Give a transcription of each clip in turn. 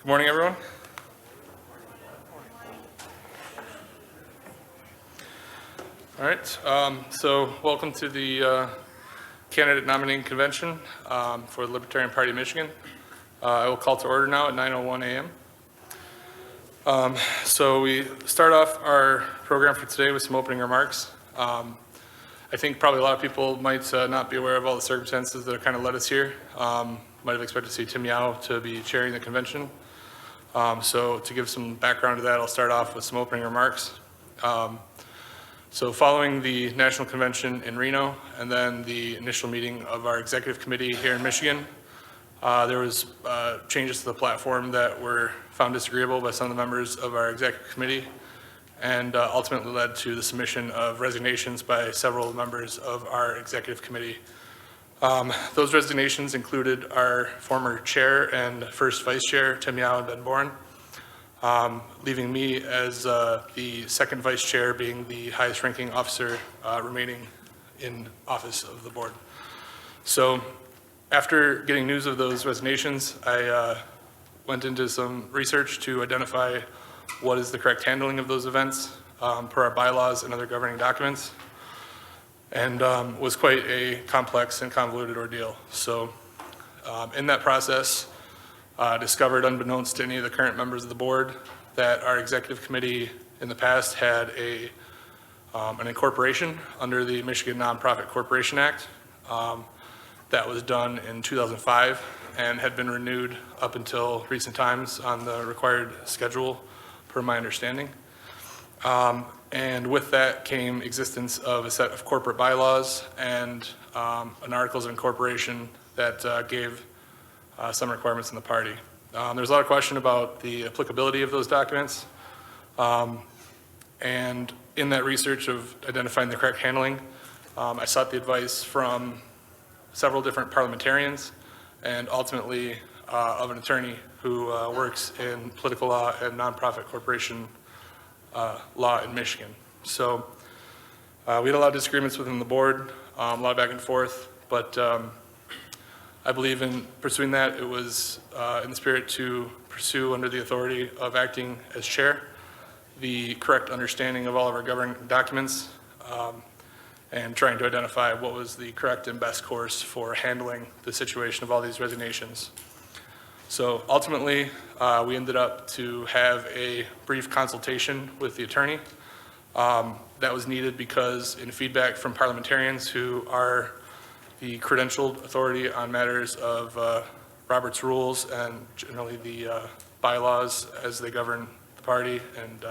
Good morning, everyone. All right, so welcome to the candidate nominating convention for the Libertarian Party of Michigan. I will call to order now at 9:01 a.m. So we start off our program for today with some opening remarks. I think probably a lot of people might not be aware of all the circumstances that have kind of led us here. Might have expected to see Tim Yao to be chairing the convention. So to give some background to that, I'll start off with some opening remarks. So following the National Convention in Reno and then the initial meeting of our executive committee here in Michigan, there was changes to the platform that were found disagreeable by some of the members of our executive committee and ultimately led to the submission of resignations by several members of our executive committee. Those resignations included our former chair and first vice chair, Tim Yao and Ben Boren, leaving me as the second vice chair, being the highest ranking officer remaining in office of the board. So after getting news of those resignations, I went into some research to identify what is the correct handling of those events per our bylaws and other governing documents, and was quite a complex and convoluted ordeal. So in that process, discovered, unbeknownst to any of the current members of the board, that our executive committee in the past had an incorporation under the Michigan Nonprofit Corporation Act that was done in 2005 and had been renewed up until recent times on the required schedule, per my understanding. And with that came existence of a set of corporate bylaws and an articles of incorporation that gave some requirements in the party. There's a lot of question about the applicability of those documents. And in that research of identifying the correct handling, I sought the advice from several different parliamentarians and ultimately of an attorney who works in political law and nonprofit corporation law in Michigan. So we had a lot of disagreements within the board, a lot of back and forth, but I believe in pursuing that. It was in the spirit to pursue, under the authority of acting as chair, the correct understanding of all of our governing documents and trying to identify what was the correct and best course for handling the situation of all these resignations. So ultimately, we ended up to have a brief consultation with the attorney. That was needed because in feedback from parliamentarians who are the credentialed authority on matters of Robert's rules and generally the bylaws as they govern the party and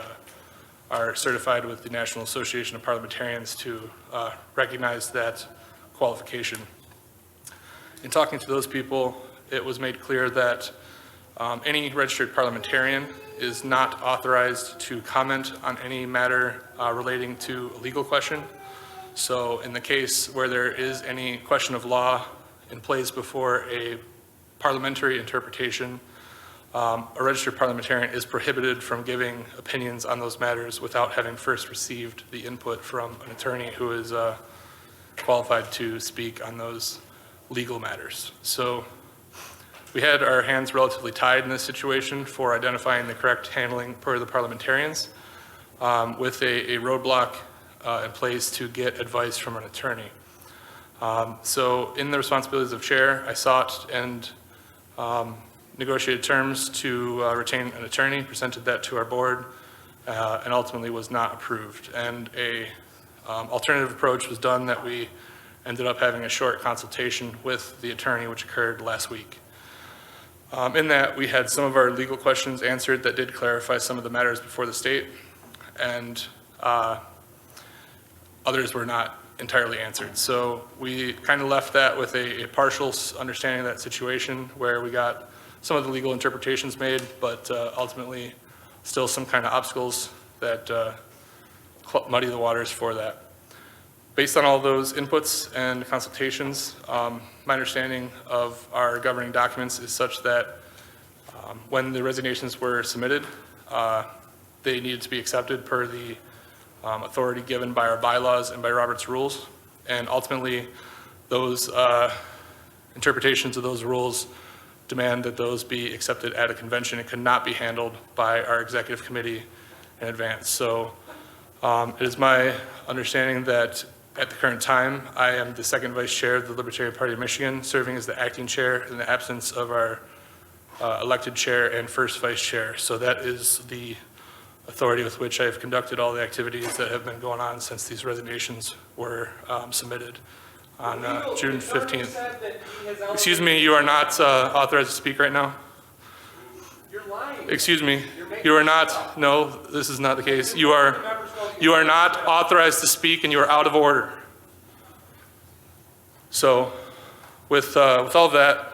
are certified with the National Association of Parliamentarians to recognize that qualification. In talking to those people, it was made clear that any registered parliamentarian is not authorized to comment on any matter relating to a legal question. So in the case where there is any question of law in place before a parliamentary interpretation, a registered parliamentarian is prohibited from giving opinions on those matters without having first received the input from an attorney who is qualified to speak on those legal matters. So we had our hands relatively tied in this situation for identifying the correct handling per the parliamentarians with a roadblock in place to get advice from an attorney. So in the responsibilities of chair, I sought and negotiated terms to retain an attorney, presented that to our board, and ultimately was not approved. And a alternative approach was done that we ended up having a short consultation with the attorney, which occurred last week. In that, we had some of our legal questions answered that did clarify some of the matters before the state, and others were not entirely answered. So we kind of left that with a partial understanding of that situation where we got some of the legal interpretations made, but ultimately still some kind of obstacles that muddy the waters for that. Based on all those inputs and consultations, my understanding of our governing documents is such that when the resignations were submitted, they needed to be accepted per the authority given by our bylaws and by Robert's rules. And ultimately, those interpretations of those rules demand that those be accepted at a convention. It could not be handled by our executive committee in advance. So it is my understanding that at the current time, I am the second vice chair of the Libertarian Party of Michigan, serving as the acting chair in the absence of our elected chair and first vice chair. So that is the authority with which I have conducted all the activities that have been going on since these resignations were submitted on June 15th. Excuse me, you are not authorized to speak right now. You're lying. Excuse me, you are not, no, this is not the case. You are not authorized to speak and you are out of order. So with all of that,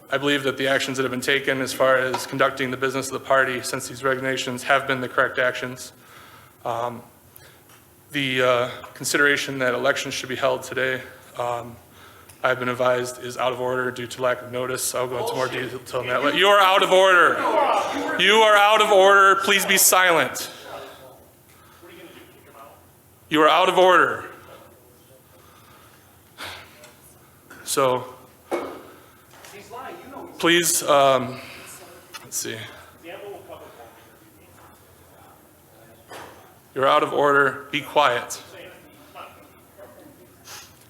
I believe that the actions that have been taken as far as conducting the business of the party since these resignations have been the correct actions. The consideration that elections should be held today, I've been advised is out of order due to lack of notice. I'll go into more detail on that. You are out of order. You are out of order. Please be silent. You are out of order. So, please, let's see. You're out of order. Be quiet.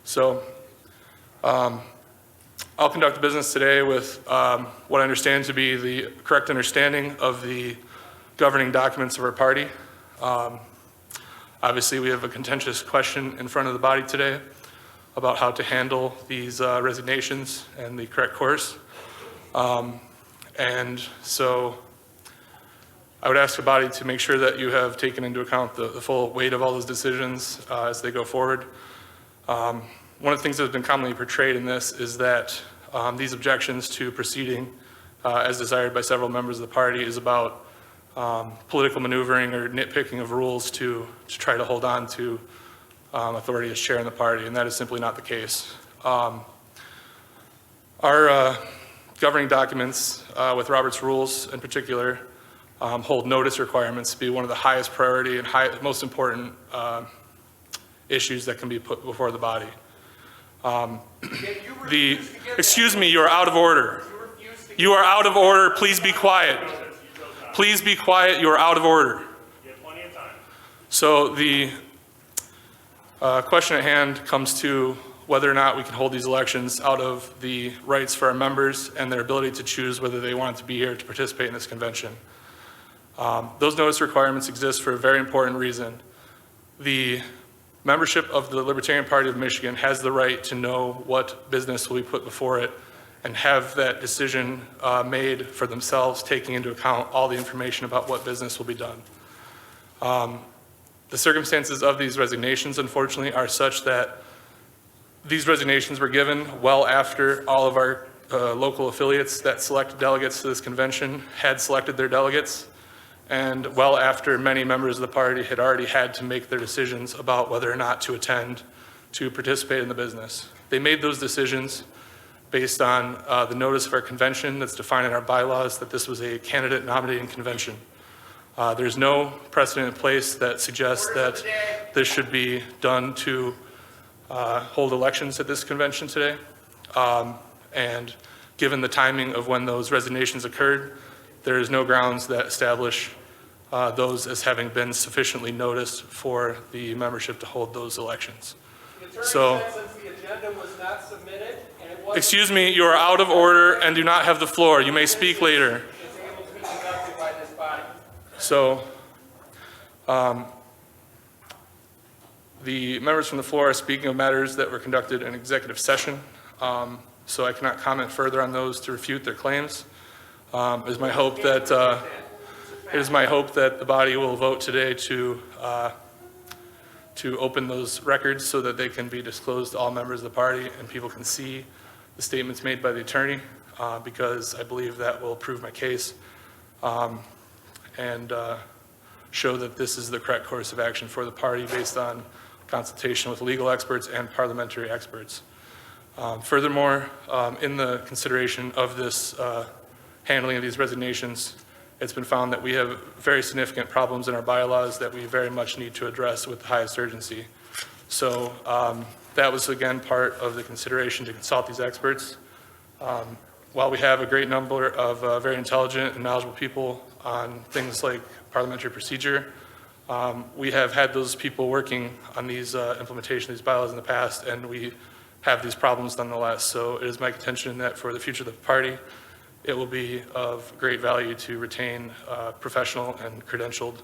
So, I'll conduct the business today with what I understand to be the correct understanding of the governing documents of our party. Obviously, we have a contentious question in front of the body today about how to handle these resignations and the correct course. And so I would ask the body to make sure that you have taken into account the full weight of all those decisions as they go forward. One of the things that has been commonly portrayed in this is that these objections to proceeding as desired by several members of the party is about political maneuvering or nitpicking of rules to try to hold on to authority as chair in the party, and that is simply not the case. Our governing documents with Robert's rules in particular hold notice requirements to be one of the highest priority and most important issues that can be put before the body. Excuse me, you are out of order. You are out of order. Please be quiet. Please be quiet. You are out of order. You have plenty of time. So the question at hand comes to whether or not we can hold these elections out of the rights for our members and their ability to choose whether they want to be here to participate in this convention. Those notice requirements exist for a very important reason. The membership of the Libertarian Party of Michigan has the right to know what business will be put before it and have that decision made for themselves, taking into account all the information about what business will be done. The circumstances of these resignations, unfortunately, are such that these resignations were given well after all of our local affiliates that select delegates to this convention had selected their delegates, and well after many members of the party had already had to make their decisions about whether or not to attend to participate in the business. They made those decisions based on the notice of our convention that's defined in our bylaws that this was a candidate nominating convention. There's no precedent in place that suggests that this should be done to hold elections at this convention today. And given the timing of when those resignations occurred, there is no grounds that establish those as having been sufficiently noticed for the membership to hold those elections. So, Since the agenda was not submitted and it was excuse me, you are out of order and do not have the floor. You may speak later. it's able to be conducted by this body. So, the members from the floor are speaking of matters that were conducted in executive session, so I cannot comment further on those to refute their claims. It is my hope that the body will vote today to open those records so that they can be disclosed to all members of the party and people can see the statements made by the attorney, because I believe that will prove my case and show that this is the correct course of action for the party based on consultation with legal experts and parliamentary experts. Furthermore, in the consideration of this handling of these resignations, it's been found that we have very significant problems in our bylaws that we very much need to address with the highest urgency. So that was again part of the consideration to consult these experts. while we have a great number of very intelligent and knowledgeable people on things like parliamentary procedure, we have had those people working on these implementation of these bylaws in the past, and we have these problems nonetheless. So it is my contention that for the future of the party, it will be of great value to retain professional and credentialed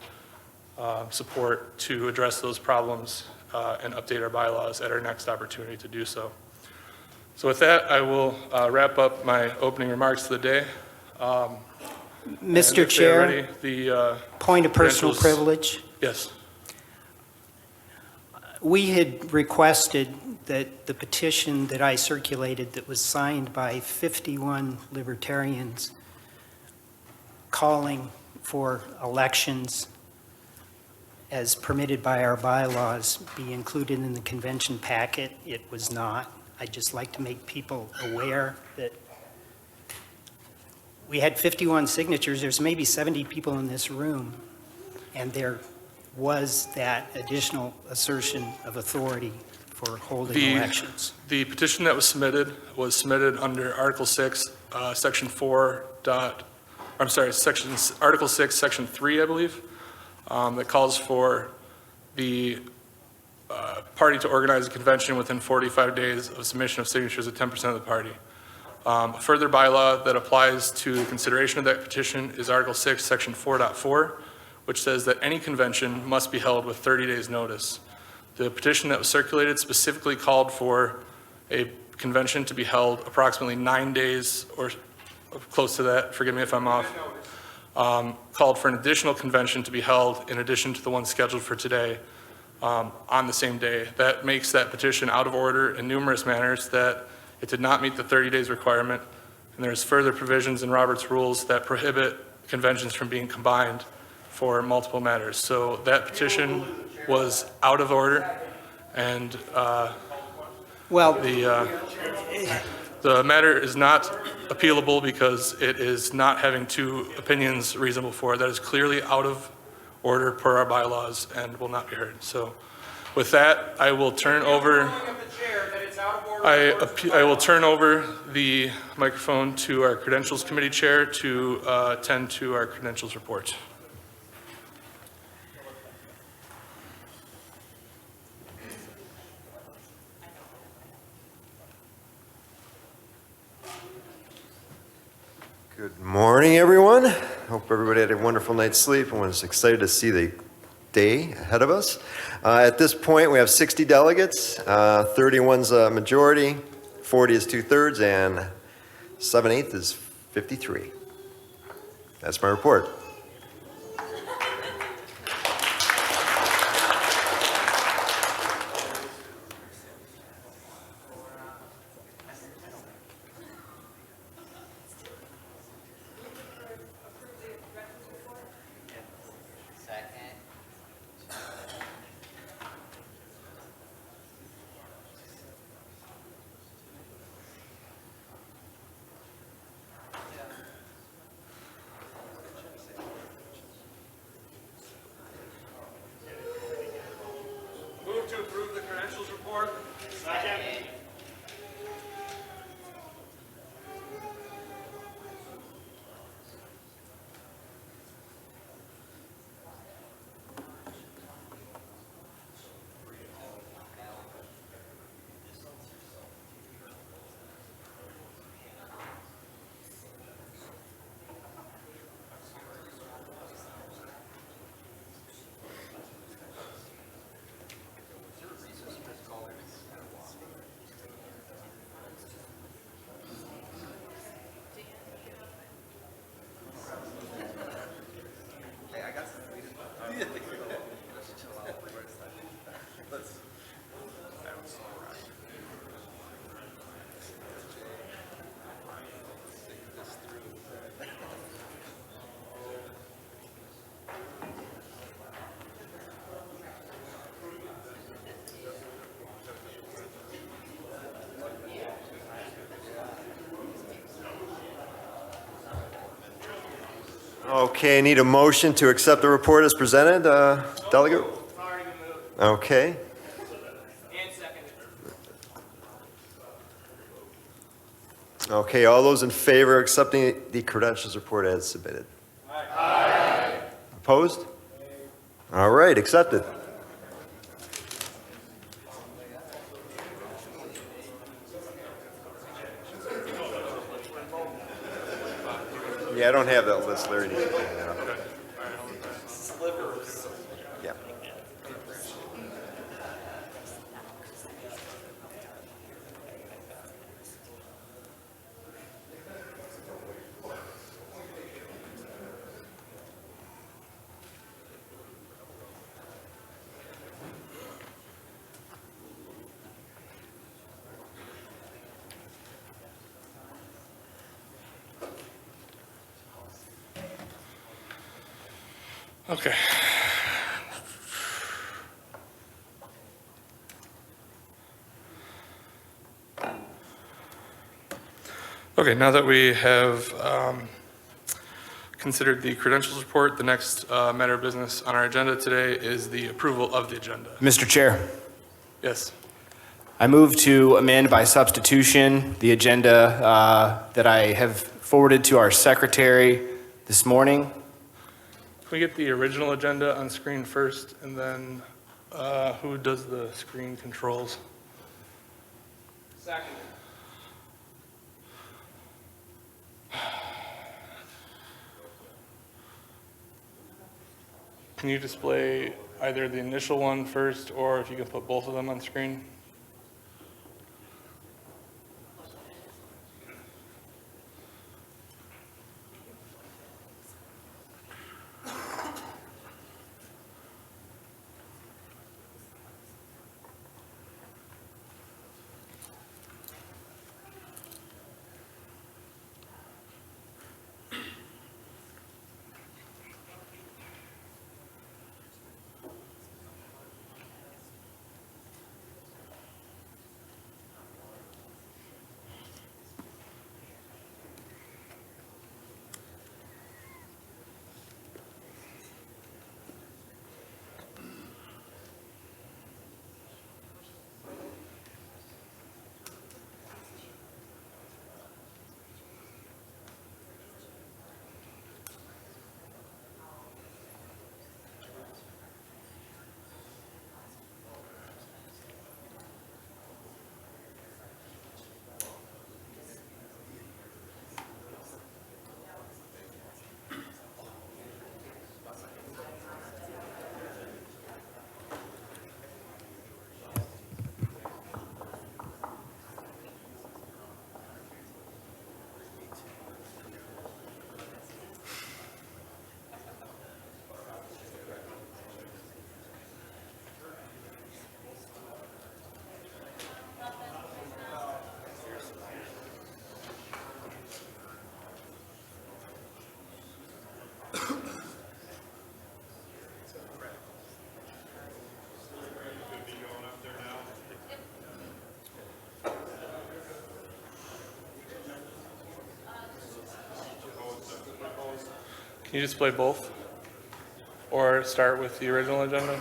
support to address those problems and update our bylaws at our next opportunity to do so. So with that, I will wrap up my opening remarks of the day. Mr. Chair, point of personal credentials- privilege. Yes. We had requested that the petition that I circulated that was signed by 51 libertarians calling for elections as permitted by our bylaws be included in the convention packet. It was not. I'd just like to make people aware that we had 51 signatures. There's maybe 70 people in this room, and there was that additional assertion of authority for holding elections. The petition that was submitted under Article 6, Section 4 Article 6, Section 3, I believe, that calls for the party to organize a convention within 45 days of submission of signatures of 10% of the party. A further bylaw that applies to the consideration of that petition is Article 6, Section 4.4, which says that any convention must be held with 30 days' notice. The petition that was circulated specifically called for a convention to be held approximately 9 days or close to that, forgive me if I'm off, called for an additional convention to be held in addition to the one scheduled for today on the same day. That makes that petition out of order in numerous manners, that it did not meet the 30 days requirement, and there's further provisions in Robert's rules that prohibit conventions from being combined for multiple matters. So that petition was out of order, and Well, the matter is not appealable because it is not having two opinions reasonable for it. That is clearly out of order per our bylaws and will not be heard. So with that, I will turn over. I will turn over the microphone to our Credentials Committee Chair to attend to our credentials report. Good morning, everyone. Hope everybody had a wonderful night's sleep and was excited to see the day ahead of us. At this point, we have 60 delegates. 31's a majority, 40 is 2/3, and 7/8 is 53. That's my report. Move to approve the credentials report. Second. Okay, need a motion to accept the report as presented, Delegate? Already moved Okay. and seconded. Okay, all those in favor of accepting the credentials report as submitted? Aye. Opposed? All right, accepted. Yeah, I don't have that list, Larry. Needs to bring that up. Yeah. Okay. Okay, now that we have considered the credentials report, the next matter of business on our agenda today is the approval of the agenda. Mr. Chair, Yes. I move to amend by substitution the agenda that I have forwarded to our secretary this morning. Can we get the original agenda on screen first, and then who does the screen controls? Second. Can you display either the initial one first, or if you can put both of them on screen? Can you display both? Or start with the original agenda?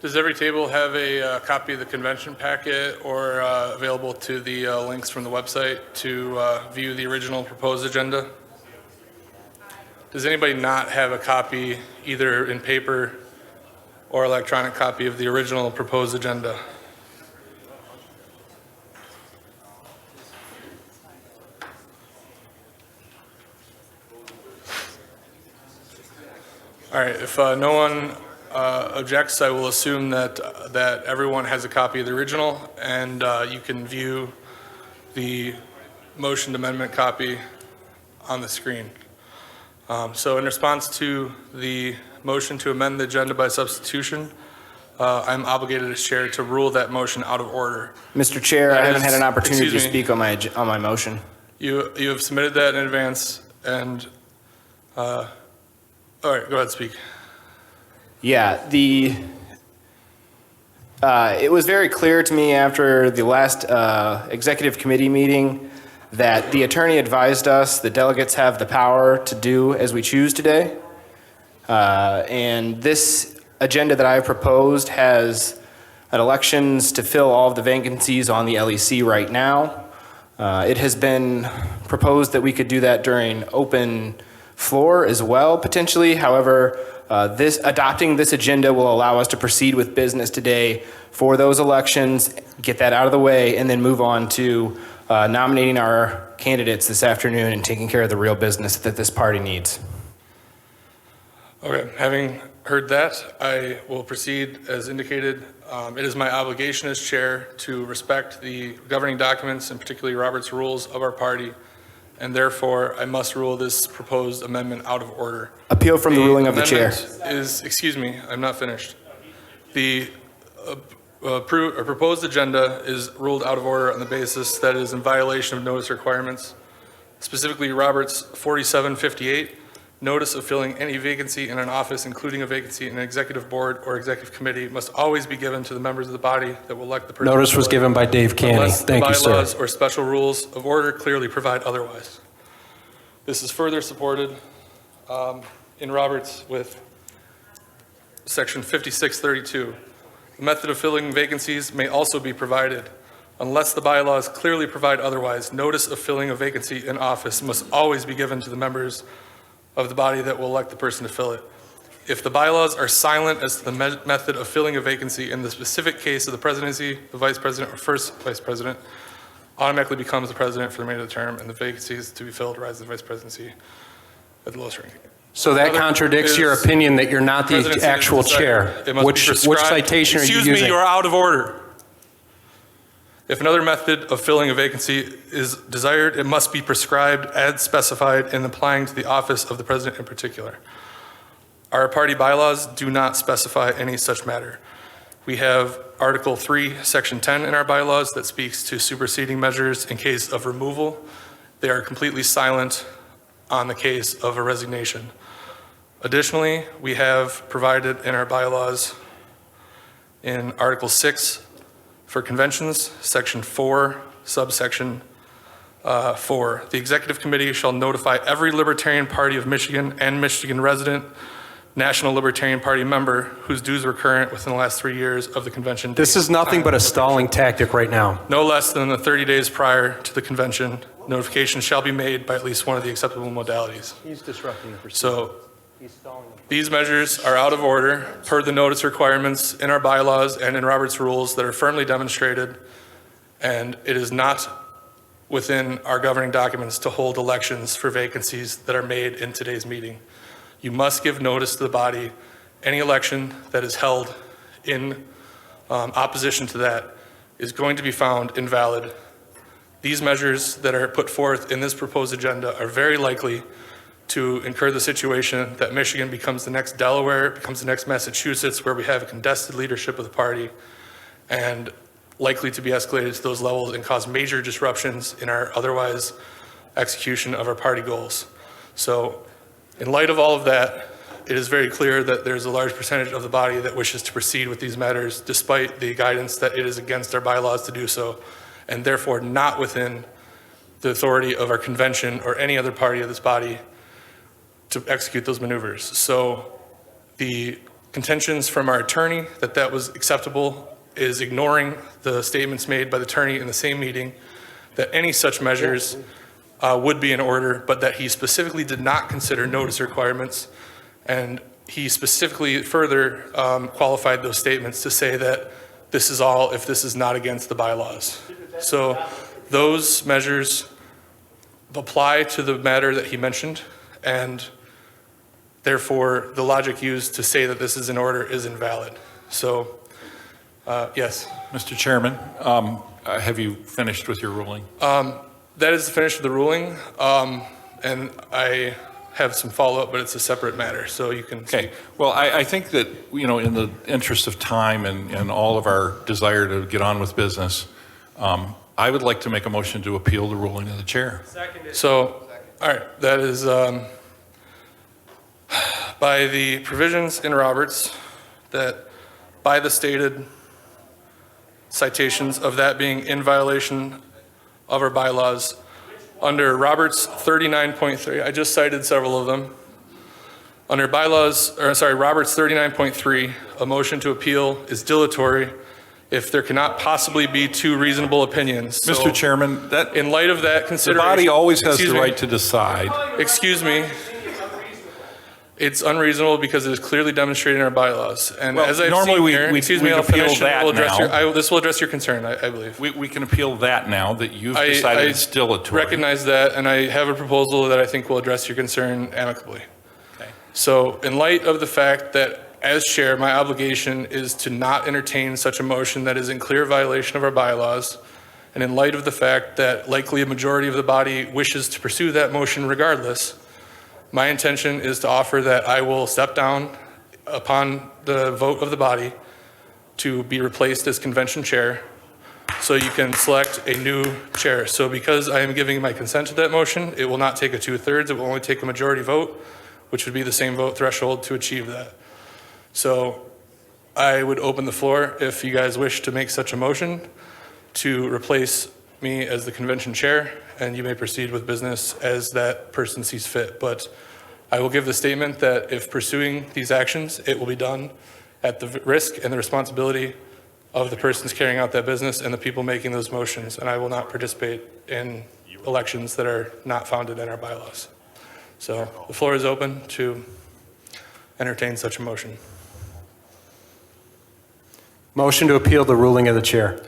Does every table have a copy of the convention packet or available to the links from the website to view the original proposed agenda? Does anybody not have a copy, either in paper or electronic copy of the original proposed agenda? All right, if no one objects, I will assume that everyone has a copy of the original, and you can view the motion amendment copy on the screen. So in response to the motion to amend the agenda by substitution, I'm obligated as chair to rule that motion out of order. Mr. Chair, I haven't had an opportunity to Excuse me. speak on my motion. You have submitted that in advance, and all right, go ahead, speak. Yeah, It was very clear to me after the last executive committee meeting that the attorney advised us the delegates have the power to do as we choose today. And this agenda that I've proposed has elections to fill all of the vacancies on the LEC right now. It has been proposed that we could do that during open floor as well, potentially. However, adopting this agenda will allow us to proceed with business today for those elections, get that out of the way, and then move on to nominating our candidates this afternoon and taking care of the real business that this party needs. Okay, having heard that, I will proceed as indicated. It is my obligation as chair to respect the governing documents and particularly Robert's rules of our party, and therefore I must rule this proposed amendment out of order. Appeal from the ruling of the chair. Excuse me, I'm not finished. The proposed agenda is ruled out of order on the basis that it is in violation of notice requirements, specifically Roberts 4758. Notice of filling any vacancy in an office, including a vacancy in an executive board or executive committee, must always be given to the members of the body that will elect the person. Notice was given by Dave Canny. Unless the Thank you, sir. bylaws or special rules of order clearly provide otherwise. This is further supported in Roberts with section 5632. The method of filling vacancies may also be provided. Unless the bylaws clearly provide otherwise, notice of filling a vacancy in office must always be given to the members of the body that will elect the person to fill it. If the bylaws are silent as to the method of filling a vacancy in the specific case of the presidency, the vice president, or first vice president automatically becomes the president for the remainder of the term, and the vacancies to be filled rise to the vice presidency at the lowest ranking. So that contradicts your opinion that you're not the Presidency actual is desired. chair. It must be Which prescribed. citation are you using? Excuse me, you are out of order. If another method of filling a vacancy is desired, it must be prescribed as specified in applying to the office of the president in particular. Our party bylaws do not specify any such matter. We have Article 3, Section 10 in our bylaws that speaks to superseding measures in case of removal. They are completely silent on the case of a resignation. Additionally, we have provided in our bylaws in Article 6 for conventions, Section 4, subsection 4, the Executive Committee shall notify every Libertarian Party of Michigan and Michigan resident, National Libertarian Party member whose dues were current within the last 3 years of the convention. This is nothing but a stalling tactic right now. No less than the 30 days prior to the convention, notification shall be made by at least one of the acceptable modalities. He's disrupting the proceedings. So these measures are out of order per the notice requirements in our bylaws and in Robert's rules that are firmly demonstrated, and it is not within our governing documents to hold elections for vacancies that are made in today's meeting. You must give notice to the body. Any election that is held in opposition to that is going to be found invalid. These measures that are put forth in this proposed agenda are very likely to incur the situation that Michigan becomes the next Delaware, becomes the next Massachusetts, where we have a contested leadership of the party, and likely to be escalated to those levels and cause major disruptions in our otherwise execution of our party goals. So in light of all of that, it is very clear that there's a large percentage of the body that wishes to proceed with these matters despite the guidance that it is against our bylaws to do so, and therefore not within the authority of our convention or any other party of this body to execute those maneuvers. So the contentions from our attorney that that was acceptable is ignoring the statements made by the attorney in the same meeting that any such measures would be in order, but that he specifically did not consider notice requirements. And he specifically further qualified those statements to say that this is all if this is not against the bylaws. So those measures apply to the matter that he mentioned, and therefore the logic used to say that this is in order is invalid. So yes. Mr. Chairman, have you finished with your ruling? That is the finish of the ruling, and I have some follow-up, but it's a separate matter, so you can Okay. Well, I think that, you know, in the interest of time and all of our desire to get on with business, I would like to make a motion to appeal the ruling of the chair. So, all right, that is by the provisions in Roberts that by the stated citations of that being in violation of our bylaws. Under Roberts 39.3, I just cited several of them. Under Roberts 39.3, a motion to appeal is dilatory if there cannot possibly be two reasonable opinions. So, Mr. Chairman, that, in light of that the consideration. body always has Excuse the me. right to decide. Excuse me. It's unreasonable because it is clearly demonstrated in our bylaws. And Well, as I've normally seen we- here, we- excuse we me, I'll appeal finish. that now. This will address your concern, I believe. We can appeal that now that you've I decided it's dilatory. recognize that, and I have a proposal that I think will address your concern amicably. Okay. So in light of the fact that as chair, my obligation is to not entertain such a motion that is in clear violation of our bylaws, and in light of the fact that likely a majority of the body wishes to pursue that motion regardless, my intention is to offer that I will step down upon the vote of the body to be replaced as convention chair, so you can select a new chair. So because I am giving my consent to that motion, it will not take a 2/3, it will only take a majority vote, which would be the same vote threshold to achieve that. So I would open the floor if you guys wish to make such a motion to replace me as the convention chair, and you may proceed with business as that person sees fit. But I will give the statement that if pursuing these actions, it will be done at the risk and the responsibility of the persons carrying out that business and the people making those motions, and I will not participate in elections that are not founded in our bylaws. So the floor is open to entertain such a motion. Motion to appeal the ruling of the chair.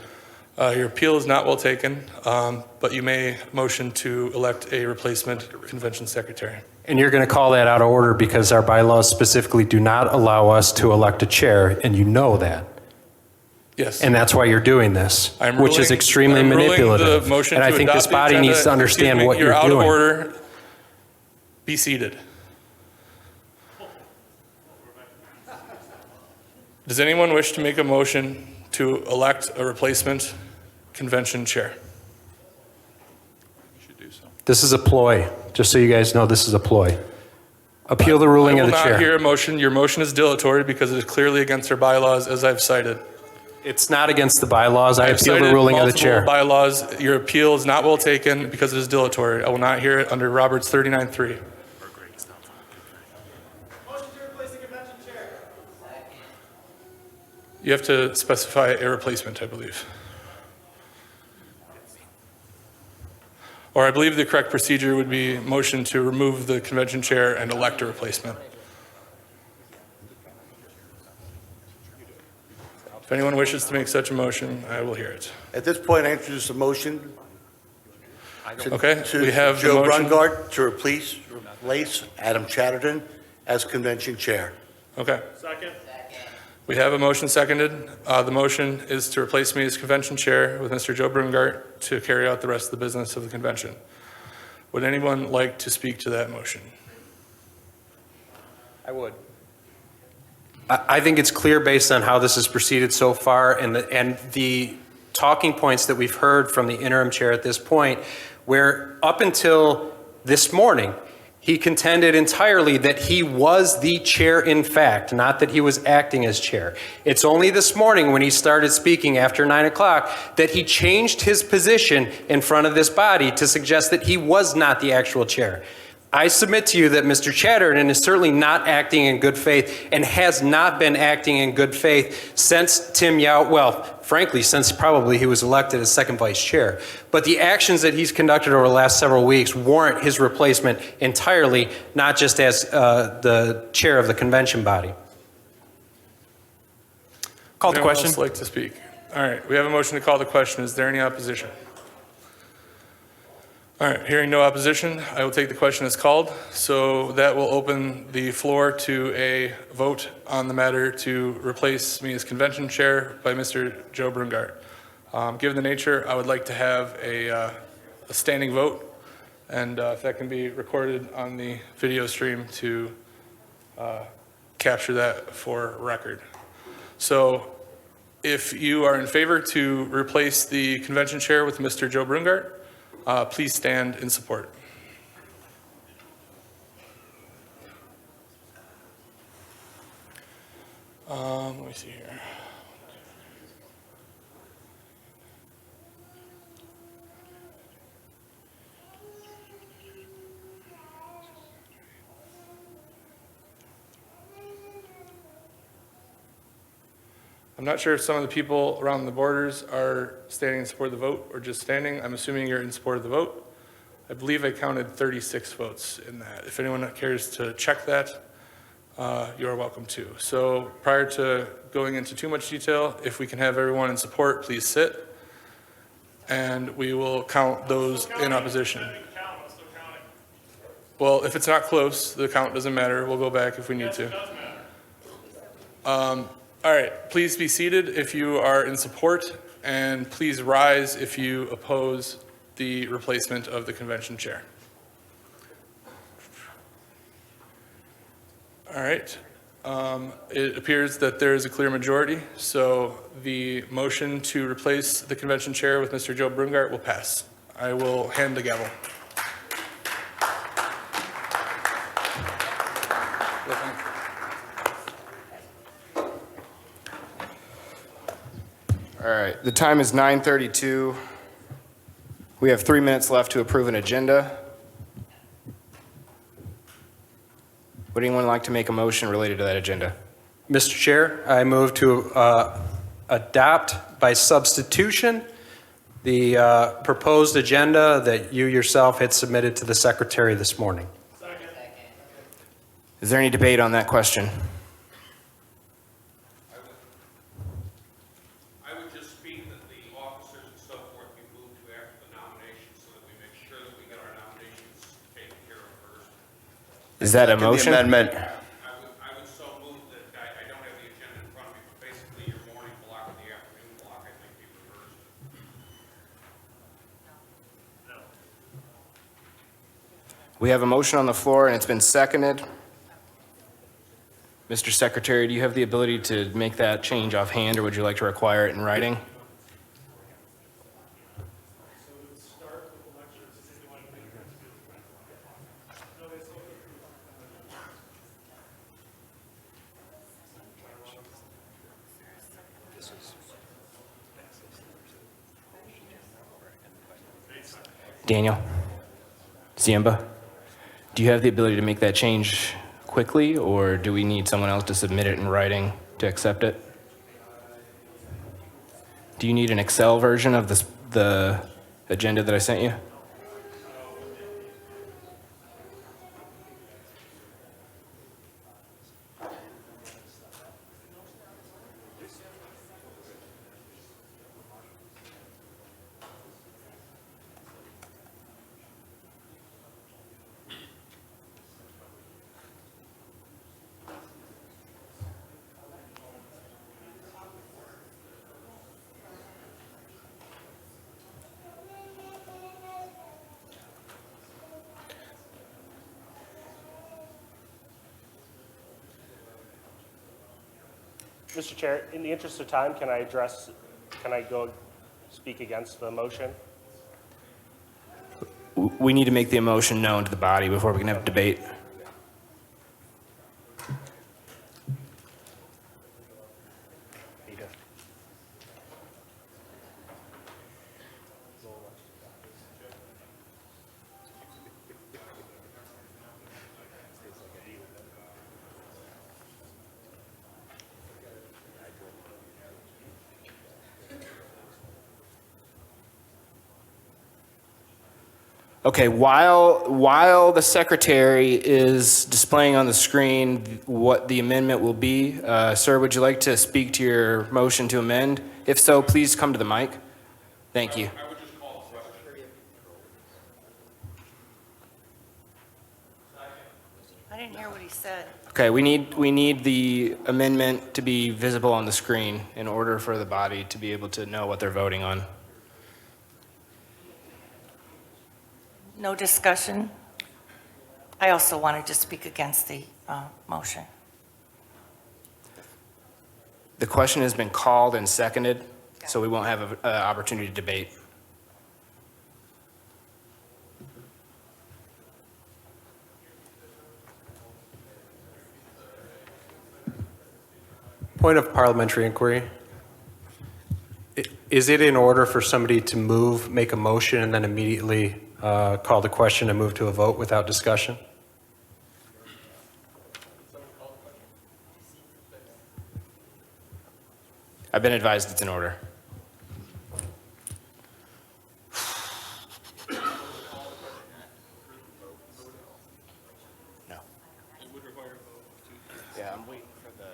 Your appeal is not well taken, but you may motion to elect a replacement convention secretary. And you're going to call that out of order because our bylaws specifically do not allow us to elect a chair, and you know that. Yes. And that's why you're doing this, which is extremely I'm ruling manipulative. the motion And I to think this adopt the body agenda. needs to understand Excuse me, what you're out of doing. order. Be seated. Does anyone wish to make a motion to elect a replacement convention chair? You should do so. This is a ploy, just so you guys know, this is a ploy. Appeal the ruling I of will the not chair. hear a motion. Your motion is dilatory because it is clearly against our bylaws, as I've cited. It's not against the bylaws. I I've appeal the cited ruling of the multiple chair. bylaws. Your appeal is not well taken because it is dilatory. I will not hear it under Roberts 39.3. Motion to replace the convention chair. You have to specify a replacement, I believe. Or I believe the correct procedure would be motion to remove the convention chair and elect a replacement. If anyone wishes to make such a motion, I will hear it. At this point, I introduce a motion. Okay, to we have the Joe motion. Brungart to replace Adam Chatterton as convention chair. Okay, Second. we have a motion seconded. The motion is to replace me as convention chair with Mr. Joe Brungart to carry out the rest of the business of the convention. Would anyone like to speak to that motion? I would. I think it's clear based on how this has proceeded so far and the talking points that we've heard from the interim chair at this point, where up until this morning, he contended entirely that he was the chair in fact, not that he was acting as chair. It's only this morning when he started speaking after 9 o'clock that he changed his position in front of this body to suggest that he was not the actual chair. I submit to you that Mr. Chatterton is certainly not acting in good faith and has not been acting in good faith since Tim Yout, well, frankly, since probably he was elected as second vice chair. But the actions that he's conducted over the last several weeks warrant his replacement entirely, not just as the chair of the convention body. Call the Anyone question. else like to speak? All right, we have a motion to call the question. Is there any opposition? All right, hearing no opposition, I will take the question as called. So that will open the floor to a vote on the matter to replace me as convention chair by Mr. Joe Brungart. Given the nature, I would like to have a standing vote, and if that can be recorded on the video stream to capture that for record. So if you are in favor to replace the convention chair with Mr. Joe Brungart, please stand in support. Let me see here. I'm not sure if some of the people around the borders are standing in support of the vote or just standing. I'm assuming you're in support of the vote. I believe I counted 36 votes in that. If anyone cares to check that, you are welcome to. So prior to going into too much detail, if we can have everyone in support, please sit. And we will count those in opposition. Well, if it's not close, the count doesn't matter. We'll go back if we need to. All right, please be seated if you are in support, and please rise if you oppose the replacement of the convention chair. All right. It appears that there is a clear majority, so the motion to replace the convention chair with Mr. Joe Brungart will pass. I will hand the gavel. All right, the time is 9:32. We have 3 minutes left to approve an agenda. Would anyone like to make a motion related to that agenda? Mr. Chair, I move to adopt by substitution the proposed agenda that you yourself had submitted to the secretary this morning. Is there any debate on that question? I would just speak that the officers and so forth be moved to after the nomination so that we make sure that we get our nominations taken care of first. Is that a motion? Amendment. I would so move that, I don't have the agenda in front of me, but basically your morning block and the afternoon block, I think, be reversed. We have a motion on the floor and it's been seconded. Mr. Secretary, do you have the ability to make that change offhand, or would you like to require it in writing? Daniel, Ziemba, do you have the ability to make that change quickly, or do we need someone else to submit it in writing to accept it? Do you need an Excel version of the agenda that I sent you? Mr. Chair, in the interest of time, can I go speak against the motion? We need to make the emotion known to the body before we can have debate. Okay, while the secretary is displaying on the screen what the amendment will be, sir, would you like to speak to your motion to amend? If so, please come to the mic. Thank you. I would just call the question. I didn't hear what he said. Okay, we need the amendment to be visible on the screen in order for the body to be able to know what they're voting on. No discussion. I also wanted to speak against the motion. The question has been called and seconded, so we won't have an opportunity to debate. Point of parliamentary inquiry. Is it in order for somebody to make a motion and then immediately call the question and move to a vote without discussion? I've been advised it's in order. No. Yeah, I'm waiting for the.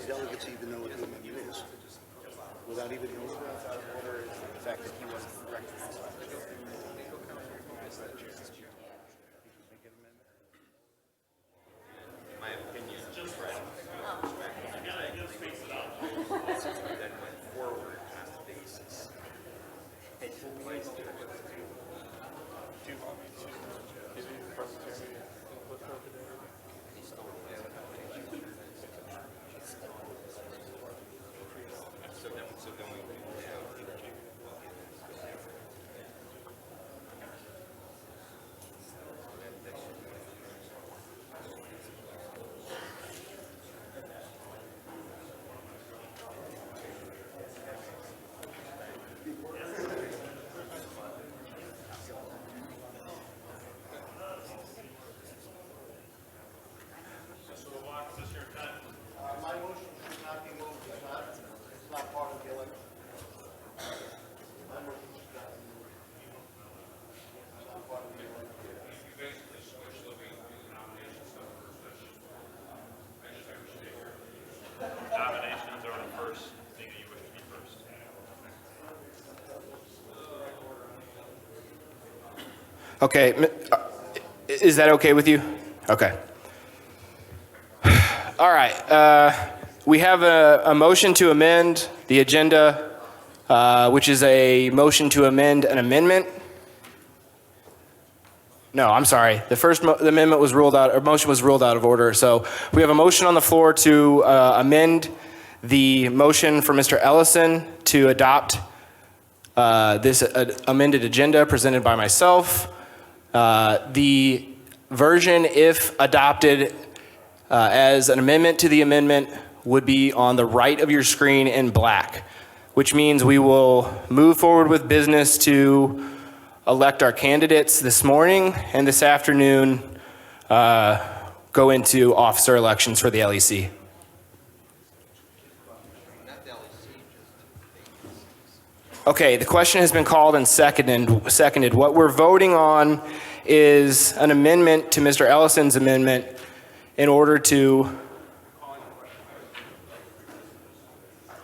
Delegates even know what the amendment is, without even knowing the fact that he wasn't recognized. Nominations are the first thing that you wish to be first. Okay, is that okay with you? Okay. All right, we have a motion to amend the agenda, which is a motion to amend an amendment. No, I'm sorry. The first the amendment was ruled out, or motion was ruled out of order. So we have a motion on the floor to amend the motion for Mr. Ellison to adopt this amended agenda presented by myself. The version, if adopted as an amendment to the amendment, would be on the right of your screen in black, which means we will move forward with business to elect our candidates this morning, and this afternoon go into officer elections for the LEC. Okay, the question has been called and seconded. What we're voting on is an amendment to Mr. Ellison's amendment in order to...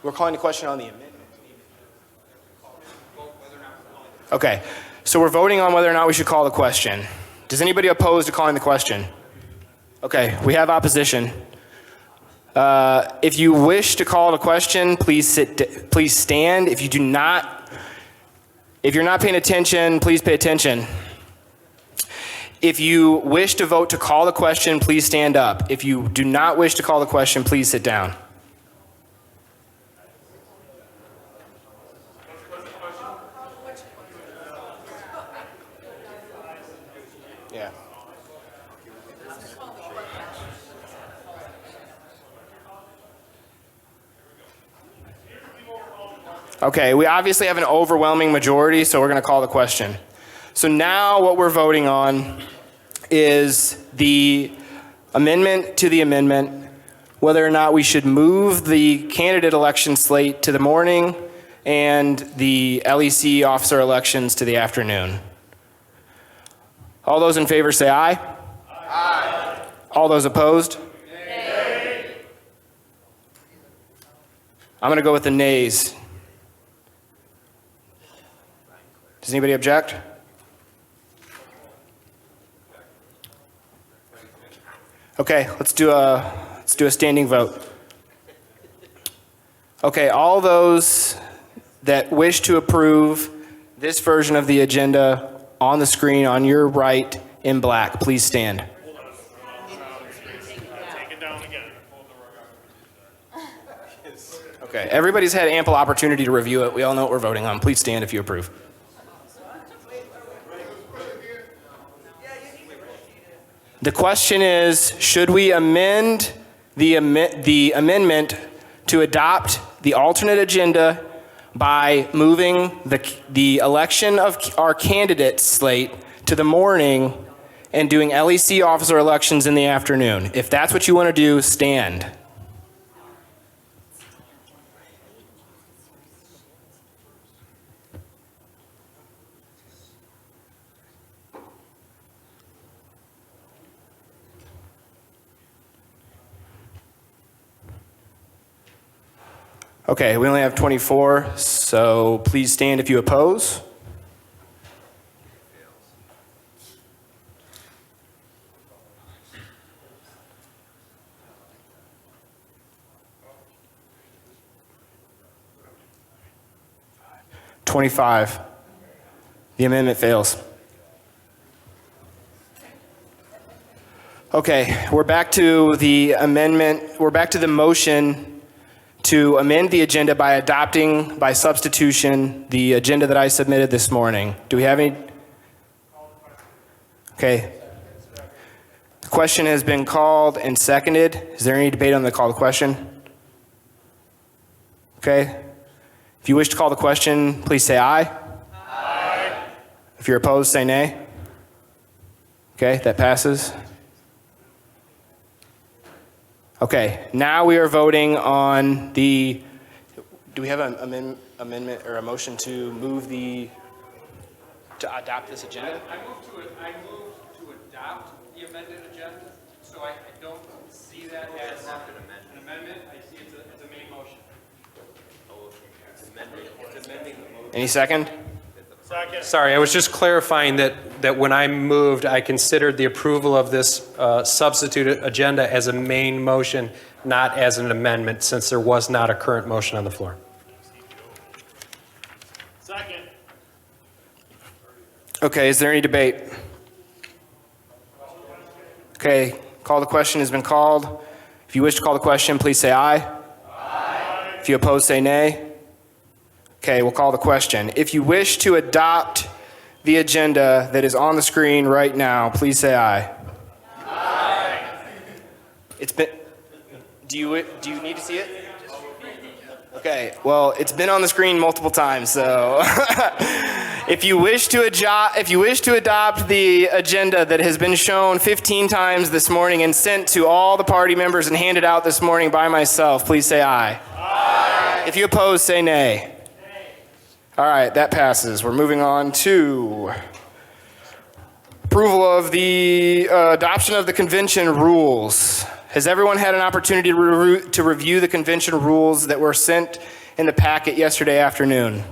We're calling the question on the amendment. Okay, so we're voting on whether or not we should call the question. Does anybody oppose to calling the question? Okay, we have opposition. If you wish to call the question, please stand. If you're not paying attention, please pay attention. If you wish to vote to call the question, please stand up. If you do not wish to call the question, please sit down. Yeah. Okay, we obviously have an overwhelming majority, so we're going to call the question. So now what we're voting on is the amendment to the amendment, whether or not we should move the candidate election slate to the morning and the LEC officer elections to the afternoon. All those in favor say aye. Aye. All those opposed? Nay. I'm going to go with the nays. Does anybody object? Okay, let's do a standing vote. Okay, all those that wish to approve this version of the agenda on the screen on your right in black, please stand. Okay, everybody's had ample opportunity to review it. We all know what we're voting on. Please stand if you approve. The question is, should we amend the amendment to adopt the alternate agenda by moving the election of our candidate slate to the morning and doing LEC officer elections in the afternoon? If that's what you want to do, stand. Okay, we only have 24, so please stand if you oppose. $25. The amendment fails. Okay, we're back to the amendment. We're back to the motion to amend the agenda by adopting, by substitution, the agenda that I submitted this morning. Do we have any? Okay. The question has been called and seconded. Is there any debate on the call to question? Okay. If you wish to call the question, please say aye. Aye. If you're opposed, say nay. Okay, that passes. Okay, now we are voting on the, do we have an amendment or a motion to move to adopt this agenda? I move to adopt the amended agenda, so I don't see that as an amendment. I see it's a main motion. It's amending the motion. Any second? Sorry, I was just clarifying that when I moved, I considered the approval of this substitute agenda as a main motion, not as an amendment, since there was not a current motion on the floor. Second. Okay, is there any debate? Okay, call the question has been called. If you wish to call the question, please say aye. Aye. If you oppose, say nay. Okay, we'll call the question. If you wish to adopt the agenda that is on the screen right now, please say aye. Aye. It's been, do you need to see it? Okay, well, it's been on the screen multiple times, so if you wish to adopt the agenda that has been shown 15 times this morning and sent to all the party members and handed out this morning by myself, please say aye. Aye. If you oppose, say nay. All right, that passes. We're moving on to approval of the adoption of the convention rules. Has everyone had an opportunity to review the convention rules that were sent in the packet yesterday afternoon?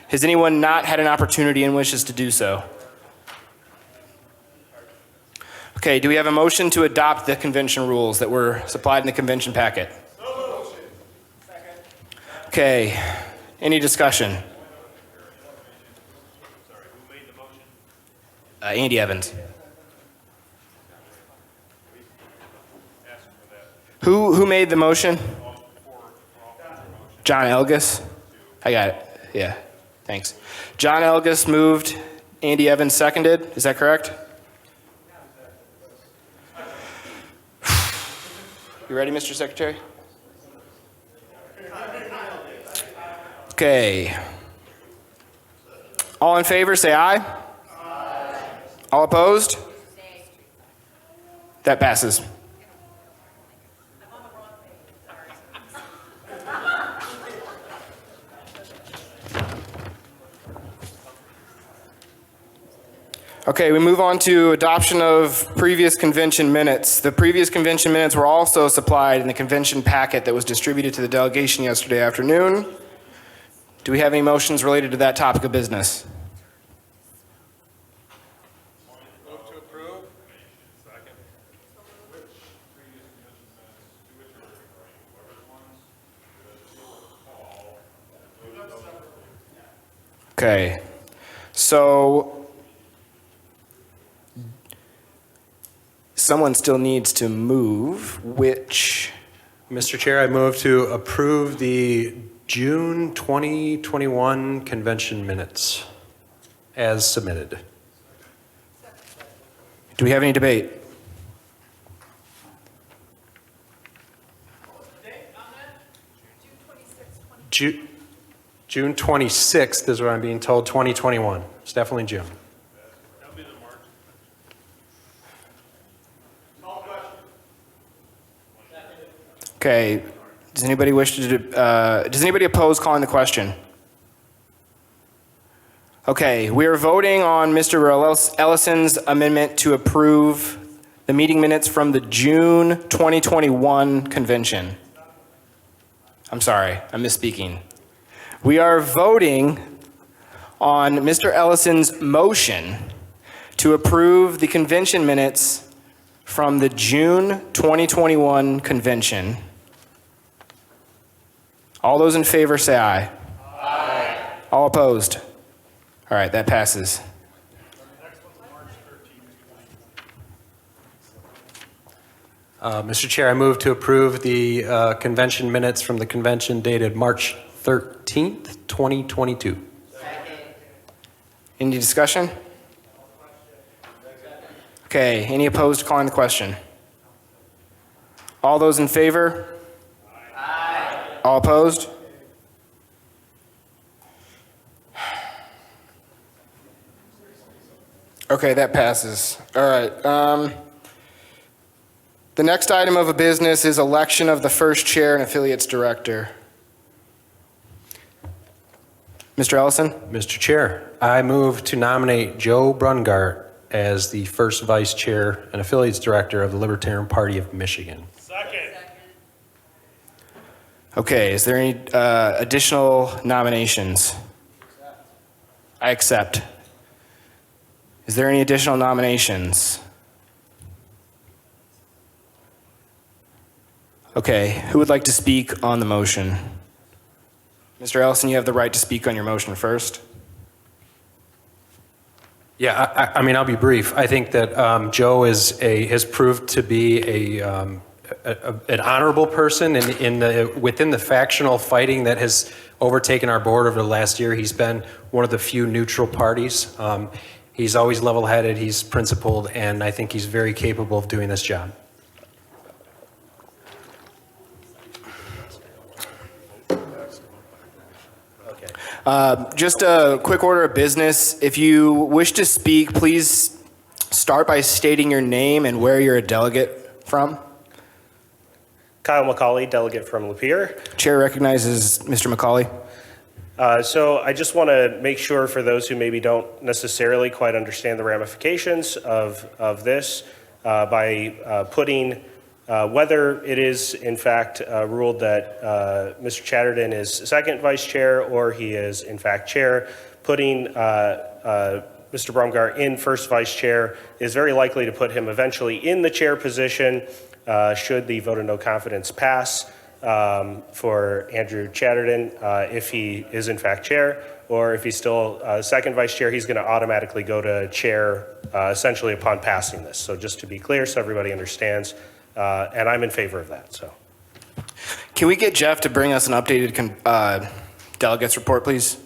Has anyone not had an opportunity and wishes to do so? Okay, do we have a motion to adopt the convention rules that were supplied in the convention packet? Okay, any discussion? Andy Evans. Who made the motion? John Elgis? I got it. Yeah, thanks. John Elgis moved, Andy Evans seconded. Is that correct? You ready, Mr. Secretary? Okay. All in favor, say aye. All opposed? That passes. Okay, we move on to adoption of previous convention minutes. The previous convention minutes were also supplied in the convention packet that was distributed to the delegation yesterday afternoon. Do we have any motions related to that topic of business? Okay, so someone still needs to move, which, Mr. Chair, I move to approve the June 2021 convention minutes as submitted. do we have any debate? June 26th is what I'm being told, 2021. It's definitely June. Okay, does anybody wish to, does anybody oppose calling the question? Okay, we are voting on Mr. Ellison's amendment to approve the meeting minutes from the June 2021 convention. I'm sorry, I'm misspeaking. We are voting on Mr. Ellison's motion to approve the convention minutes from the June 2021 convention. All those in favor say aye. Aye. All opposed? All right, that passes. Mr. Chair, I move to approve the convention minutes from the convention dated March 13th, 2022. Any discussion? Okay, any opposed to calling the question? All those in favor? Aye. All opposed? Okay, that passes. All right. The next item of a business is election of the first chair and affiliates director. Mr. Ellison? Mr. Chair, I move to nominate Joe Brungart as the first vice chair and affiliates director of the Libertarian Party of Michigan. Okay, is there any additional nominations? I accept. Is there any additional nominations? Okay, who would like to speak on the motion? Mr. Ellison, you have the right to speak on your motion first. Yeah, I mean, I'll be brief. I think that Joe has proved to be an honorable person within the factional fighting that has overtaken our board over the last year. He's been one of the few neutral parties. He's always level-headed, he's principled, and I think he's very capable of doing this job. Just a quick order of business. If you wish to speak, please start by stating your name and where you're a delegate from. Kyle Mccauley, delegate from Lapeer. Chair recognizes Mr. Mccauley. So I just want to make sure for those who maybe don't necessarily quite understand the ramifications of this, by putting whether it is in fact ruled that Mr. Chatterton is second vice chair or he is in fact chair, putting Mr. Brumgart in first vice chair is very likely to put him eventually in the chair position should the vote of no confidence pass for Andrew Chatterton if he is in fact chair, or if he's still second vice chair, he's going to automatically go to chair essentially upon passing this. So just to be clear so everybody understands, and I'm in favor of that. So, can we get Jeff to bring us an updated delegates report, please?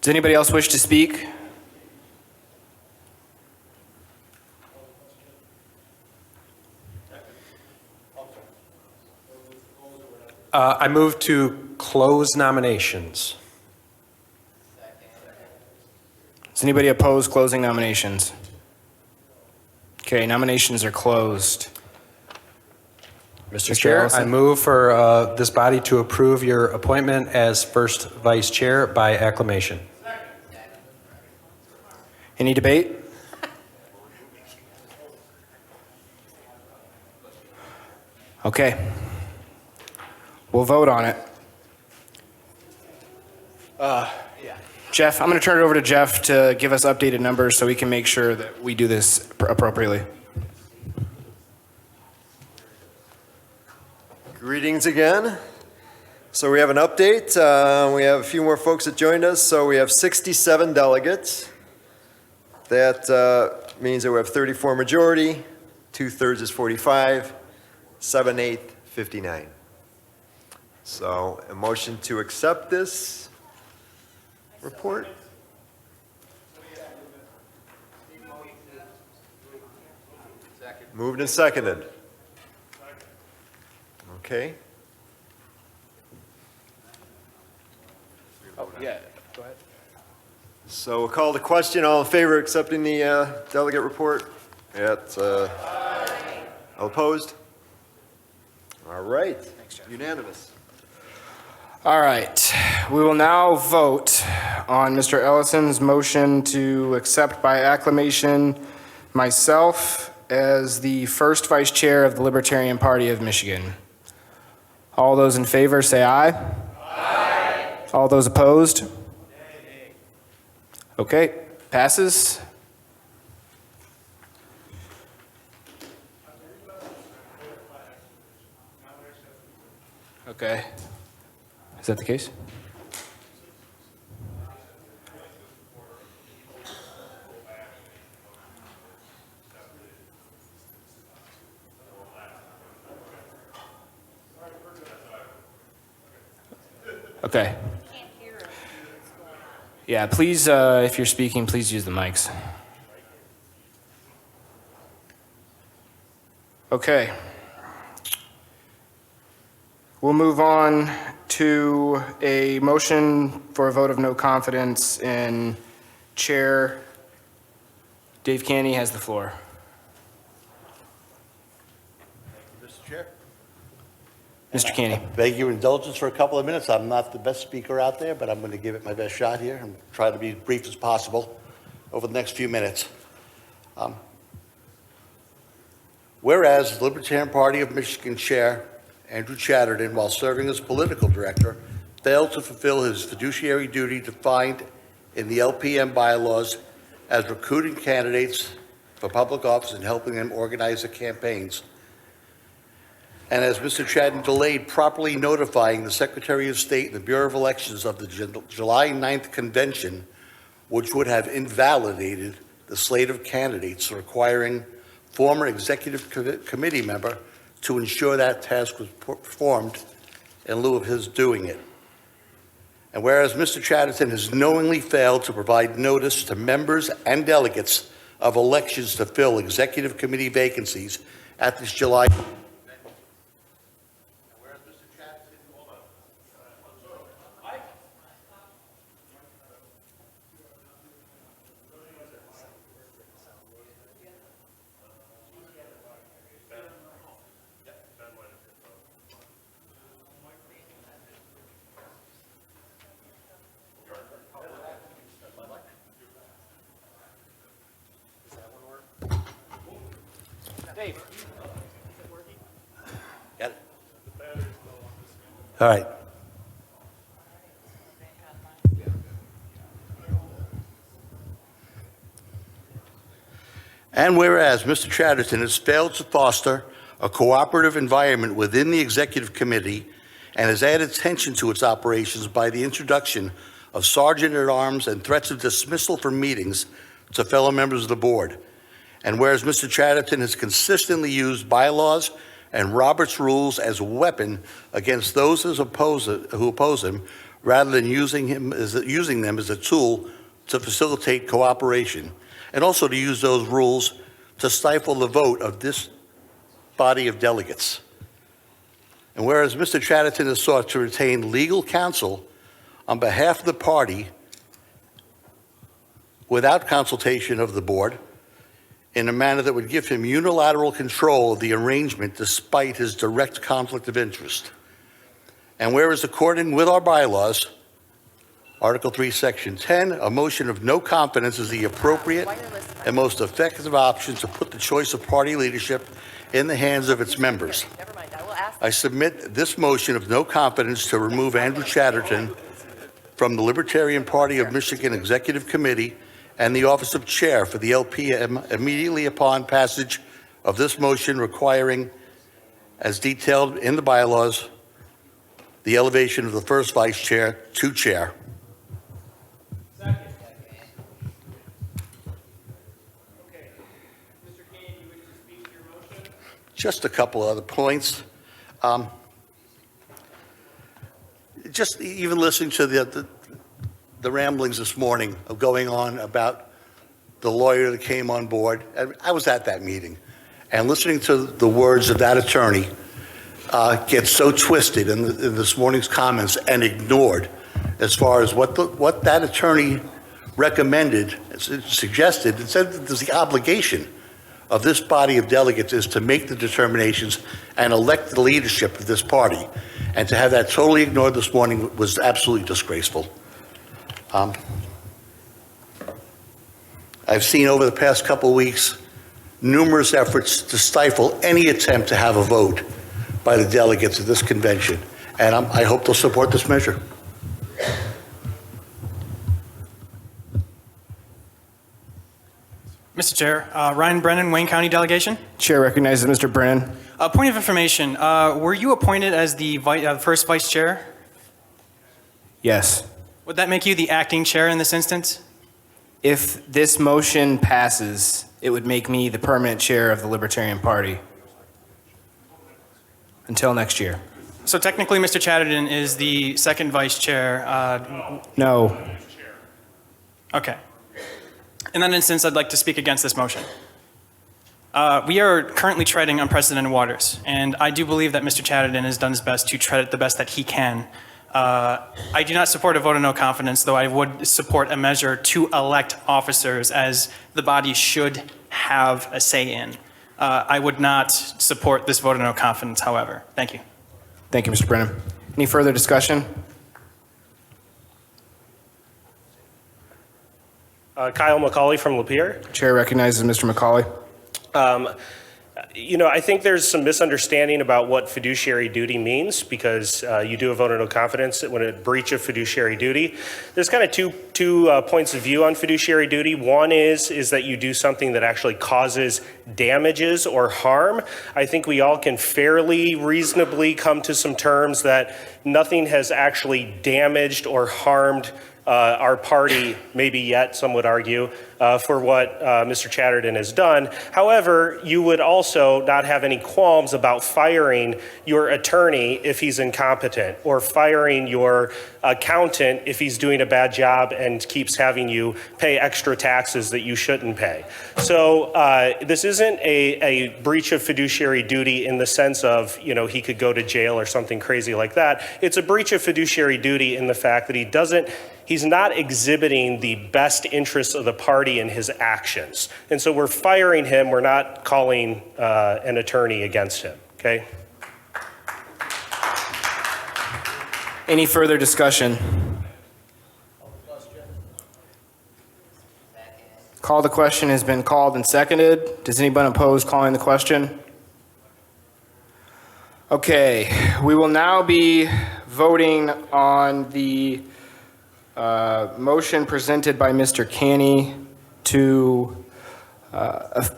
Does anybody else wish to speak? I move to close nominations. Does anybody oppose closing nominations? Okay, nominations are closed. Mr. Chair, Ellison? I move for this body to approve your appointment as first vice chair by acclamation. Any debate? Okay. We'll vote on it. Jeff, I'm going to turn it over to Jeff to give us updated numbers so we can make sure that we do this appropriately. Greetings again. So we have an update. We have a few more folks that joined us. So we have 67 delegates. That means that we have 34 majority, 2/3 is 45, 7/8, 59. So a motion to accept this report? Moved and seconded. Okay. Oh, yeah, go ahead. So we'll call the question. All in favor of accepting the delegate report? All opposed? All right. Unanimous. All right, we will now vote on Mr. Ellison's motion to accept by acclamation myself as the first vice chair of the Libertarian Party of Michigan. All those in favor say aye. Aye. All those opposed? Nay. Okay, passes. Okay. Is that the case? Okay. Yeah, please, if you're speaking, please use the mics. Okay. We'll move on to a motion for a vote of no confidence in Chair. Dave Canny has the floor. Mr. Chair? Mr. Canny. Beg your indulgence for a couple of minutes. I'm not the best speaker out there, but I'm going to give it my best shot here and try to be as brief as possible over the next few minutes. Whereas the Libertarian Party of Michigan Chair Andrew Chatterton, while serving as political director, failed to fulfill his fiduciary duty defined in the LPM bylaws as recruiting candidates for public office and helping them organize their campaigns. And as Mr. Chatterton delayed properly notifying the Secretary of State and the Bureau of Elections of the July 9th convention, which would have invalidated the slate of candidates, requiring former executive committee member to ensure that task was performed in lieu of his doing it. And whereas Mr. Chatterton has knowingly failed to provide notice to members and delegates of elections to fill executive committee vacancies at this July. Dave. Got it? All right. And whereas Mr. Chatterton has failed to foster a cooperative environment within the executive committee and has added tension to its operations by the introduction of sergeant-at-arms and threats of dismissal from meetings to fellow members of the board. And whereas Mr. Chatterton has consistently used bylaws and Robert's rules as a weapon against those who oppose him, rather than using them as a tool to facilitate cooperation, and also to use those rules to stifle the vote of this body of delegates. And whereas Mr. Chatterton has sought to retain legal counsel on behalf of the party without consultation of the board, in a manner that would give him unilateral control of the arrangement despite his direct conflict of interest. And whereas according with our bylaws, Article 3, Section 10, a motion of no confidence is the appropriate and most effective option to put the choice of party leadership in the hands of its members. I submit this motion of no confidence to remove Andrew Chatterton from the Libertarian Party of Michigan Executive Committee and the office of chair for the LPM immediately upon passage of this motion requiring, as detailed in the bylaws, the elevation of the first vice chair to chair. Just a couple other points. Just even listening to the ramblings this morning of going on about the lawyer that came on board. I was at that meeting, and listening to the words of that attorney gets so twisted in this morning's comments and ignored as far as what that attorney recommended, suggested, and said that there's the obligation of this body of delegates is to make the determinations and elect the leadership of this party. And to have that totally ignored this morning was absolutely disgraceful. I've seen over the past couple of weeks numerous efforts to stifle any attempt to have a vote by the delegates of this convention, and I hope they'll support this measure. Mr. Chair, Ryan Brennan, Wayne County Delegation. Chair recognizes Mr. Brennan. Point of information, were you appointed as the first vice chair? Yes. Would that make you the acting chair in this instance? If this motion passes, it would make me the permanent chair of the Libertarian Party until next year. So technically, Mr. Chatterton is the second vice chair. No. Okay. In that instance, I'd like to speak against this motion. We are currently treading unprecedented waters, and I do believe that Mr. Chatterton has done his best to tread it the best that he can. I do not support a vote of no confidence, though I would support a measure to elect officers as the body should have a say in. I would not support this vote of no confidence, however. Thank you. Thank you, Mr. Brennan. Any further discussion? Kyle Mccauley from Lapeer. Chair recognizes Mr. Mccauley. I think there's some misunderstanding about what fiduciary duty means, because you do a vote of no confidence when a breach of fiduciary duty. There's kind of two points of view on fiduciary duty. One is that you do something that actually causes damages or harm. I think we all can fairly reasonably come to some terms that nothing has actually damaged or harmed our party, maybe yet, some would argue, for what Mr. Chatterton has done. However, you would also not have any qualms about firing your attorney if he's incompetent, or firing your accountant if he's doing a bad job and keeps having you pay extra taxes that you shouldn't pay. So this isn't a breach of fiduciary duty in the sense of, he could go to jail or something crazy like that. It's a breach of fiduciary duty in the fact that he's not exhibiting the best interests of the party in his actions. And so we're firing him. We're not calling an attorney against him, okay? Any further discussion? Call the question has been called and seconded. Does anyone oppose calling the question? Okay, we will now be voting on the motion presented by Mr. Canny to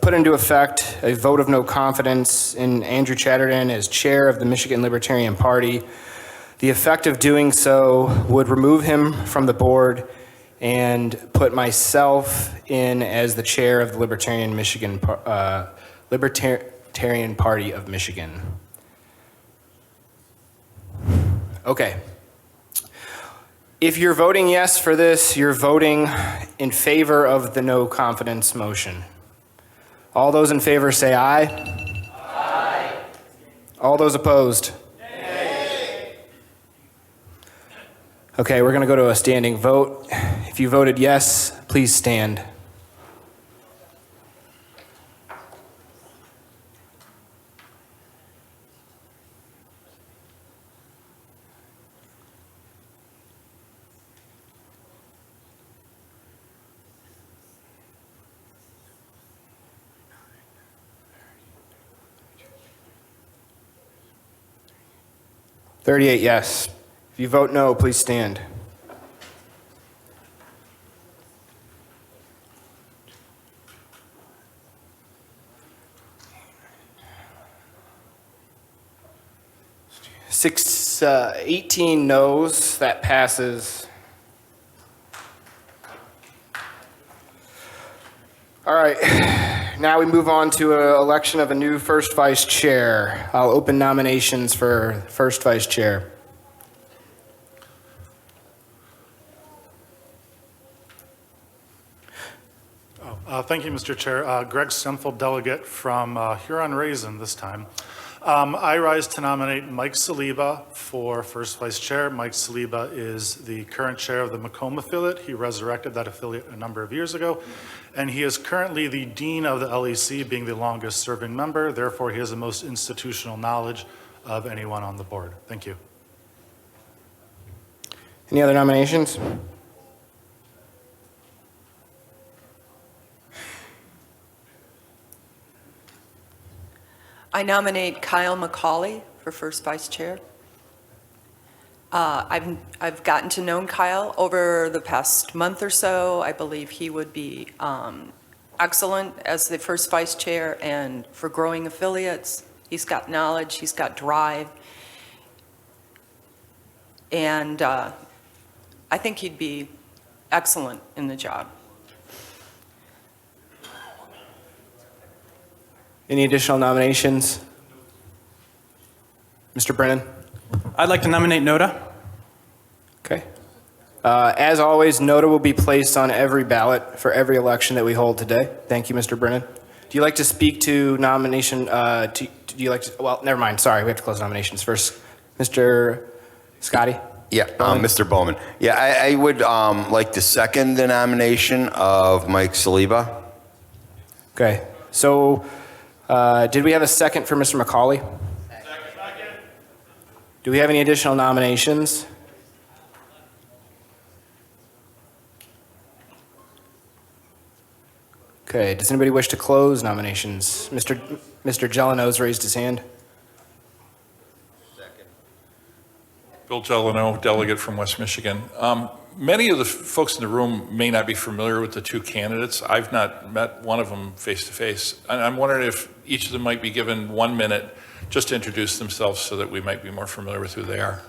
put into effect a vote of no confidence in Andrew Chatterton as chair of the Michigan Libertarian Party. The effect of doing so would remove him from the board and put myself in as the chair of the Libertarian Party of Michigan. Okay. If you're voting yes for this, you're voting in favor of the no confidence motion. All those in favor say aye. Aye. All those opposed? Nay. Okay, we're going to go to a standing vote. If you voted yes, please stand. Yes. If you vote no, please stand. 18 noes, that passes. All right, now we move on to an election of a new first vice chair. I'll open nominations for first vice chair. Thank you, Mr. Chair. Greg Stemfeld, delegate from Huron-Raisin this time. I rise to nominate Mike Saliba for first vice chair. Mike Saliba is the current chair of the Macomb affiliate. He resurrected that affiliate a number of years ago, and he is currently the dean of the LEC, being the longest serving member. Therefore, he has the most institutional knowledge of anyone on the board. Thank you. Any other nominations? I nominate Kyle Mccauley for first vice chair. I've gotten to know Kyle over the past month or so. I believe he would be excellent as the first vice chair and for growing affiliates. He's got knowledge, he's got drive, and I think he'd be excellent in the job. Any additional nominations? Mr. Brennan? I'd like to nominate Noda. Okay. As always, NOTA will be placed on every ballot for every election that we hold today. Thank you, Mr. Brennan. Do you like to speak to nomination, do you like to, well, never mind, sorry, we have to close nominations first. Mr. Scotty? Yeah, Mr. Bowman. Yeah, I would like to second the nomination of Mike Saliba. Okay, so did we have a second for Mr. Mccauley? Second. Do we have any additional nominations? Okay, does anybody wish to close nominations? Mr. Gelano's raised his hand. Bill Gelano, delegate from West Michigan. Many of the folks in the room may not be familiar with the two candidates. I've not met one of them face to face. And I'm wondering if each of them might be given 1 minute just to introduce themselves so that we might be more familiar with who they are.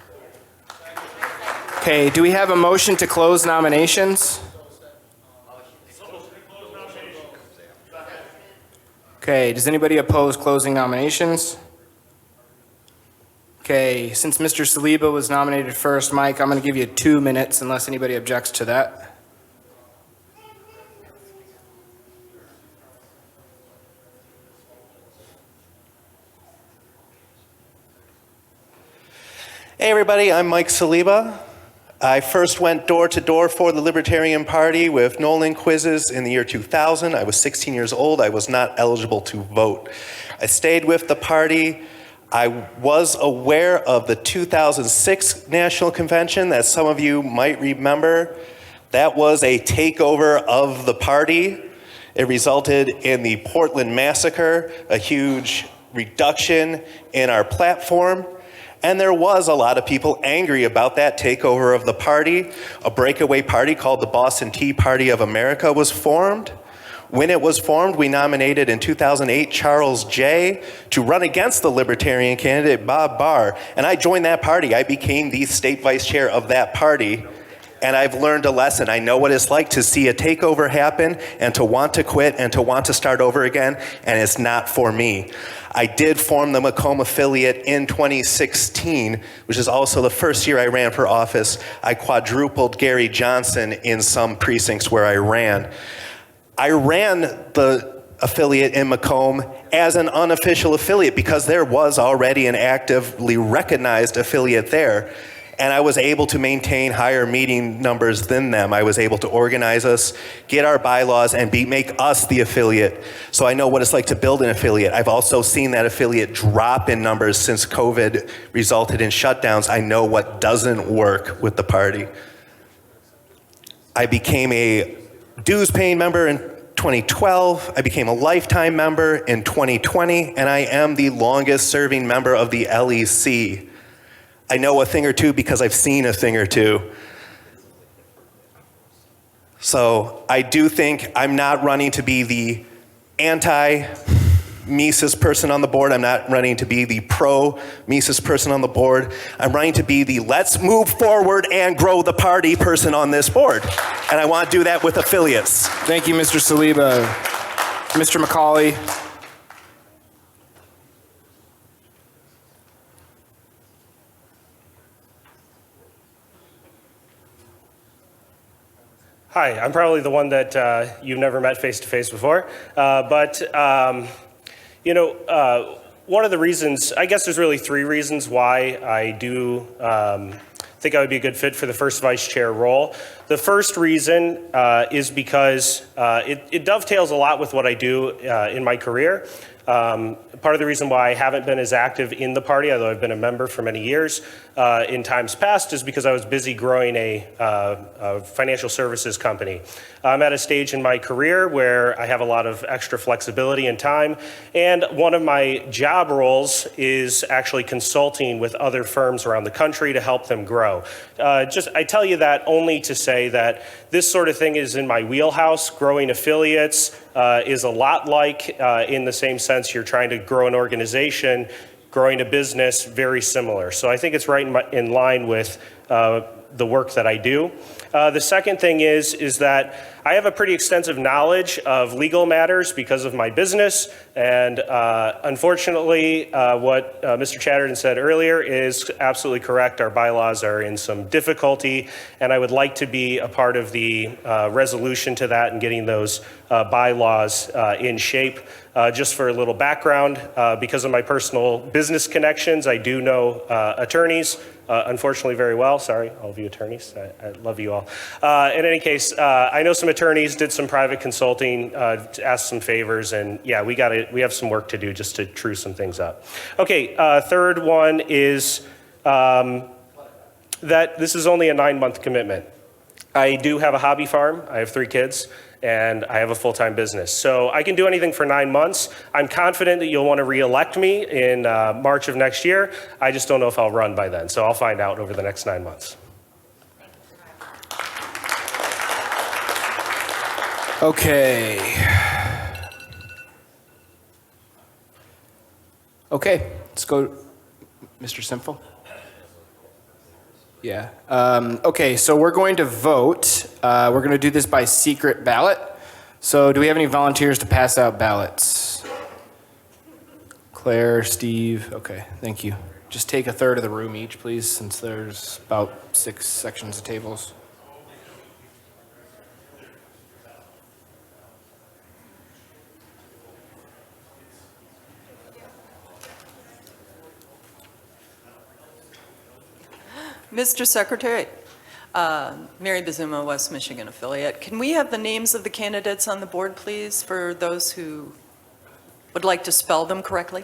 Okay, do we have a motion to close nominations? Okay, does anybody oppose closing nominations? Okay, since Mr. Saliba was nominated first, Mike, I'm going to give you 2 minutes unless anybody objects to that. Hey everybody, I'm Mike Saliba. I first went door to door for the Libertarian Party with Nolan quizzes in the year 2000. I was 16 years old. I was not eligible to vote. I stayed with the party. I was aware of the 2006 National Convention that some of you might remember. That was a takeover of the party. It resulted in the Portland Massacre, a huge reduction in our platform. And there was a lot of people angry about that takeover of the party. A breakaway party called the Boston Tea Party of America was formed. When it was formed, we nominated in 2008 Charles Jay to run against the Libertarian candidate Bob Barr. And I joined that party. I became the state vice chair of that party. And I've learned a lesson. I know what it's like to see a takeover happen and to want to quit and to want to start over again, and it's not for me. I did form the Macomb affiliate in 2016, which is also the first year I ran for office. I quadrupled Gary Johnson in some precincts where I ran. I ran the affiliate in Macomb as an unofficial affiliate because there was already an actively recognized affiliate there. And I was able to maintain higher meeting numbers than them. I was able to organize us, get our bylaws, and make us the affiliate. So I know what it's like to build an affiliate. I've also seen that affiliate drop in numbers since COVID resulted in shutdowns. I know what doesn't work with the party. I became a dues-paying member in 2012. I became a lifetime member in 2020, and I am the longest-serving member of the LEC. I know a thing or two because I've seen a thing or two. So I do think I'm not running to be the Mises person on the board. I'm not running to be the pro-Mises person on the board. I'm running to be the let's move forward and grow the party person on this board. And I want to do that with affiliates. Thank you, Mr. Saliba. Mr. Mccauley. Hi, I'm probably the one that you've never met face-to-face before, one of the reasons, I guess there's really three reasons why I do think I would be a good fit for the first vice chair role. The first reason is because it dovetails a lot with what I do in my career. Part of the reason why I haven't been as active in the party, although I've been a member for many years in times past, is because I was busy growing a financial services company. I'm at a stage in my career where I have a lot of extra flexibility and time, and one of my job roles is actually consulting with other firms around the country to help them grow. I tell you that only to say that this sort of thing is in my wheelhouse. Growing affiliates is a lot like, in the same sense, you're trying to grow an organization, growing a business, very similar. So I think it's right in line with the work that I do. The second thing is that I have a pretty extensive knowledge of legal matters because of my business, and unfortunately, what Mr. Chatterton said earlier is absolutely correct. Our bylaws are in some difficulty, and I would like to be a part of the resolution to that and getting those bylaws in shape. Just for a little background, because of my personal business connections, I do know attorneys, unfortunately very well. Sorry, all of you attorneys, I love you all. In any case, I know some attorneys, did some private consulting, asked some favors, and yeah, we have some work to do just to true some things up. Okay, third one is that this is only a 9-month commitment. I do have a hobby farm. I have 3 kids. And I have a full-time business. So I can do anything for 9 months. I'm confident that you'll want to re-elect me in March of next year. I just don't know if I'll run by then. So I'll find out over the next 9 months. Okay. Okay, let's go, Mr. Simple. Yeah. Okay, so we're going to vote. We're going to do this by secret ballot. So do we have any volunteers to pass out ballots? Claire, Steve, okay, thank you. Just take a third of the room each, please, since there's about 6 sections of tables. Mr. Secretary, Mary Bazuma, West Michigan affiliate. Can we have the names of the candidates on the board, please, for those who would like to spell them correctly?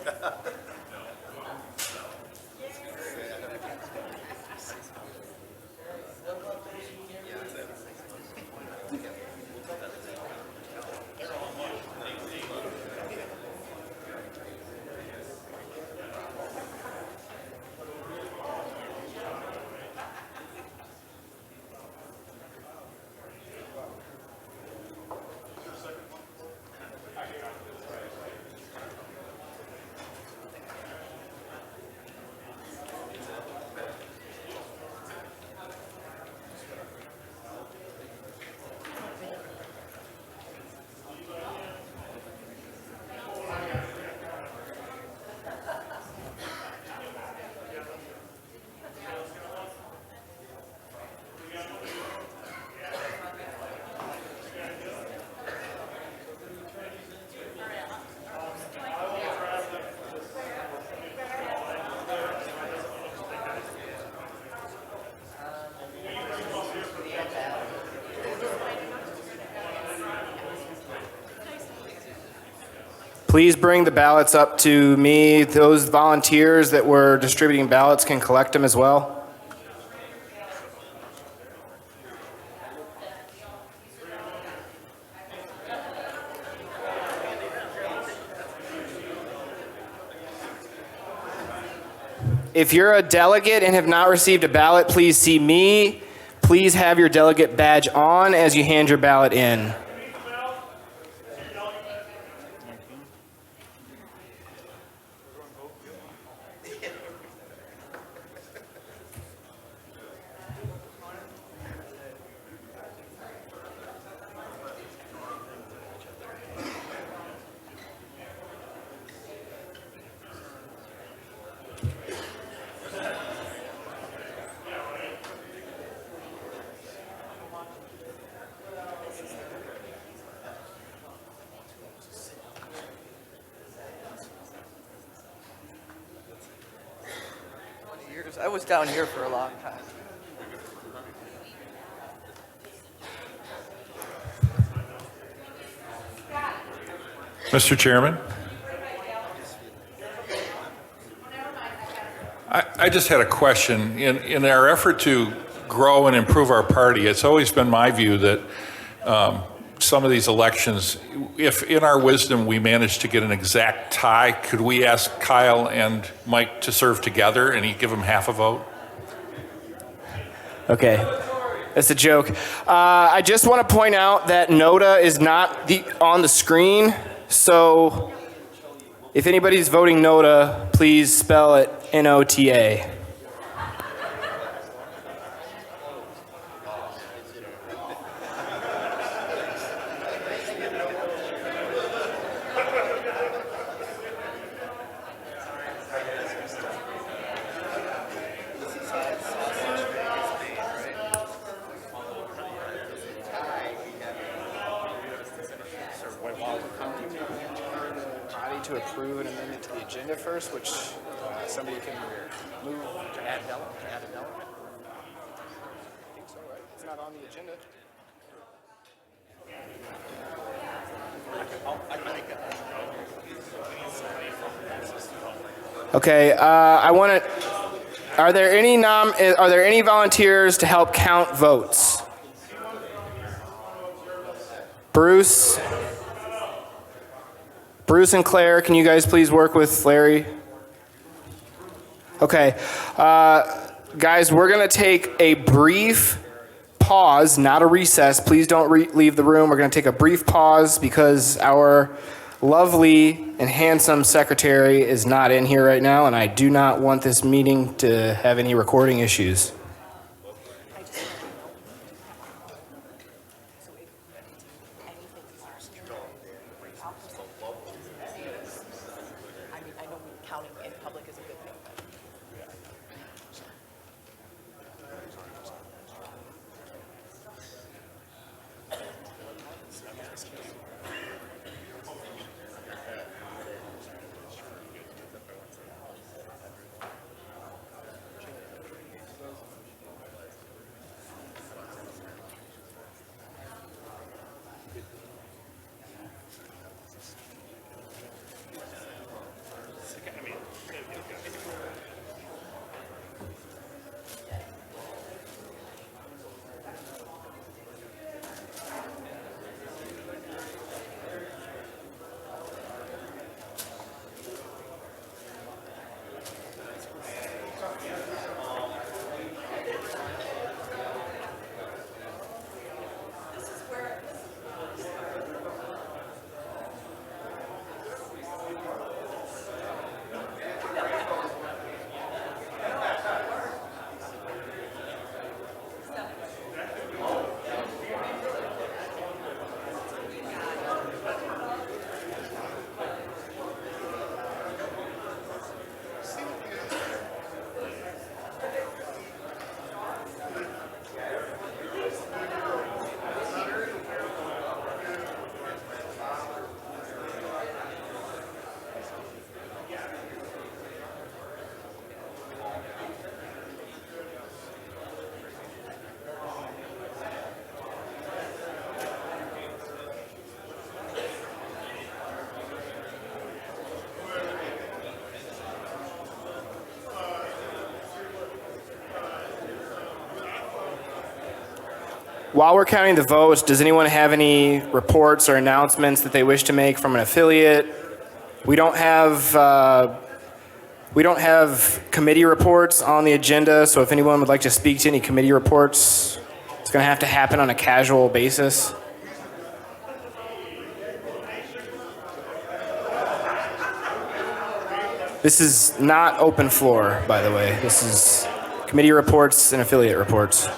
Please bring the ballots up to me. Those volunteers that were distributing ballots can collect them as well. If you're a delegate and have not received a ballot, please see me. Please have your delegate badge on as you hand your ballot in. I was down here for a long time. Mr. Chairman? I just had a question. In our effort to grow and improve our party, it's always been my view that some of these elections, if in our wisdom we manage to get an exact tie, could we ask Kyle and Mike to serve together and he'd give them half a vote? Okay, that's a joke. I just want to point out that NOTA is not on the screen, so if anybody's voting NOTA, please spell it N-O-T-A. To approve an amendment to the agenda first, which somebody can move to add a delegate. I think so, right? It's not on the agenda. Okay, I want to. Are there any volunteers to help count votes? Bruce and Claire, can you guys please work with Larry? Okay. Guys, we're going to take a brief pause, not a recess. Please don't leave the room. We're going to take a brief pause because our lovely and handsome secretary is not in here right now, and I do not want this meeting to have any recording issues. While we're counting the votes, does anyone have any reports or announcements that they wish to make from an affiliate? We don't have committee reports on the agenda, so if anyone would like to speak to any committee reports, it's going to have to happen on a casual basis. This is not open floor, by the way. This is committee reports and affiliate reports.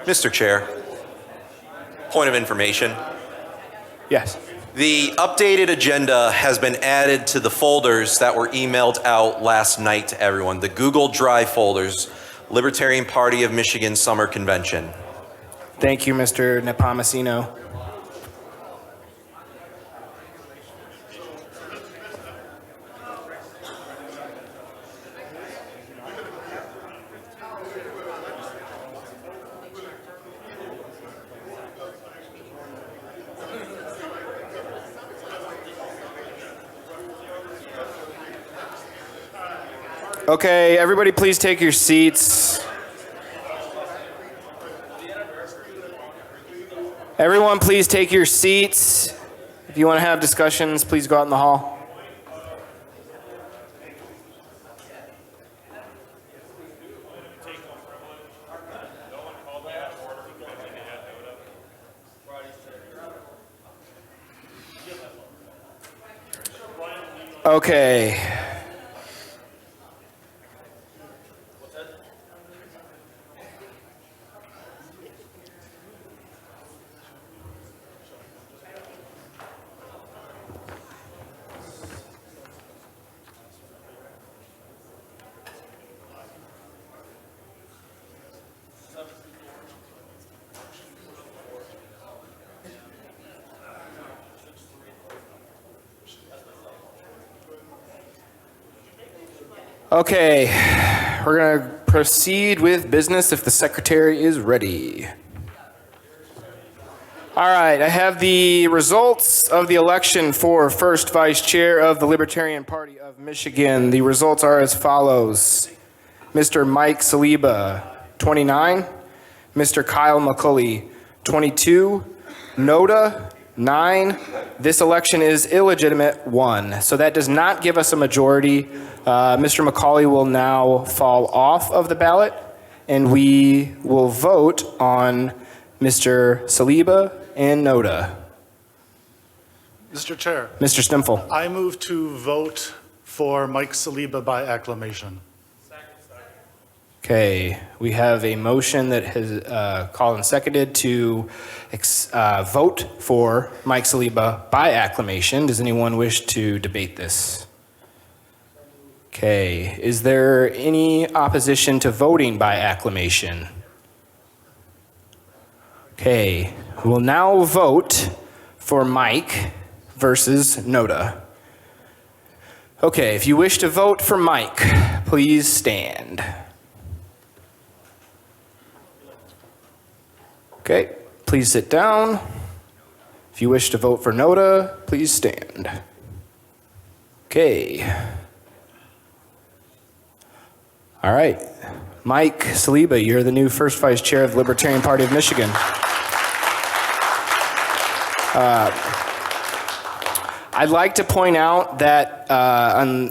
Mr. Chair, point of information. Yes. The updated agenda has been added to the folders that were emailed out last night to everyone, the Google Drive folders, Libertarian Party of Michigan Summer Convention. Thank you, Mr. Nepomuceno. Okay, everybody please take your seats. Everyone please take your seats. If you want to have discussions, please go out in the hall. Okay. Okay, we're going to proceed with business if the secretary is ready. All right, I have the results of the election for first vice chair of the Libertarian Party of Michigan. The results are as follows. Mr. Mike Saliba, 29. Mr. Kyle Mccauley, 22. Noda, 9. This election is illegitimate, 1. So that does not give us a majority. Mr. Mccauley will now fall off of the ballot, and we will vote on Mr. Saliba and Noda. Mr. Chair, Mr. Stimfel. I move to vote for Mike Saliba by acclamation. Okay, we have a motion that has called and seconded to vote for Mike Saliba by acclamation. Does anyone wish to debate this? Okay, is there any opposition to voting by acclamation? Okay, we'll now vote for Mike versus Noda. Okay, if you wish to vote for Mike, please stand. Okay, please sit down. If you wish to vote for Noda, please stand. Okay. All right. Mike Saliba, you're the new first vice chair of the Libertarian Party of Michigan. I'd like to point out that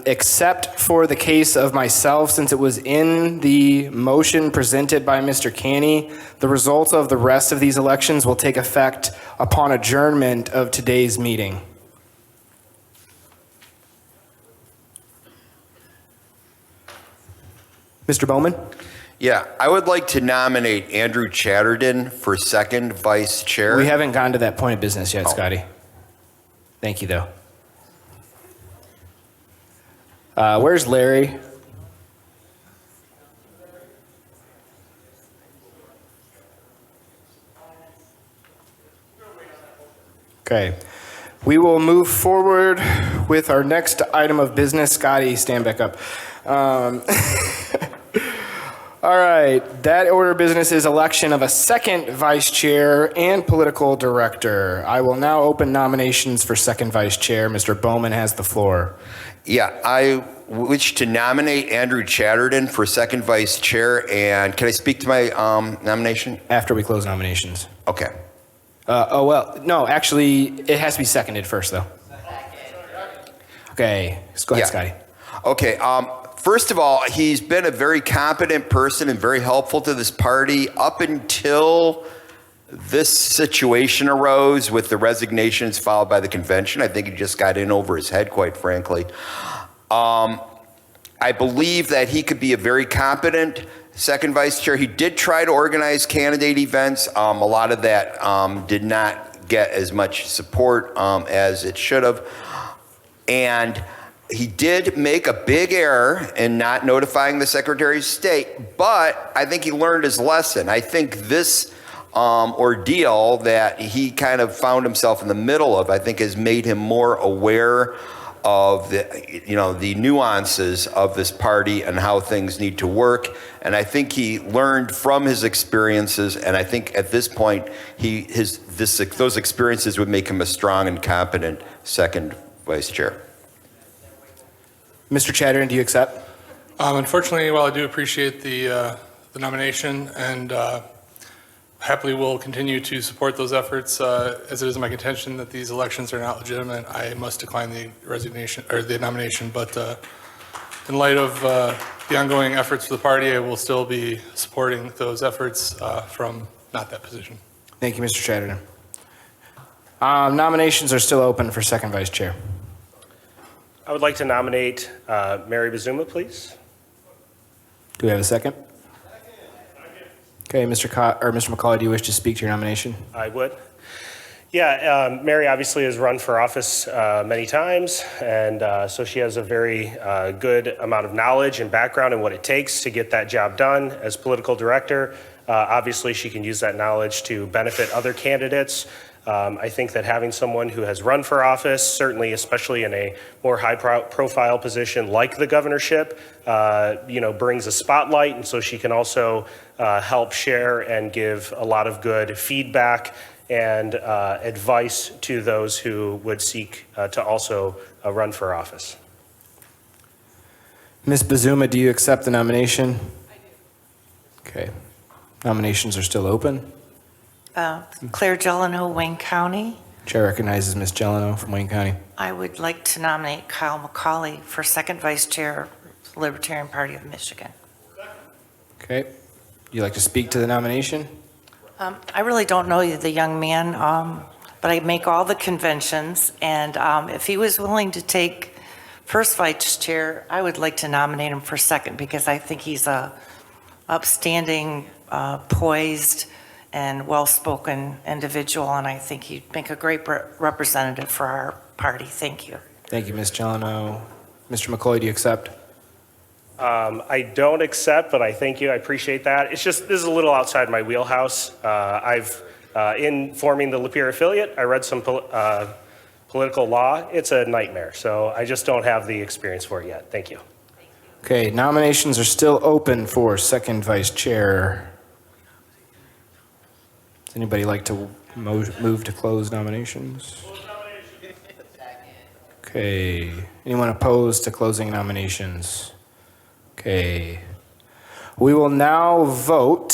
except for the case of myself, since it was in the motion presented by Mr. Canny, the results of the rest of these elections will take effect upon adjournment of today's meeting. Mr. Bowman? Yeah, I would like to nominate Andrew Chatterton for second vice chair. We haven't gotten to that point of business yet, Scotty. Thank you, though. Where's Larry? Okay. We will move forward with our next item of business. Scotty, stand back up. All right, that order of business is election of a second vice chair and political director. I will now open nominations for second vice chair. Mr. Bowman has the floor. Yeah, I wish to nominate Andrew Chatterton for second vice chair, and can I speak to my nomination? After we close nominations. Okay. No, actually, it has to be seconded first, though. Okay, go ahead, Scotty. Okay, first of all, he's been a very competent person and very helpful to this party up until this situation arose with the resignations followed by the convention. I think he just got in over his head, quite frankly. I believe that he could be a very competent second vice chair. He did try to organize candidate events. A lot of that did not get as much support as it should have. And he did make a big error in not notifying the Secretary of State, but I think he learned his lesson. I think this ordeal that he kind of found himself in the middle of, I think has made him more aware of the nuances of this party and how things need to work. And I think he learned from his experiences, and I think at this point those experiences would make him a strong and competent second vice chair. Mr. Chatterton, do you accept? Unfortunately, while I do appreciate the nomination and happily will continue to support those efforts, as it is my contention that these elections are not legitimate, I must decline the resignation or the nomination. But in light of the ongoing efforts of the party, I will still be supporting those efforts from not that position. Thank you, Mr. Chatterton. Nominations are still open for second vice chair. I would like to nominate Mary Bazuma, please. Do we have a second? Okay, Mr. Mccauley, do you wish to speak to your nomination? I would. Yeah, Mary obviously has run for office many times, and so she has a very good amount of knowledge and background in what it takes to get that job done as political director. Obviously, she can use that knowledge to benefit other candidates. I think that having someone who has run for office, certainly especially in a more high-profile position like the governorship, brings a spotlight, and so she can also help share and give a lot of good feedback and advice to those who would seek to also run for office. Ms. Bazuma, do you accept the nomination? I do. Okay. Nominations are still open. Claire Jeleno, Wayne County. Chair recognizes Ms. Jeleno from Wayne County. I would like to nominate Kyle Mccauley for second vice chair, Libertarian Party of Michigan. Okay. Would you like to speak to the nomination? I really don't know the young man, but I make all the conventions, and if he was willing to take first vice chair, I would like to nominate him for second because I think he's a upstanding, poised, and well-spoken individual, and I think he'd make a great representative for our party. Thank you. Thank you, Ms. Jeleno. Mr. Mccauley, do you accept? I don't accept, but I thank you. I appreciate that. It's just, this is a little outside my wheelhouse. In forming the Lapeer affiliate, I read some political law. It's a nightmare, so I just don't have the experience for it yet. Thank you. Okay, nominations are still open for second vice chair. Does anybody like to move to close nominations? Okay. Anyone opposed to closing nominations? Okay. We will now vote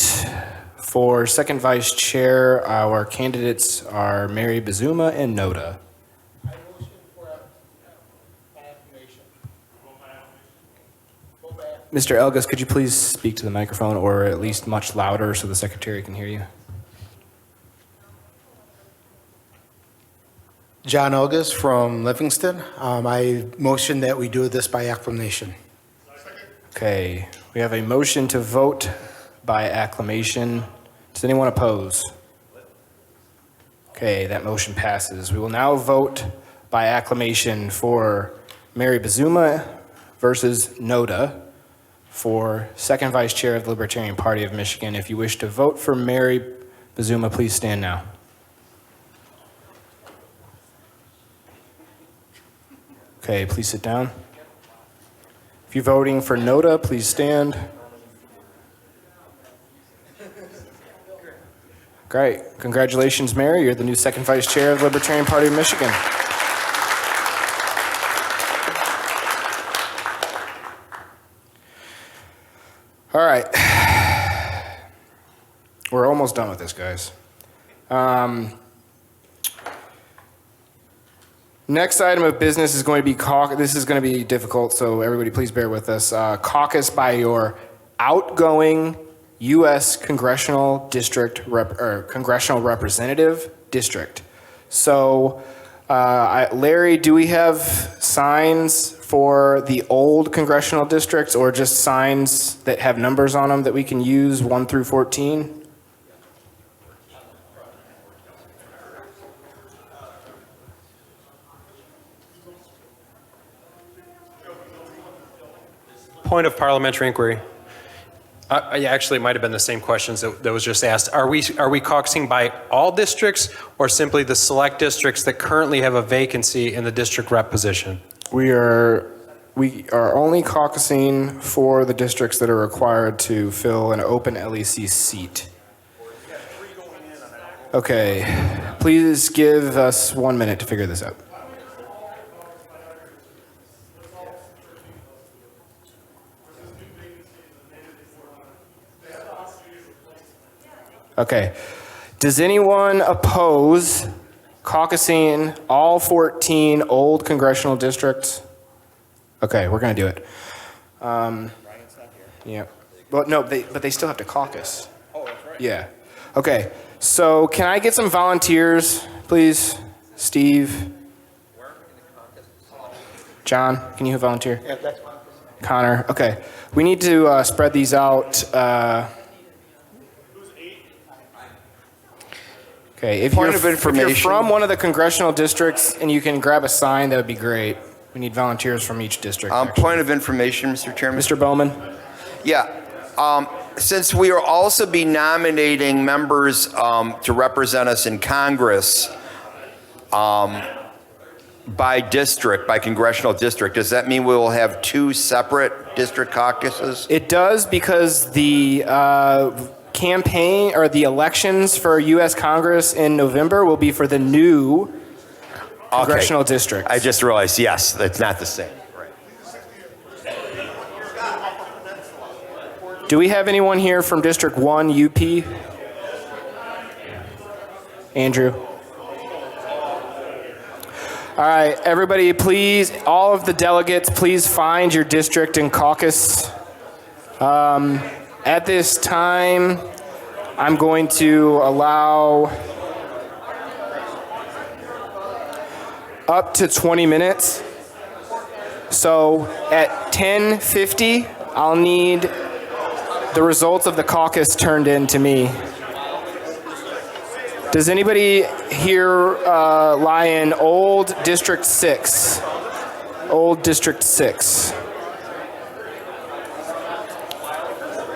for second vice chair. Our candidates are Mary Bazuma and Noda. Mr. Elgas, could you please speak to the microphone, or at least much louder so the secretary can hear you? John Elgas from Livingston. I motion that we do this by acclamation. Okay, we have a motion to vote by acclamation. Does anyone oppose? Okay, that motion passes. We will now vote by acclamation for Mary Bazuma versus Noda for second vice chair of the Libertarian Party of Michigan. If you wish to vote for Mary Bazuma, please stand now. Okay, please sit down. If you're voting for Noda, please stand. Great. Congratulations, Mary. You're the new second vice chair of the Libertarian Party of Michigan. almost done with this, guys. Next item of business is going to be this is going to be difficult, so everybody please bear with us. Caucus by your outgoing U.S. congressional district congressional representative district. So, Larry, do we have signs for the old congressional districts, or just signs that have numbers on them that we can use 1 through 14? Point of parliamentary inquiry. Yeah, actually, it might have been the same questions that was just asked. Are we caucusing by all districts or simply the select districts that currently have a vacancy in the district rep position? We are only caucusing for the districts that are required to fill an open LEC seat. Okay, please give us 1 minute to figure this out. Okay. Does anyone oppose caucusing all 14 old congressional districts? Okay, we're going to do it. Yeah. Well, no, but they still have to caucus. Oh, that's right. Yeah. Okay. So can I get some volunteers, please? Steve? John, can you volunteer? Yeah, that's fine. Connor? Okay. We need to spread these out. Okay, if you're from one of the congressional districts and you can grab a sign, that would be great. We need volunteers from each district. Point of information, Mr. Chairman. Mr. Bowman? Yeah. Since we will also be nominating members to represent us in Congress by district, by congressional district, does that mean we will have 2 separate district caucuses? It does, because the campaign or the elections for U.S. Congress in November will be for the new congressional district. I just realized, yes, it's not the same. Do we have anyone here from District 1 UP? Andrew? All right, everybody, please, all of the delegates, please find your district and caucus. At this time, I'm going to allow up to 20 minutes. So at 10:50, I'll need the results of the caucus turned in to me. Does anybody here lie in Old District 6? Old District 6.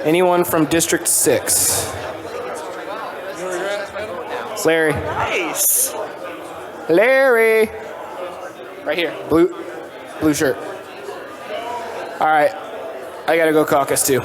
Anyone from District 6? Larry. Nice. Larry. Right here. Blue shirt. All right. I gotta go caucus too.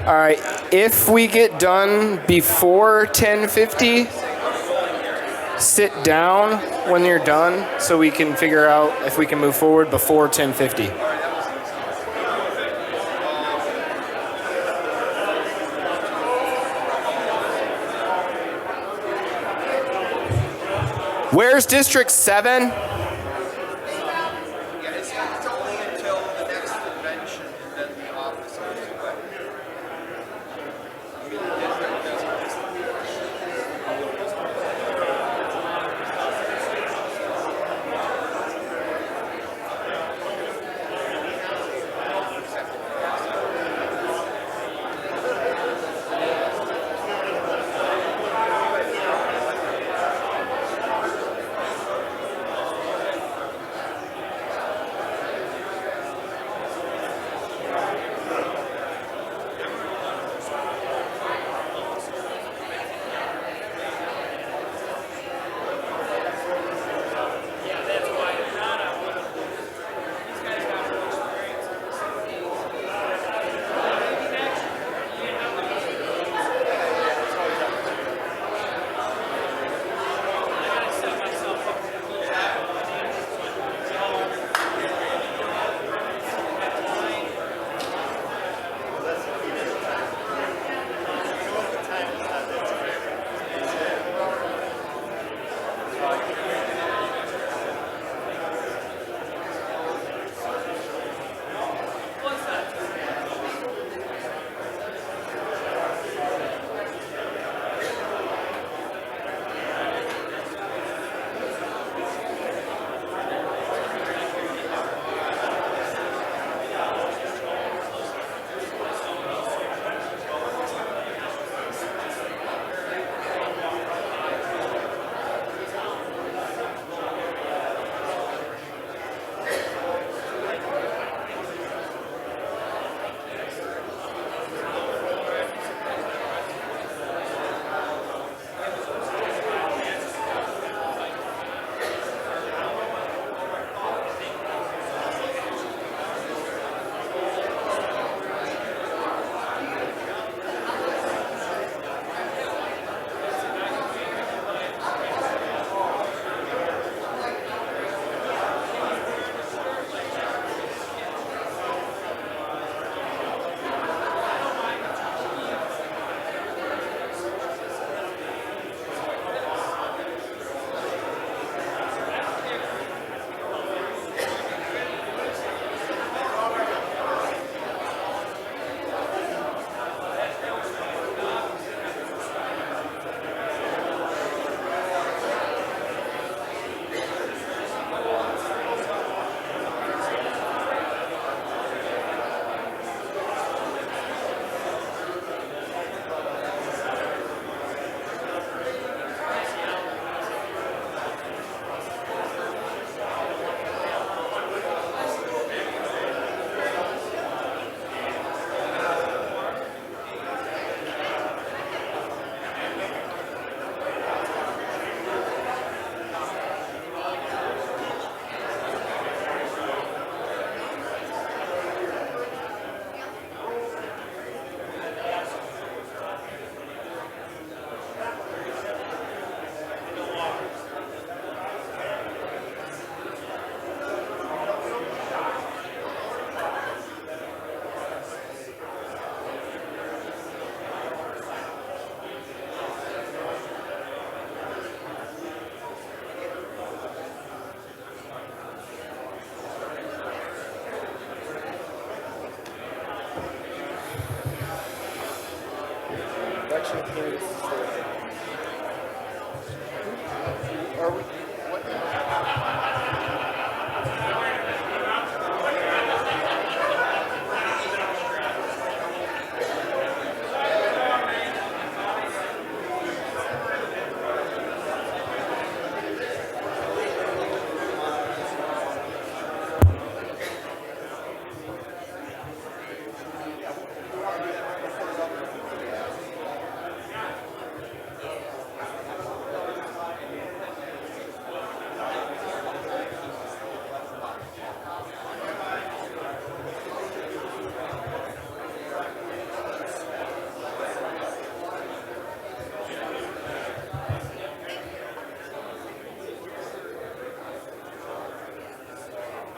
All right, if we get done before 10:50, sit down when you're done so we can figure out if we can move forward before 10:50. Where's District 7? It's only until the next convention and then the office goes away.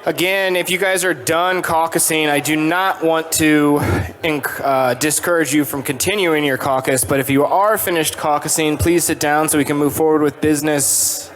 Again, if you guys are done caucusing, I do not want to discourage you from continuing your caucus, but if you are finished caucusing, please sit down so we can move forward with business.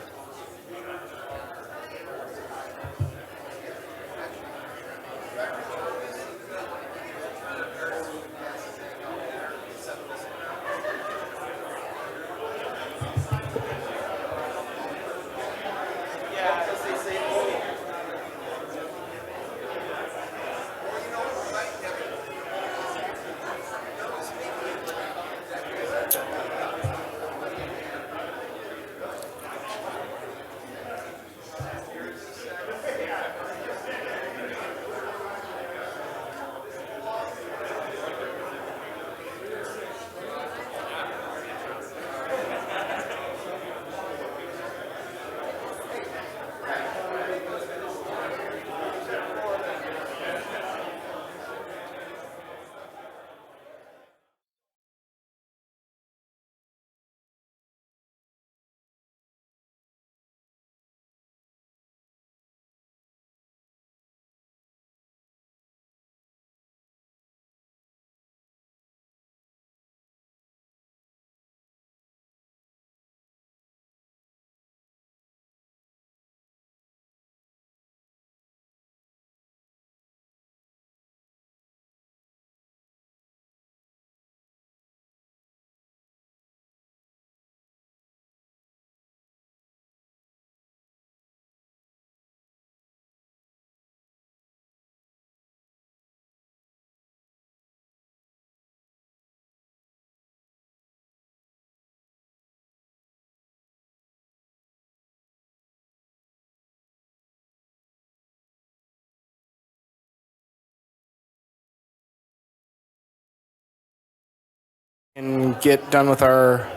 And get done with our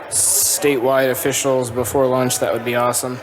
statewide officials before lunch, that would be awesome.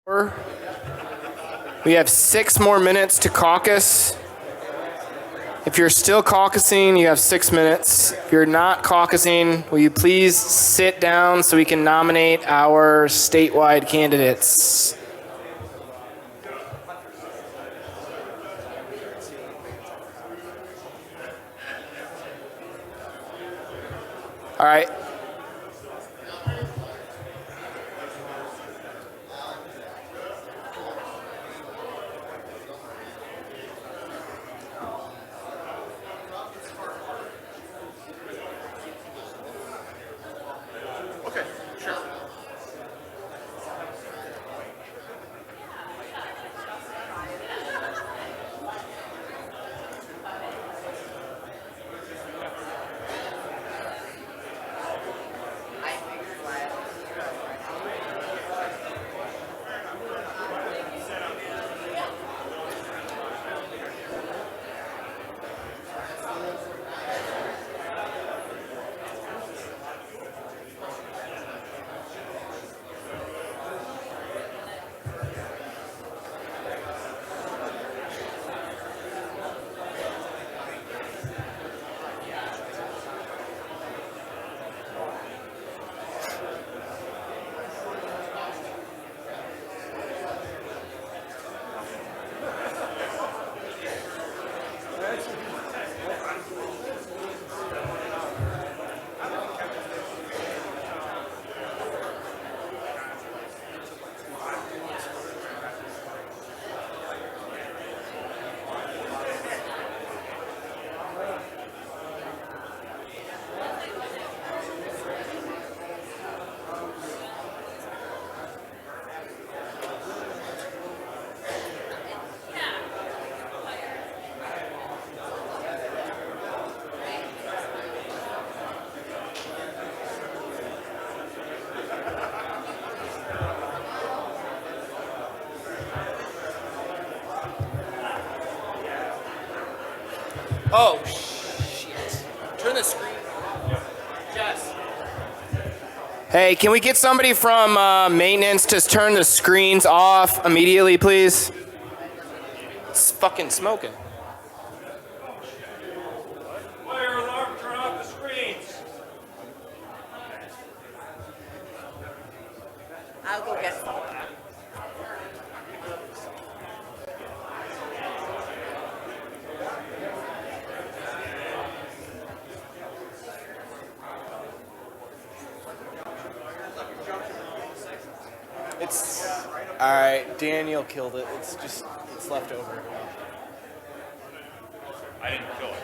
We have 6 more minutes to caucus. If you're still caucusing, you have 6 minutes. If you're not caucusing, will you please sit down so we can nominate our statewide candidates? All right. Oh, shit. Turn the screen. Yes. Hey, can we get somebody from maintenance to turn the screens off immediately, please? It's fucking smoking. Fire alarm, turn off the screens. I'll go get some. It's all right. Daniel killed it. It's left over. I didn't kill it.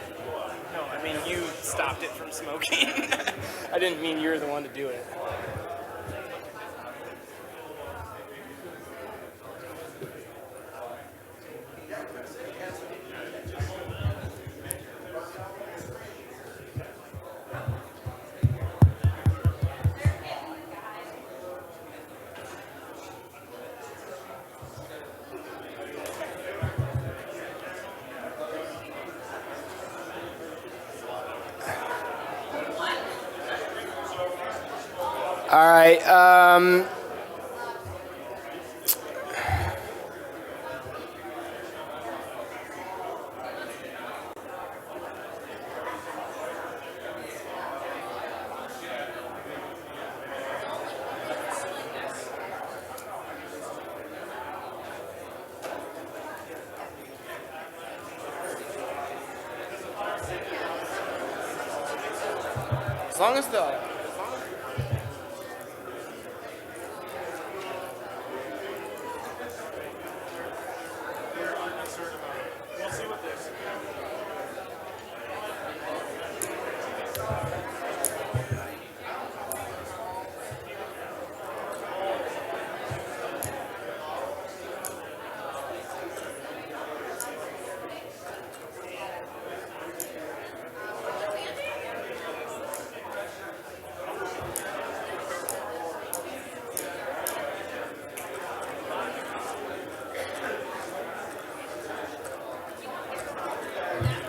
No, I mean you stopped it from smoking. I didn't mean you're the one to do it. All right. As long as the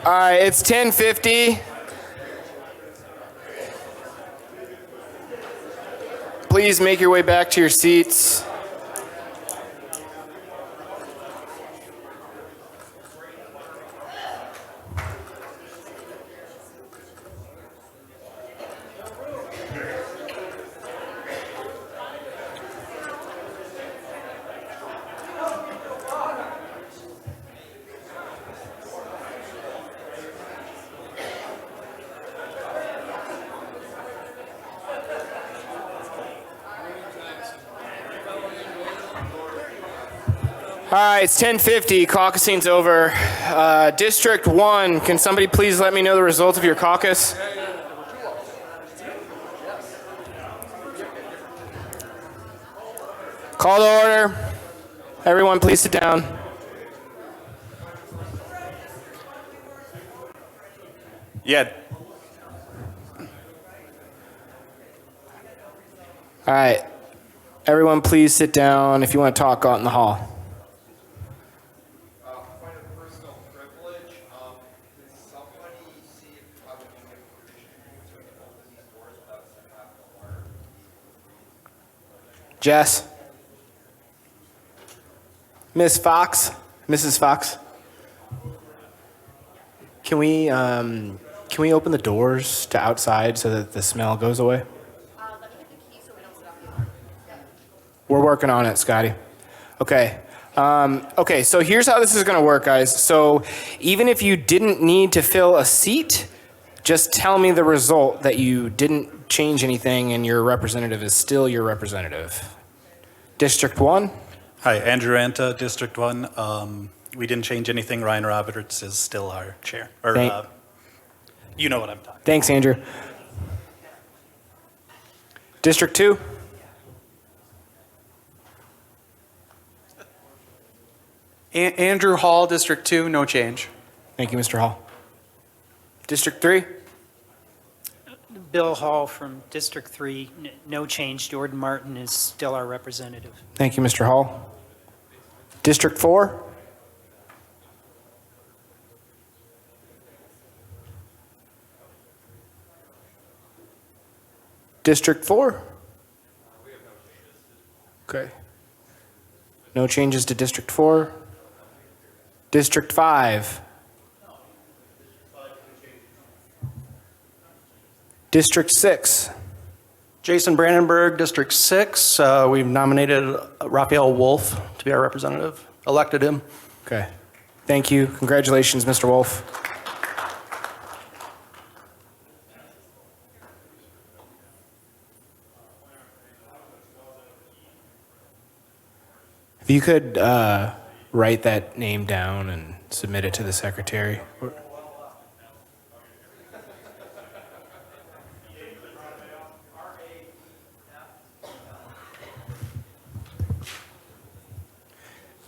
All right, it's 10:50. Please make your way back to your seats. right, it's 10:50. Caucusing's over. District 1, can somebody please let me know the results of your caucus? Call to order. Everyone, please sit down. Yeah. All right. Everyone, please sit down. If you want to talk, go out in the hall. Jess? Miss Fox? Mrs. Fox? Can we open the doors to outside so that the smell goes away? We're working on it, Scotty. Okay. Okay, so here's how this is going to work, guys. So even if you didn't need to fill a seat, just tell me the result that you didn't change anything and your representative is still your representative. District 1? Hi, Andrew Anta, District 1. We didn't change anything. Ryan Roberts is still our chair. Or, you know what I'm talking about. Thanks, Andrew. District 2? Andrew Hall, District 2, no change. Thank you, Mr. Hall. District 3? Bill Hall from District 3, no change. Jordan Martin is still our representative. Thank you, Mr. Hall. District 4? District 4? Okay. No changes to District 4. District 5? District 6? Jason Brandenburg, District 6. We've nominated Raphael Wolf to be our representative, elected him. Okay. Thank you. Congratulations, Mr. Wolf. If you could write that name down and submit it to the secretary.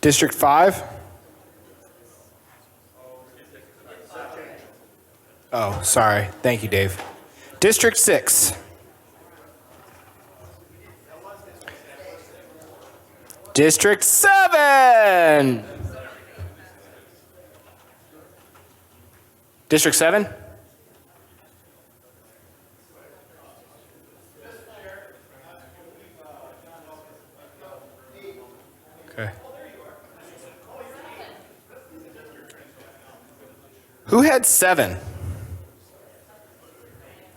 District 5? Oh, sorry. Thank you, Dave. District 6? District 7? District 7? Okay. Who had 7?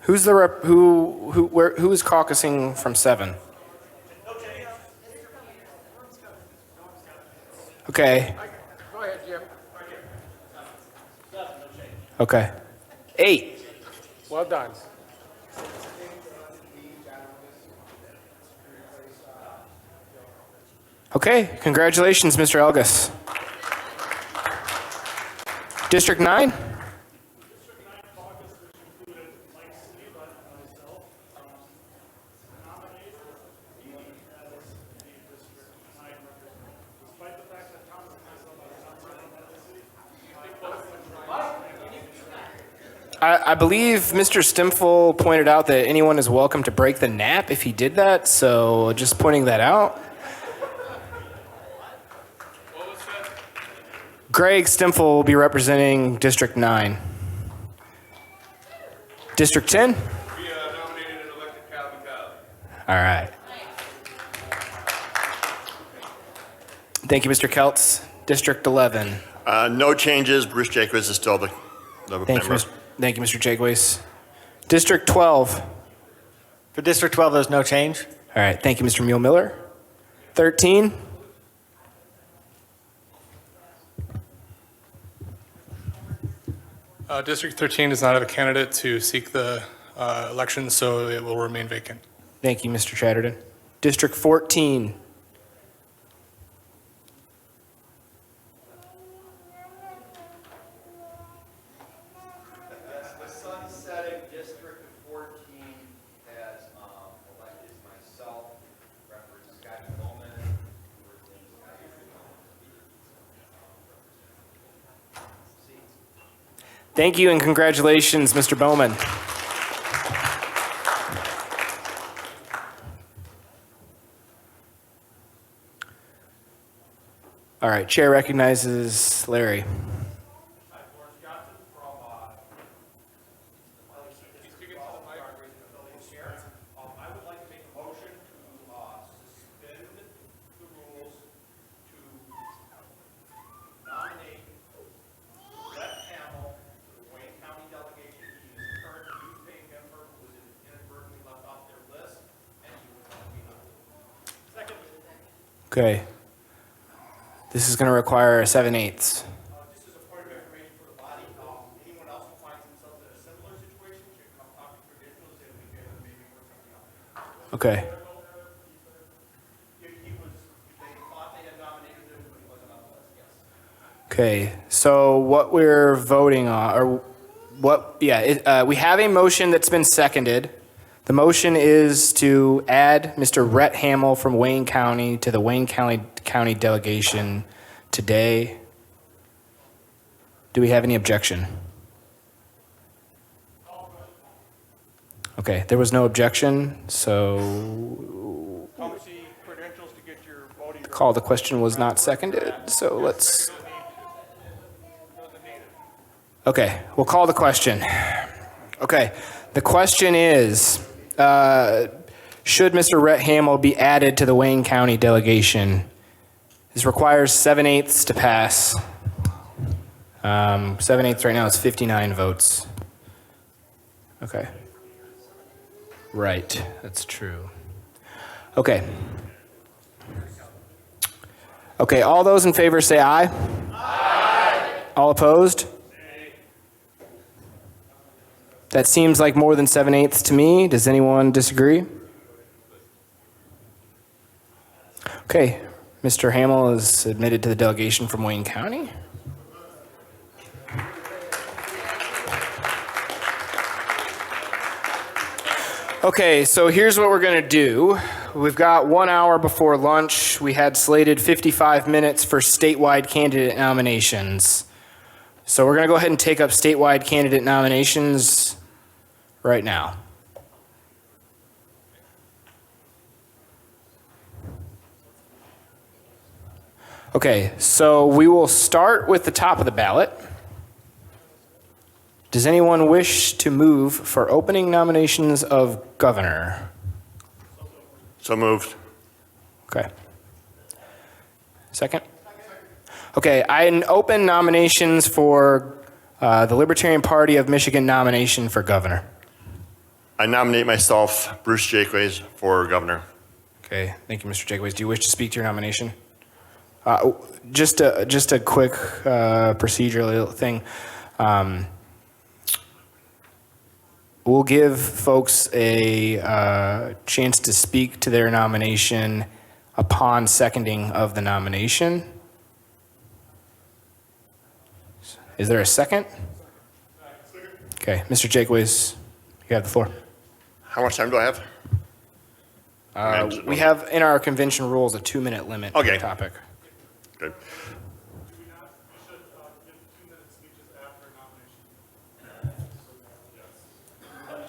Who's the rep? Who is caucusing from 7? Okay. Go ahead, Jim. Okay. 8. Well done. Okay. Congratulations, Mr. Elgus. District 9? I believe Mr. Stimfel pointed out that anyone is welcome to break the nap if he did that, so just pointing that out. Greg Stimfel will be representing District 9. District 10? We nominated and elected Calvin Kyle. All right. Thank you, Mr. Keltz. District 11. No changes. Bruce Jacobs is still the member. Thank you, Mr. Jagways. District 12. For District 12, there's no change. All right. Thank you, Mr. Mule Miller. 13. District 13 does not have a candidate to seek the election, so it will remain vacant. Thank you, Mr. Chatterton. District 14. Thank you and congratulations, Mr. Bowman. All right, chair recognizes Larry. Okay. This is going to require a 7/8. Okay. Okay, so what we're voting on, or what, we have a motion that's been seconded. The motion is to add Mr. Rhett Hamill from Wayne County to the Wayne County delegation today. Do we have any objection? Okay, there was no objection, so the call to question was not seconded, so let's... Okay, we'll call the question. Okay, the question is, should Mr. Rhett Hamill be added to the Wayne County delegation? This requires 7/8 to pass. 7/8 right now is 59 votes. Okay. Right, that's true. Okay. Okay, all those in favor say aye. Aye. All opposed? That seems like more than 7/8 to me. Does anyone disagree? Okay, Mr. Hamill is admitted to the delegation from Wayne County. Okay, so here's what we're going to do. We've got 1 hour before lunch. We had slated 55 minutes for statewide candidate nominations. So we're going to go ahead and take up statewide candidate nominations right now. Okay, so we will start with the top of the ballot. Does anyone wish to move for opening nominations of governor? So moved. Okay. Second? Okay, I open nominations for the Libertarian Party of Michigan nomination for governor. I nominate myself, Bruce Jakeways, for governor. Okay, thank you, Mr. Jakeways. Do you wish to speak to your nomination? Just a quick procedural thing. We'll give folks a chance to speak to their nomination upon seconding of the nomination. Is there a second? Okay, Mr. Jakeways, you have the floor. How much time do I have? We have in our convention rules a 2-minute limit Okay. per topic. Good.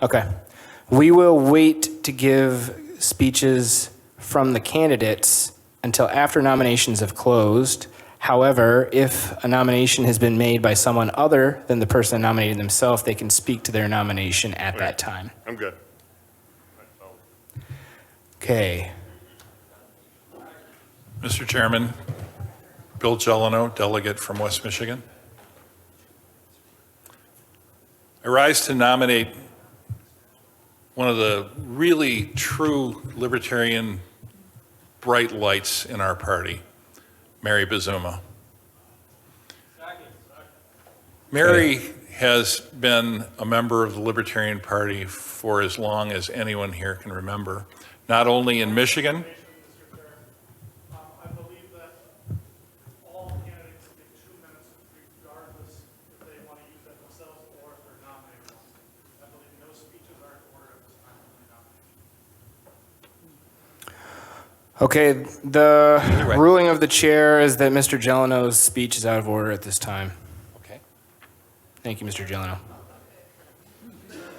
Okay. We will wait to give speeches from the candidates until after nominations have closed. However, if a nomination has been made by someone other than the person nominating themselves, they can speak to their nomination at that time. I'm good. Okay. Mr. Chairman, Bill Gelano, delegate from West Michigan. I rise to nominate one of the really true libertarian bright lights in our party, Mary Bazuma. Mary has been a member of the Libertarian Party for as long as anyone here can remember, not only in Michigan. I believe that all candidates get 2 minutes regardless if they want to use that themselves or if they're nominated. I believe no speeches are in order at this time for the nomination. Okay, the ruling of the chair is that Mr. Gelano's speech is out of order at this time. Okay. Thank you, Mr. Gelano.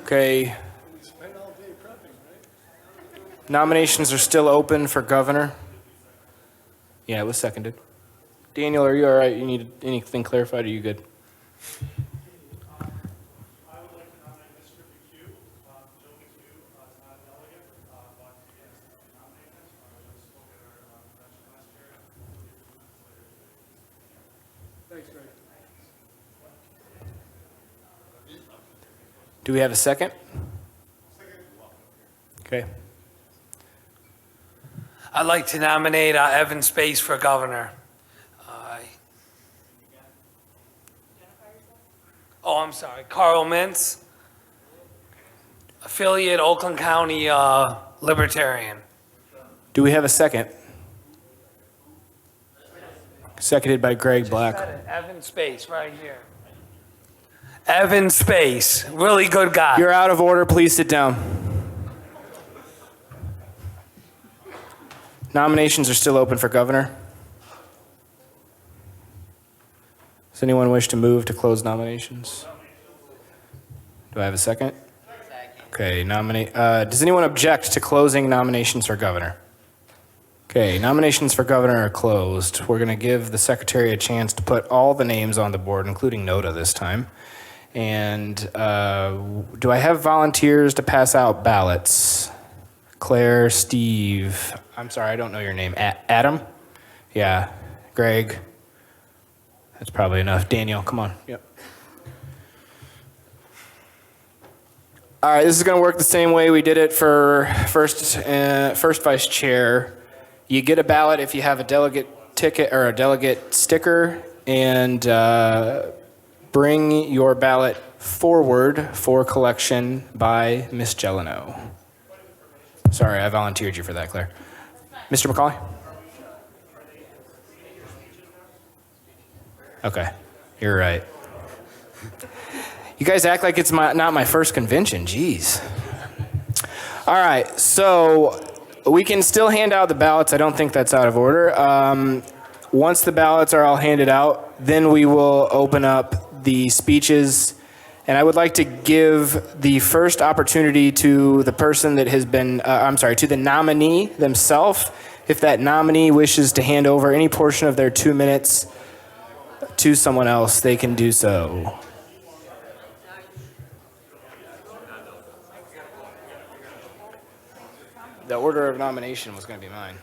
Okay. Nominations are still open for governor. Yeah, it was seconded. Daniel, are you all right? You need anything clarified? Are you good? Do we have a second? Okay. I'd like to nominate Evan Space for governor. I'm sorry, Carl Mintz, affiliate Oakland County Libertarian. Do we have a second? Seconded by Greg Black. Evan Space, right here. Evan Space, really good guy. You're out of order. Please sit down. Nominations are still open for governor. Does anyone wish to move to close nominations? Do I have a second? Okay, does anyone object to closing nominations for governor? Okay, nominations for governor are closed. We're going to give the secretary a chance to put all the names on the board, including Noda this time. And do I have volunteers to pass out ballots? Claire, Steve, I'm sorry, I don't know your name. Adam? Yeah, Greg. That's probably enough. Daniel, come on. Yep. All right, this is going to work the same way we did it for first vice chair. You get a ballot if you have a delegate ticket or a delegate sticker, and bring your ballot forward for collection by Ms. Gelano. Sorry, I volunteered you for that, Claire. Mr. Mccauley? Okay, you're right. You guys act like it's not my first convention, jeez. All right, so we can still hand out the ballots. I don't think that's out of order. Once the ballots are all handed out, then we will open up the speeches. And I would like to give the first opportunity to the person that has been, to the nominee themselves. If that nominee wishes to hand over any portion of their 2 minutes to someone else, they can do so. The order of nomination was going to be mine.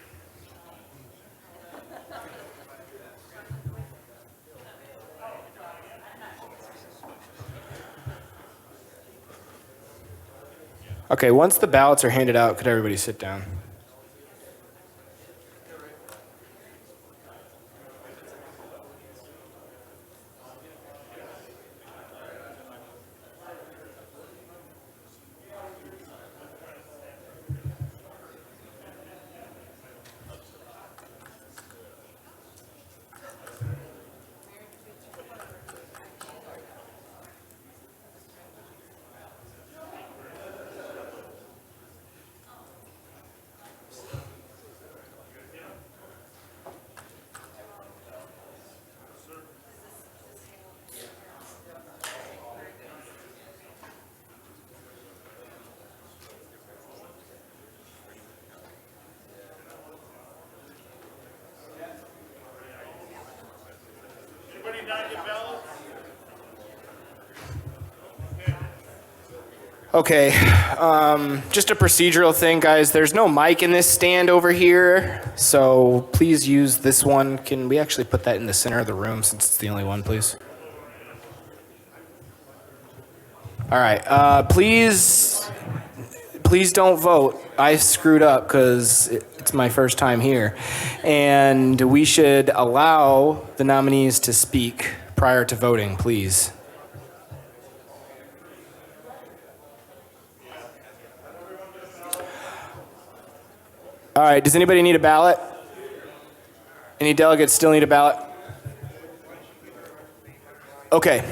Okay, once the ballots are handed out, could everybody sit down? Okay, just a procedural thing, guys. There's no mic in this stand over here, so please use this one. Can we actually put that in the center of the room since it's the only one, please? All right, please don't vote. I screwed up because it's my first time here. And we should allow the nominees to speak prior to voting, please. All right, does anybody need a ballot? Any delegates still need a ballot? Okay.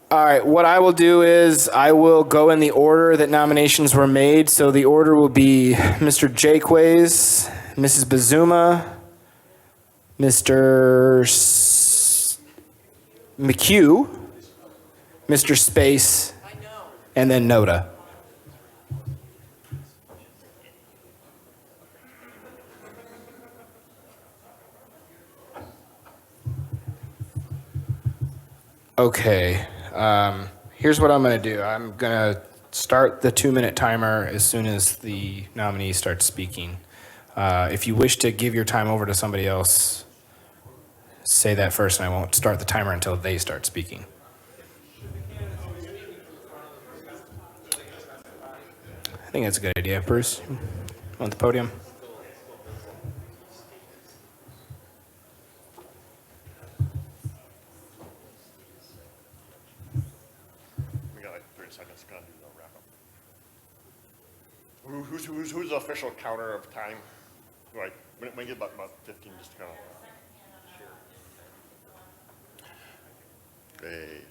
All right, what I will do is I will go in the order that nominations were made. So the order will be Mr. Jaquays, Mrs. Bazuma, Mr. McHugh, Mr. Space, and then Noda. Okay, here's what I'm going to do. I'm going to start the 2-minute timer as soon as the nominee starts speaking. If you wish to give your time over to somebody else, say that first, and I won't start the timer until they start speaking. I think that's a good idea. Bruce, on the podium. We got like 30 seconds to kind of do the wrap up. Who's the official counter of time? Right, we get about 15 just to kind of. Okay.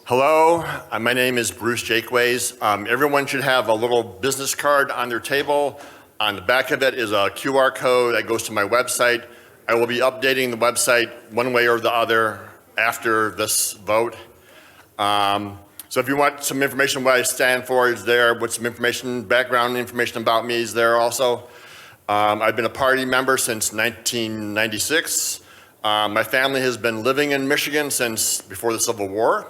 Hello, my name is Bruce Jakeways. Everyone should have a little business card on their table. On the back of it is a QR code that goes to my website. I will be updating the website one way or the other after this vote. So if you want some information what I stand for is there, with some information, background information about me is there also. I've been a party member since 1996. My family has been living in Michigan since before the Civil War.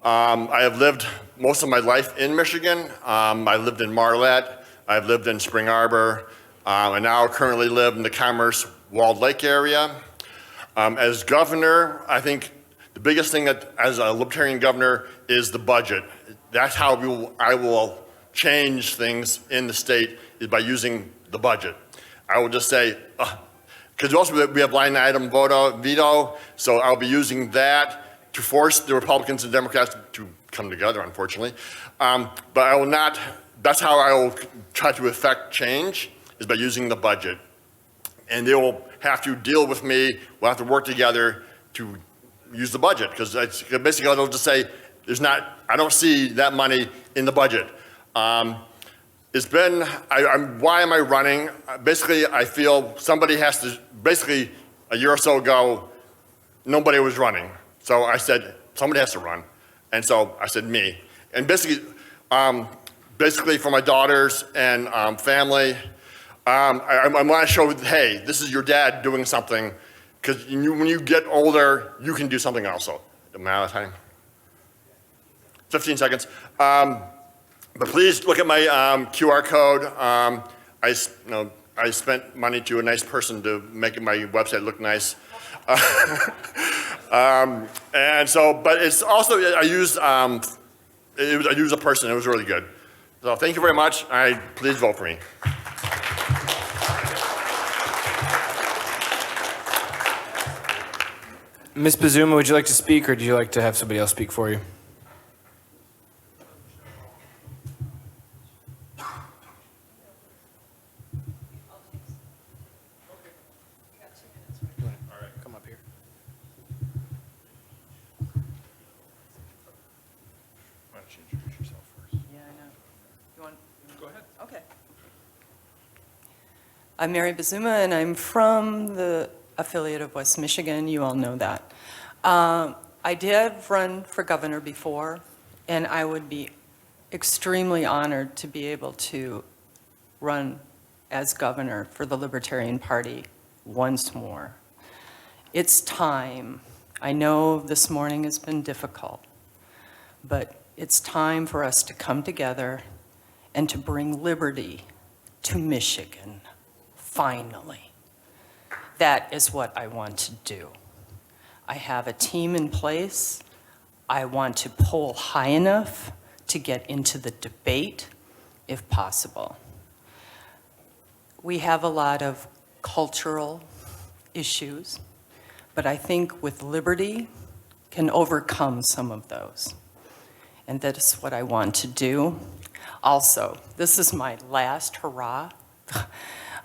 I have lived most of my life in Michigan. I lived in Marlette. I've lived in Spring Arbor. I now currently live in the Commerce Walled Lake area. As governor, I think the biggest thing that, as a Libertarian governor, is the budget. That's how I will change things in the state, is by using the budget. I will just say, because also we have line item veto, so I'll be using that to force the Republicans and Democrats to come together, unfortunately. But I will not, that's how I will try to affect change, is by using the budget. And they will have to deal with me, we'll have to work together to use the budget, because basically I'll just say, I don't see that money in the budget. It's been, why am I running? Basically, I feel somebody has to, basically a year or so ago, nobody was running. So I said, somebody has to run. And so I said, me. And basically for my daughters and family, I want to show, hey, this is your dad doing something, because when you get older, you can do something also. Am I out of time? 15 seconds. But please look at my QR code. I spent money to a nice person to make my website look nice. And so, but it's also, I used a person, it was really good. So thank you very much. Please vote for me. Ms. Bazuma, would you like to speak, or do you like to have somebody else speak for you? I'm Mary Bazuma, and I'm from the affiliate of West Michigan. You all know that. I did run for governor before, and I would be extremely honored to be able to run as governor for the Libertarian Party once more. It's time. I know this morning has been difficult, but it's time for us to come together and to bring liberty to Michigan. Finally. That is what I want to do. I have a team in place. I want to poll high enough to get into the debate, if possible. We have a lot of cultural issues, but I think with liberty can overcome some of those. And that is what I want to do. Also, this is my last hurrah.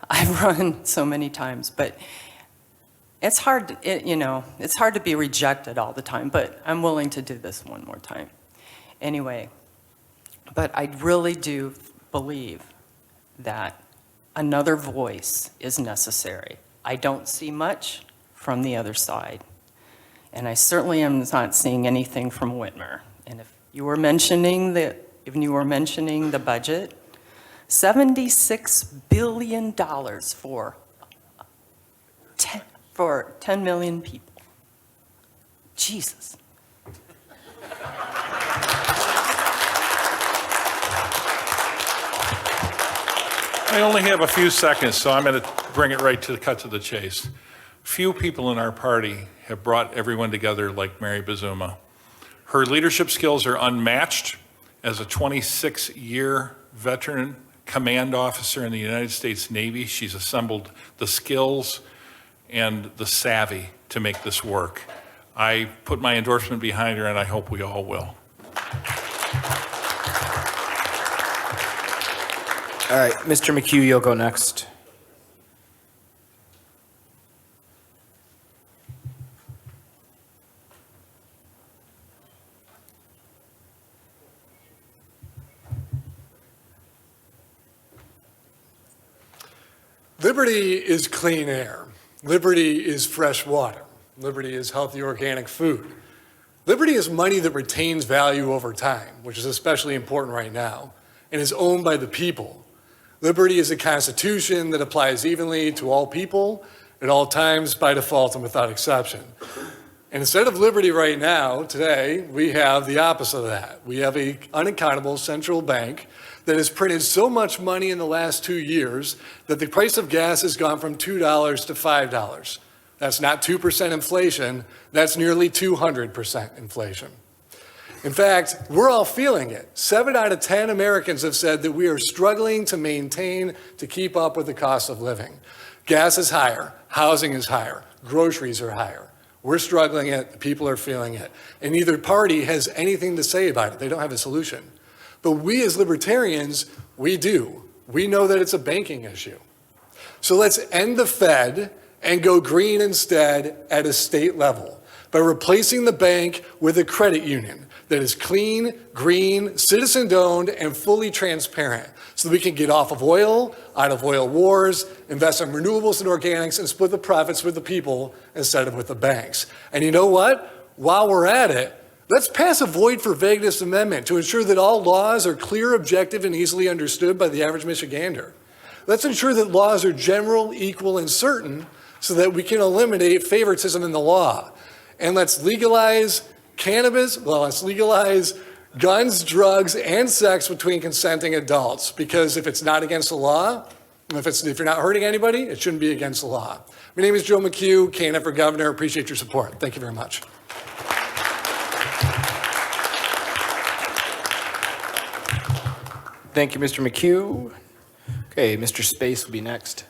I've run so many times, but it's hard, it's hard to be rejected all the time, but I'm willing to do this one more time. Anyway, but I really do believe that another voice is necessary. I don't see much from the other side. And I certainly am not seeing anything from Whitmer. And if you were mentioning the budget, $76 billion for 10 million people. Jesus. I only have a few seconds, so I'm going to bring it right to the cut to the chase. Few people in our party have brought everyone together like Mary Bazuma. Her leadership skills are unmatched. As a 26-year veteran command officer in the United States Navy, she's assembled the skills and the savvy to make this work. I put my endorsement behind her, and I hope we all will. All right, Mr. McHugh, you'll go next. Liberty is clean air. Liberty is fresh water. Liberty is healthy organic food. Liberty is money that retains value over time, which is especially important right now, and is owned by the people. Liberty is a constitution that applies evenly to all people at all times by default and without exception. And instead of liberty right now, today, we have the opposite of that. We have an unaccountable central bank that has printed so much money in the last 2 years that the price of gas has gone from $2 to $5. That's not 2% inflation, that's nearly 200% inflation. In fact, we're all feeling it. 7 out of 10 Americans have said that we are struggling to keep up with the cost of living. Gas is higher, housing is higher, groceries are higher. We're struggling it, the people are feeling it. And neither party has anything to say about it. They don't have a solution. But we as libertarians, we do. We know that it's a banking issue. So let's end the Fed and go green instead at a state level by replacing the bank with a credit union that is clean, green, citizen-owned, and fully transparent so that we can get off of oil, out of oil wars, invest in renewables and organics, and split the profits with the people instead of with the banks. And you know what? While we're at it, let's pass a void for vagueness amendment to ensure that all laws are clear, objective, and easily understood by the average Michigander. Let's ensure that laws are general, equal, and certain so that we can eliminate favoritism in the law. And let's legalize cannabis, well, let's legalize guns, drugs, and sex between consenting adults. Because if it's not against the law, if you're not hurting anybody, it shouldn't be against the law. My name is Joe McHugh, candidate for governor. Appreciate your support. Thank you very much. Thank you, Mr. McHugh. Okay, Mr. Space will be next.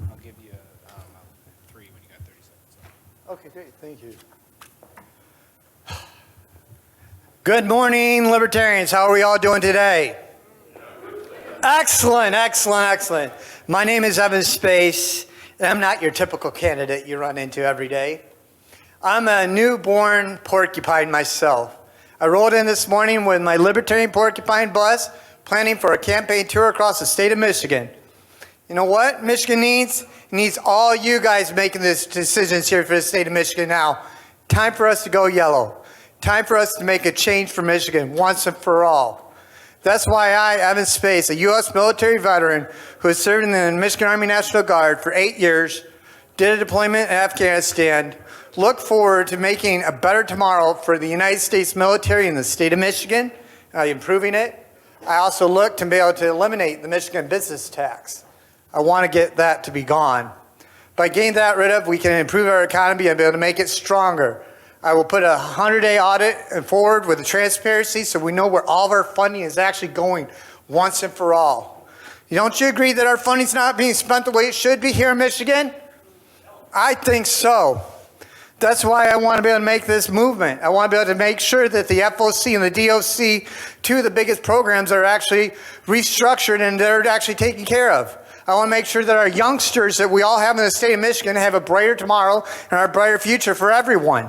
I'll give you 3 when you got 30 seconds. Okay, great. Thank you. Good morning, Libertarians. How are we all doing today? Excellent, excellent, excellent. My name is Evan Space, and I'm not your typical candidate you run into every day. I'm a newborn porcupine myself. I rolled in this morning with my Libertarian Porcupine bus, planning for a campaign tour across the state of Michigan. You know what Michigan needs? It needs all you guys making these decisions here for the state of Michigan now. Time for us to go yellow. Time for us to make a change for Michigan once and for all. That's why I, Evan Space, a U.S. military veteran who has served in the Michigan Army National Guard for 8 years, did a deployment in Afghanistan, look forward to making a better tomorrow for the United States military in the state of Michigan, improving it. I also look to be able to eliminate the Michigan business tax. I want to get that to be gone. By getting that rid of, we can improve our economy and be able to make it stronger. I will put a 100-day audit forward with the transparency so we know where all of our funding is actually going once and for all. Don't you agree that our funding's not being spent the way it should be here in Michigan? I think so. That's why I want to be able to make this movement. I want to be able to make sure that the FOC and the DOC, two of the biggest programs, are actually restructured and they're actually taken care of. I want to make sure that our youngsters that we all have in the state of Michigan have a brighter tomorrow and a brighter future for everyone.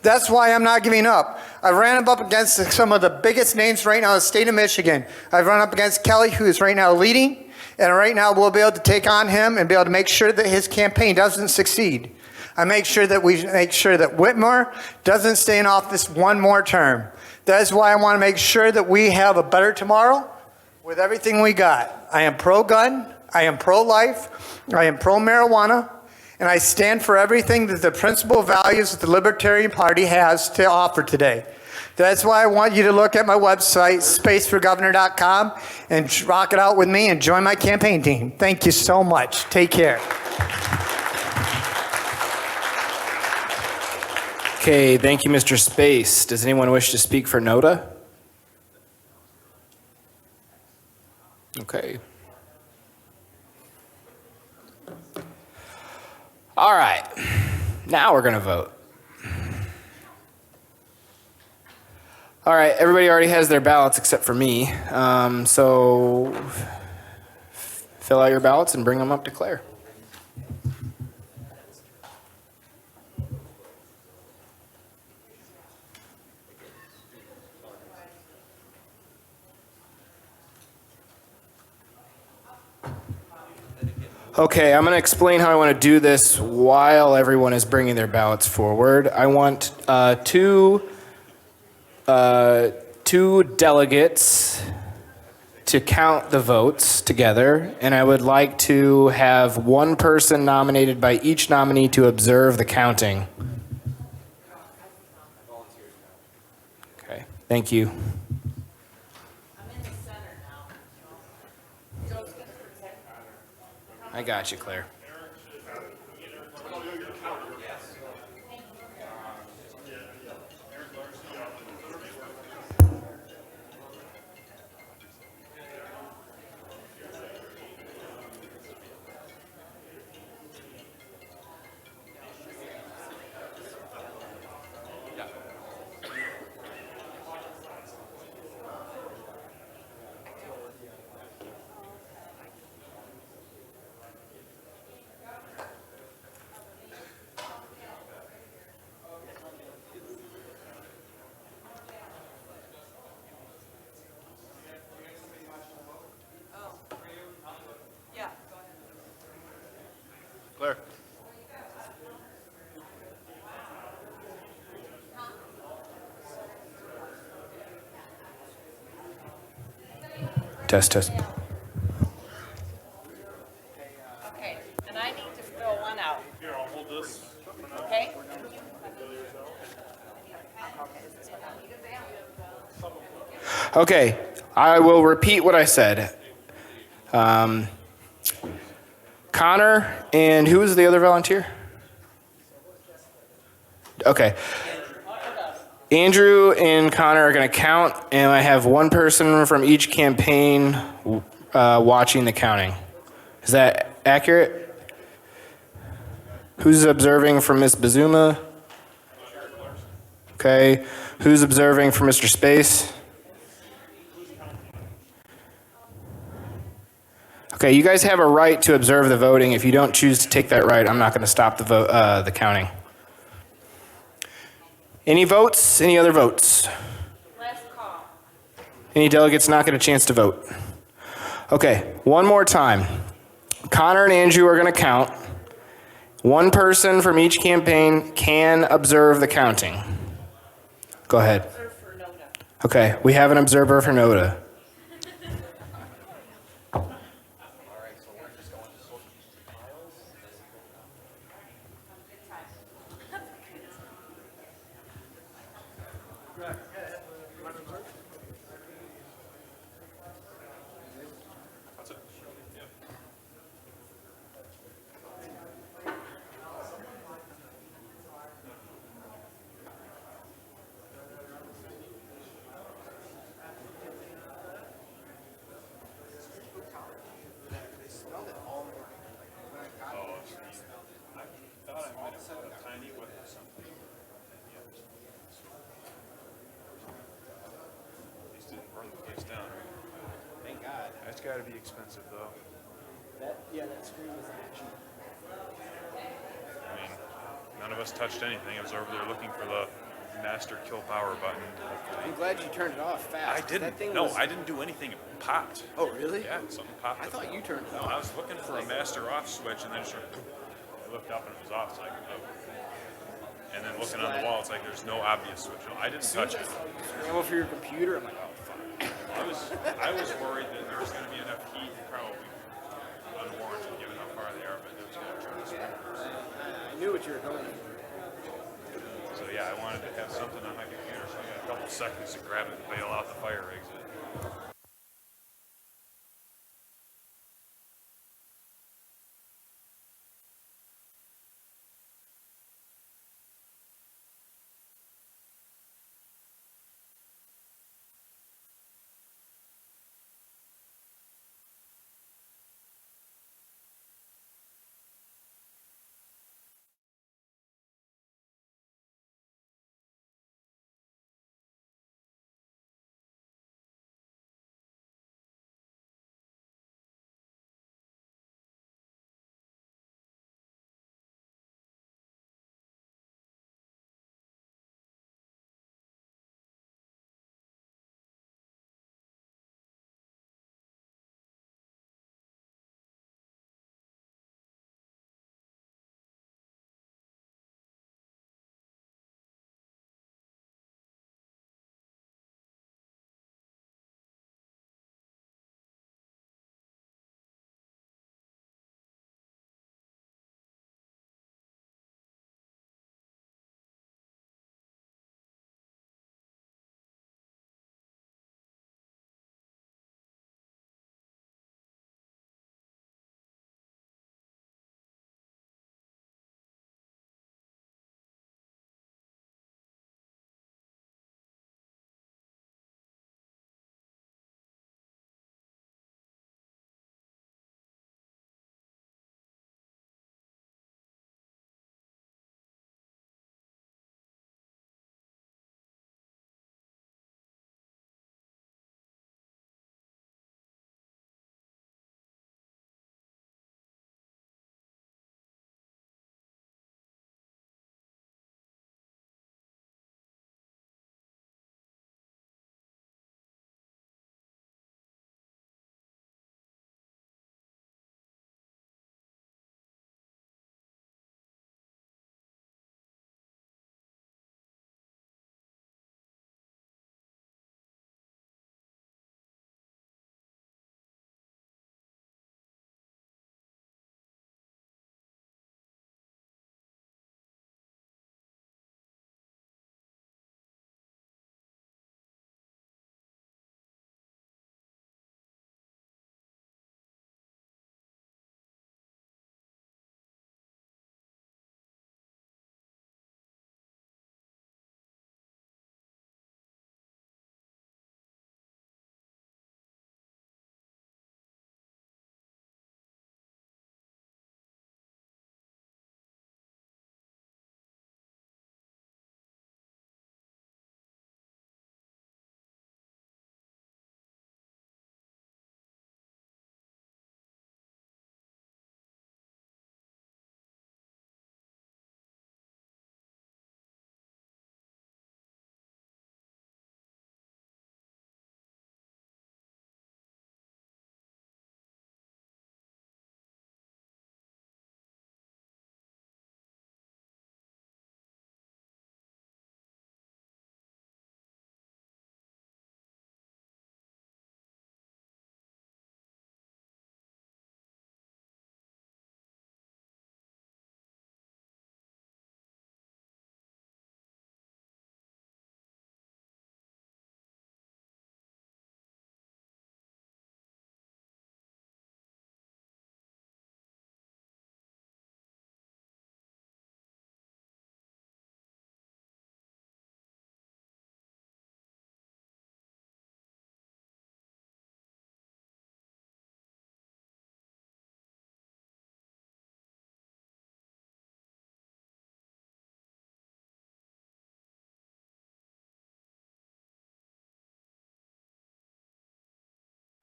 That's why I'm not giving up. I ran up against some of the biggest names right now in the state of Michigan. I've run up against Kelly, who is right now leading, and right now we'll be able to take on him and be able to make sure that his campaign doesn't succeed. I make sure that we make sure that Whitmer doesn't stay in office one more term. That is why I want to make sure that we have a better tomorrow with everything we got. I am pro-gun, I am pro-life, I am pro-marijuana, and I stand for everything that the principal values that the Libertarian Party has to offer today. That's why I want you to look at my website, spaceforgovernor.com, and rock it out with me and join my campaign team. Thank you so much. Take care. Okay, thank you, Mr. Space. Does anyone wish to speak for NOTA? Okay. All right, now we're going to vote. All right, everybody already has their ballots except for me. So fill out your ballots and bring them up to Claire. Okay, I'm going to explain how I want to do this while everyone is bringing their ballots forward. I want two delegates to count the votes together, and I would like to have one person nominated by each nominee to observe the counting. Okay, thank you. I got you, Claire. Claire. Test, test. Okay, and I need to fill one out. Here, I'll hold this. Okay? Okay, I will repeat what I said. Connor and who was the other volunteer? Okay. Andrew and Connor are going to count, and I have one person from each campaign watching the counting. Is that accurate? Who's observing from Ms. Bazuma? Okay. Who's observing from Mr. Space? Okay, you guys have a right to observe the voting. If you don't choose to take that right, I'm not going to stop the vote, the counting. Any votes? Any other votes? Last call. Any delegates not getting a chance to vote? Okay, one more time. Connor and Andrew are going to count. One person from each campaign can observe the counting. Go ahead. Okay, we have an observer for NOTA. That's got to be expensive, though. I mean, none of us touched anything. I was over there looking for the master kill power button. I'm glad you turned it off fast. I didn't. No, I didn't do anything. It popped. Oh, really? Yeah, something popped. I thought you turned it No, off. I was looking for a master off switch, and then it I looked up and it was off. It's like, oh. And then looking on the wall, it's like there's no obvious switch. No, I didn't touch it. Scramble for your computer. I'm like, oh fuck. I was worried that there was going to be enough heat, probably unwarranted, given how far they are, but it was going to turn the sprinklers. I knew what you were going for. So yeah, I wanted to have something on my computer, so I got a couple seconds to grab it and bail out the fire exit.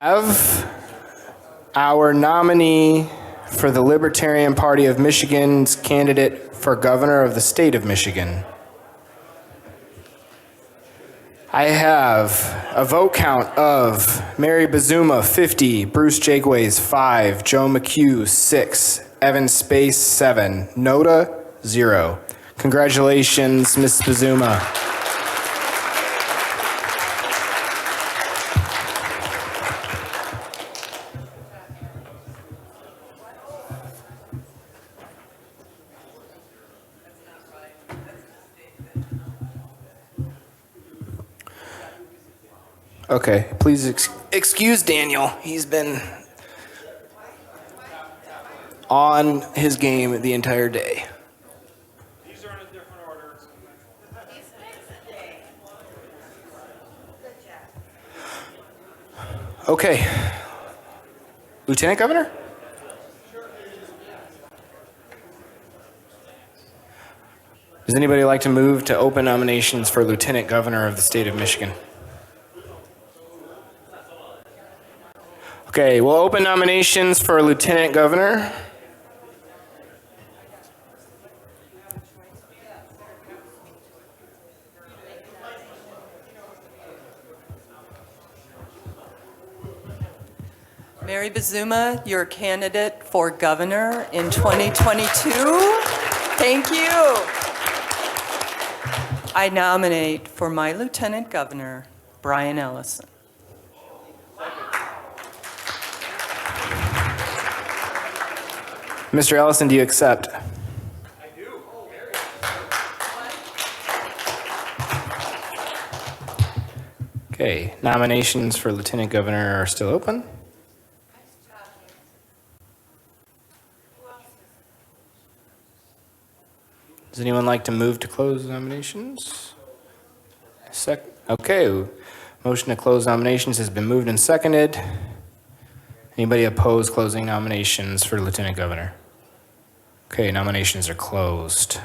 Have Our nominee for the Libertarian Party of Michigan's candidate for governor of the state of Michigan. I have a vote count of Mary Bazuma, 50, Bruce Jakeways, 5, Joe McHugh, 6, Evan Space, 7, Noda, 0. Congratulations, Ms. Bazuma. Okay, please excuse Daniel. He's been on his game the entire day. These are in a different order. Okay. Lieutenant Governor? Does anybody like to move to open nominations for Lieutenant Governor of the state of Michigan? Okay, we'll open nominations for Lieutenant Governor. Mary Bazuma, your candidate for governor in 2022. Thank you. I nominate for my lieutenant governor, Brian Ellison. Mr. Ellison, do you accept? I do. Okay, nominations for Lieutenant Governor are still open. Does anyone like to move to close nominations? Okay, motion to close nominations has been moved and seconded. Anybody oppose closing nominations for Lieutenant Governor? Okay, nominations are closed.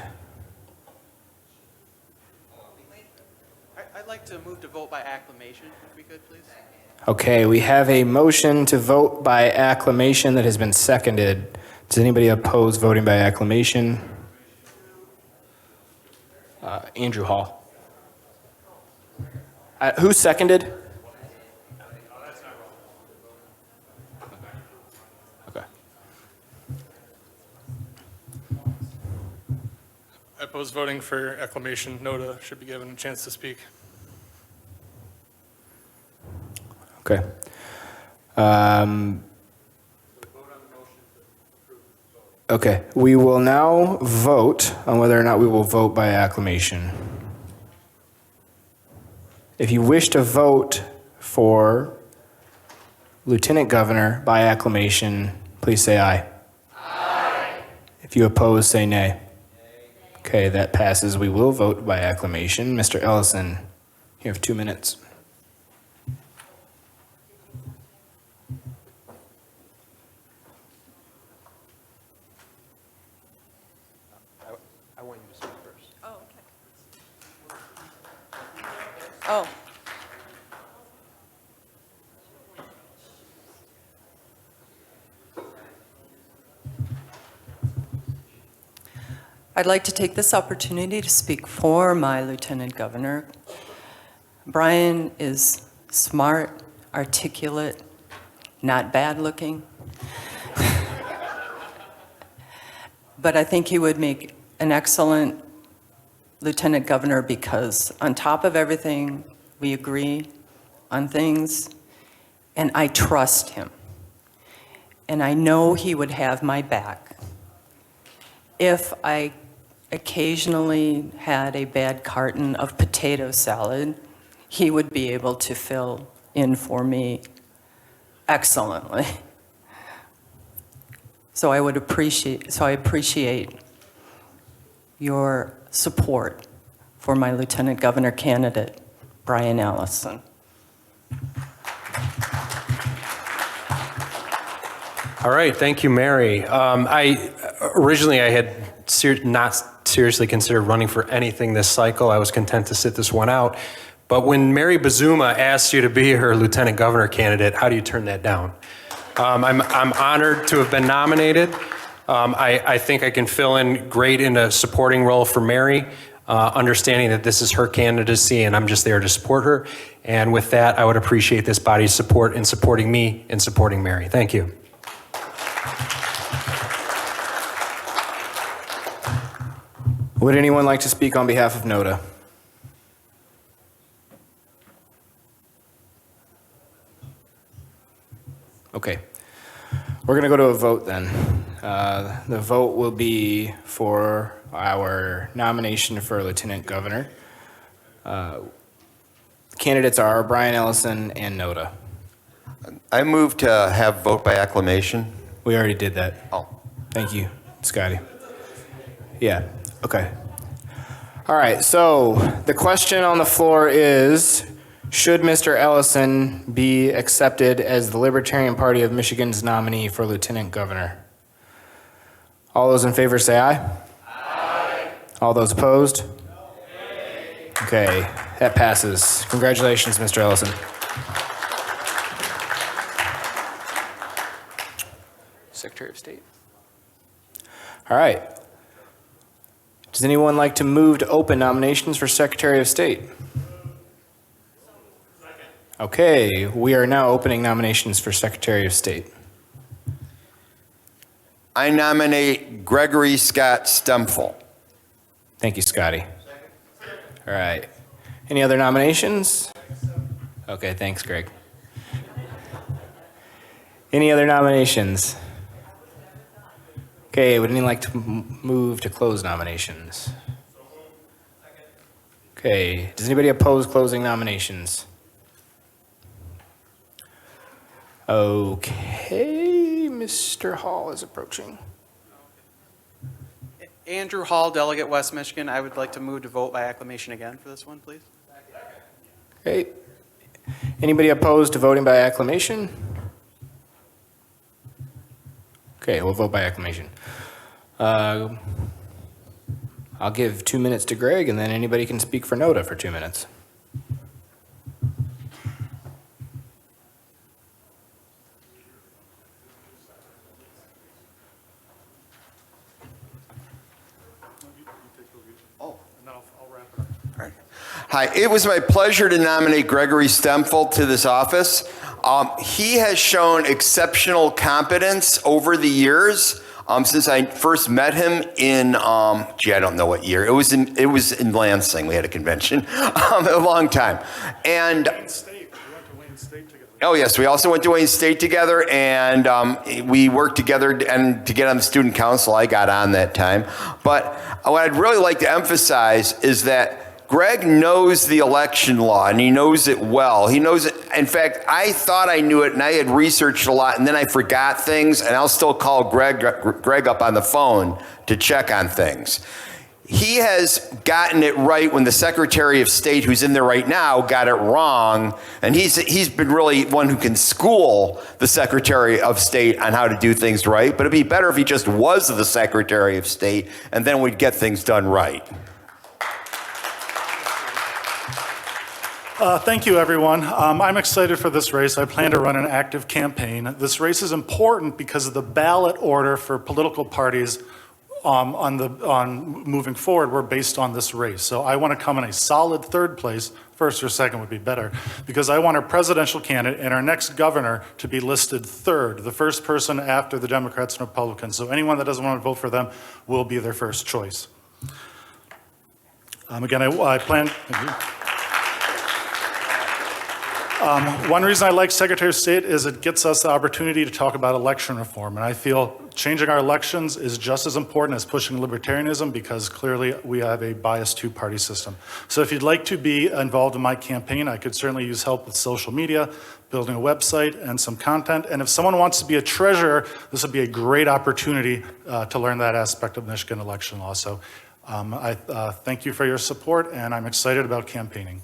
I'd like to move to vote by acclamation, if we could, please. Okay, we have a motion to vote by acclamation that has been seconded. Does anybody oppose voting by acclamation? Andrew Hall. Who seconded? Okay. I oppose voting for acclamation. Noda should be given a chance to speak. Okay. Okay, we will now vote on whether or not we will vote by acclamation. If you wish to vote for Lieutenant Governor by acclamation, please say aye. Aye. If you oppose, say nay. Okay, that passes. We will vote by acclamation. Mr. Ellison, you have 2 minutes. I want you to speak first. Oh, okay. Oh. I'd like to take this opportunity to speak for my Lieutenant Governor. Brian is smart, articulate, not bad looking. But I think he would make an excellent Lieutenant Governor because on top of everything, we agree on things, and I trust him. And I know he would have my back. If I occasionally had a bad carton of potato salad, he would be able to fill in for me excellently. So I appreciate your support for my Lieutenant Governor candidate, Brian Ellison. All right, thank you, Mary. Originally I had not seriously considered running for anything this cycle. I was content to sit this one out. But when Mary Bazuma asked you to be her Lieutenant Governor candidate, how do you turn that down? I'm honored to have been nominated. I think I can fill in great in a supporting role for Mary, understanding that this is her candidacy and I'm just there to support her. And with that, I would appreciate this body's support in supporting me and supporting Mary. Thank you. Would anyone like to speak on behalf of NODA? Okay. We're going to go to a vote then. The vote will be for our nomination for Lieutenant Governor. Candidates are Brian Ellison and NODA. I move to have vote by acclamation. We already did that. Oh. Thank you, Scotty. Yeah, okay. All right, so the question on the floor is, should Mr. Ellison be accepted as the Libertarian Party of Michigan's nominee for Lieutenant Governor? All those in favor say aye. Aye. All those opposed? Okay, that passes. Congratulations, Mr. Ellison. Secretary of State. All right. Does anyone like to move to open nominations for Secretary of State? Okay, we are now opening nominations for Secretary of State. I nominate Gregory Scott Stempfel. Thank you, Scotty. All right. Any other nominations? Okay, thanks, Greg. Any other nominations? Okay, would anyone like to move to close nominations? Okay, does anybody oppose closing nominations? Okay, Mr. Hall is approaching. Andrew Hall, Delegate West Michigan. I would like to move to vote by acclamation again for this one, please. Okay. Anybody opposed to voting by acclamation? Okay, we'll vote by acclamation. I'll give 2 minutes to Greg, and then anybody can speak for NODA for 2 minutes. Hi, it was my pleasure to nominate Gregory Stempfel to this office. He has shown exceptional competence over the years. Since I first met him in, I don't know what year. It was in Lansing. We had a convention, a long time. And oh yes, we also went to Wayne State together, and we worked together. And to get on the student council, I got on that time. But what I'd really like to emphasize is that Greg knows the election law, and he knows it well. He knows it. In fact, I thought I knew it, and I had researched a lot, and then I forgot things, and I'll still call Greg up on the phone to check on things. He has gotten it right when the Secretary of State, who's in there right now, got it wrong, and he's been really one who can school the Secretary of State on how to do things right, but it'd be better if he just was the Secretary of State, and then we'd get things done right. Thank you, everyone. I'm excited for this race. I plan to run an active campaign. This race is important because of the ballot order for political parties on moving forward were based on this race. So I want to come in a solid third place. First or second would be better, because I want our presidential candidate and our next governor to be listed third, the first person after the Democrats and Republicans. So anyone that doesn't want to vote for them will be their first choice. Again, I plan. One reason I like Secretary of State is it gets us the opportunity to talk about election reform. And I feel changing our elections is just as important as pushing libertarianism, because clearly we have a biased two-party system. So if you'd like to be involved in my campaign, I could certainly use help with social media, building a website, and some content. And if someone wants to be a treasurer, this would be a great opportunity to learn that aspect of Michigan election law. So I thank you for your support, and I'm excited about campaigning.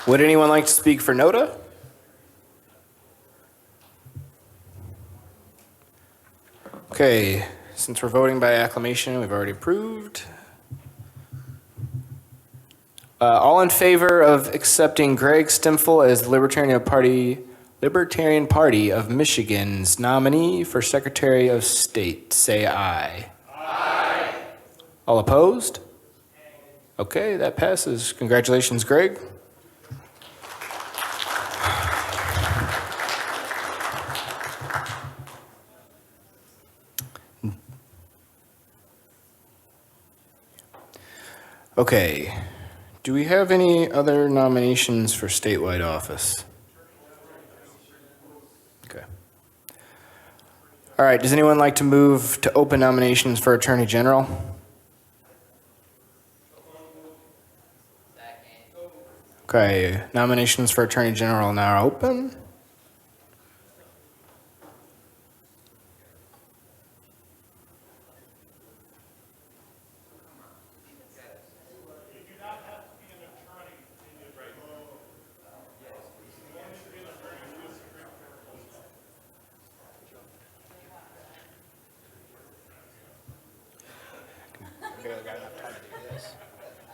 Would anyone like to speak for NODA? Okay, since we're voting by acclamation, we've already approved. All in favor of accepting Greg Stimfel as the Libertarian Party of Michigan's nominee for Secretary of State, say aye. Aye. All opposed? Okay, that passes. Congratulations, Greg. Okay. Do we have any other nominations for statewide office? Okay. All right, does anyone like to move to open nominations for Attorney General? Okay, nominations for Attorney General now are open.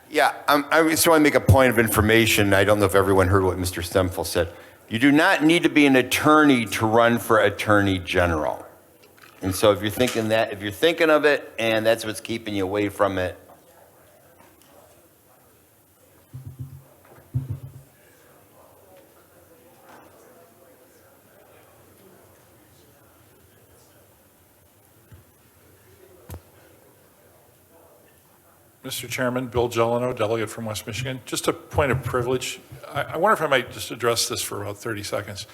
Yeah, I just want to make a point of information. I don't know if everyone heard what Mr. Stemfel said. You do not need to be an attorney to run for Attorney General. And so if you're thinking of it and that's what's keeping you away from it, Mr. Chairman, Bill Jeleno, delegate from West Michigan. Just a point of privilege. I wonder if I might just address this for about 30 seconds.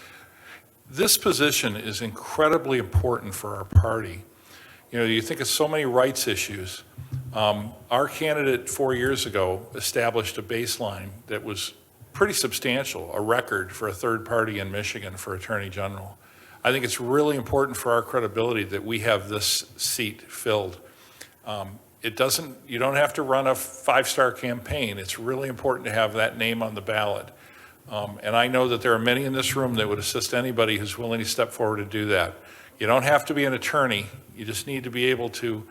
This position is incredibly important for our party. You know, you think of so many rights issues. Our candidate 4 years ago established a baseline that was pretty substantial, a record for a third party in Michigan for Attorney General. I think it's really important for our credibility that we have this seat filled. You don't have to run a five-star campaign. It's really important to have that name on the ballot. And I know that there are many in this room that would assist anybody who's willing to step forward to do that. You don't have to be an attorney. You just need to be able to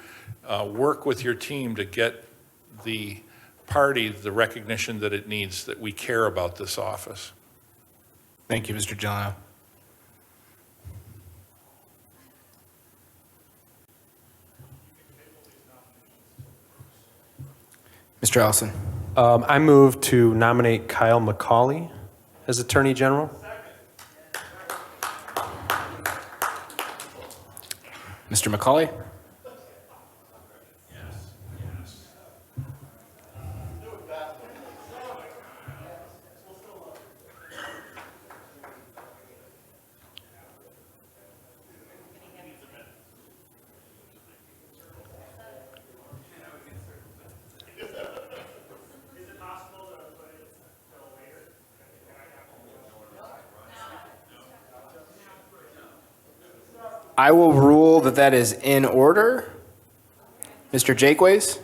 work with your team to get the party the recognition that it needs, that we care about this office. Thank you, Mr. Jeleno. Mr. Allison. I move to nominate Kyle Mccauley as Attorney General. Mr. Mccauley. I will rule that that is in order. Mr. Jakeways?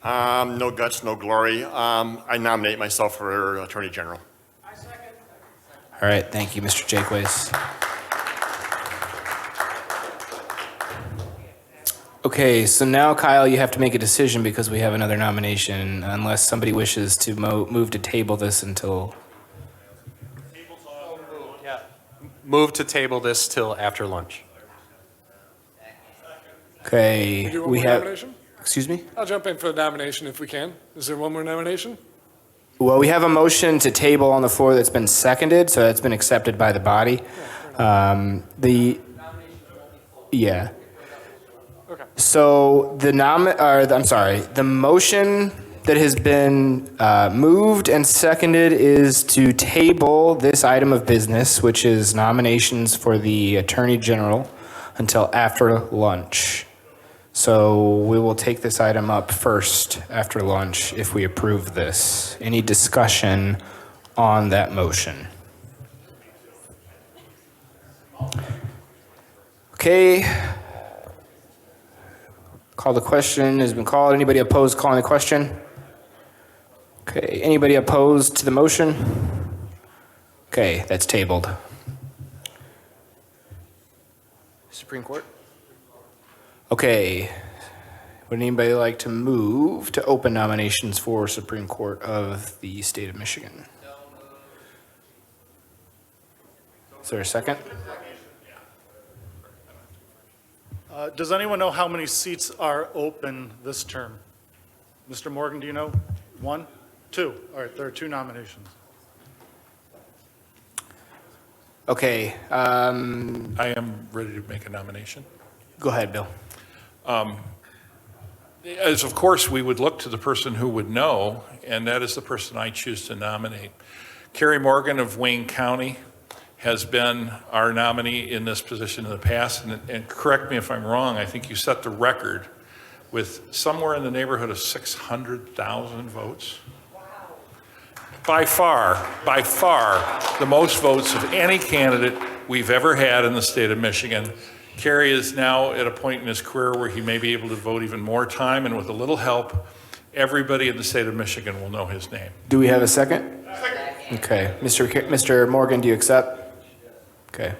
No guts, no glory. I nominate myself for Attorney General. All right, thank you, Mr. Jakeways. Okay, so now, Kyle, you have to make a decision because we have another nomination, unless somebody wishes to move to table this until... Move to table this till after lunch. We Okay, do one we more have... nomination? Excuse me? I'll jump in for the nomination if we can. Is there one more nomination? Well, we have a motion to table on the floor that's been seconded, so that's been accepted by the body. Yeah. Okay. So the the motion that has been moved and seconded is to table this item of business, which is nominations for the Attorney General, until after lunch. So we will take this item up first after lunch if we approve this. Any discussion on that motion? Okay. Call the question has been called. Anybody opposed calling the question? Okay. Anybody opposed to the motion? Okay, that's tabled. Supreme Court? Okay. Would anybody like to move to open nominations for Supreme Court of the state of Michigan? Is there a second? Does anyone know how many seats are open this term? Mr. Morgan, do you know? 1? 2? All right, there are 2 nominations. Okay. I am ready to make a nomination. Go ahead, Bill. As of course, we would look to the person who would know, and that is the person I choose to nominate. Carrie Morgan of Wayne County has been our nominee in this position in the past, and correct me if I'm wrong, I think you set the record with somewhere in the neighborhood of 600,000 votes. By far, the most votes of any candidate we've ever had in the state of Michigan. Kerry is now at a point in his career where he may be able to vote even more time, and with a little help, everybody in the state of Michigan will know his name. Do we have a second? Second. Okay. Mr. Morgan, do you accept? Okay.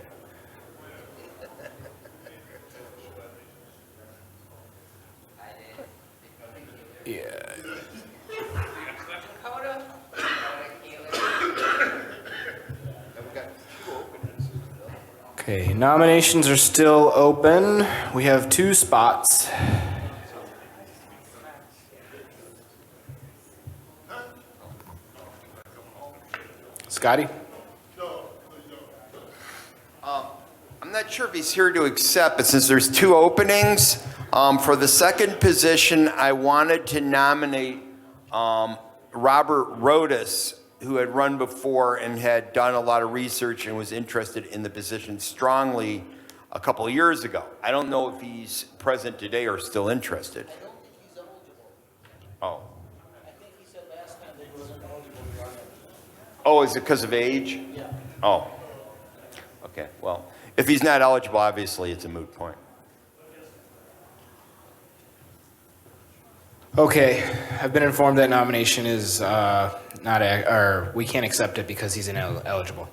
Yeah. Okay, nominations are still open. We have 2 spots. Scotty? I'm not sure if he's here to accept, but since there's 2 openings, for the second position, I wanted to nominate Robert Rodas, who had run before and had done a lot of research and was interested in the position strongly a couple of years ago. I don't know if he's present today or still interested. Oh. Oh, is it because of age? Yeah. Oh. Okay, well, if he's not eligible, obviously it's a moot point. Okay, I've been informed that nomination is or we can't accept it because he's ineligible.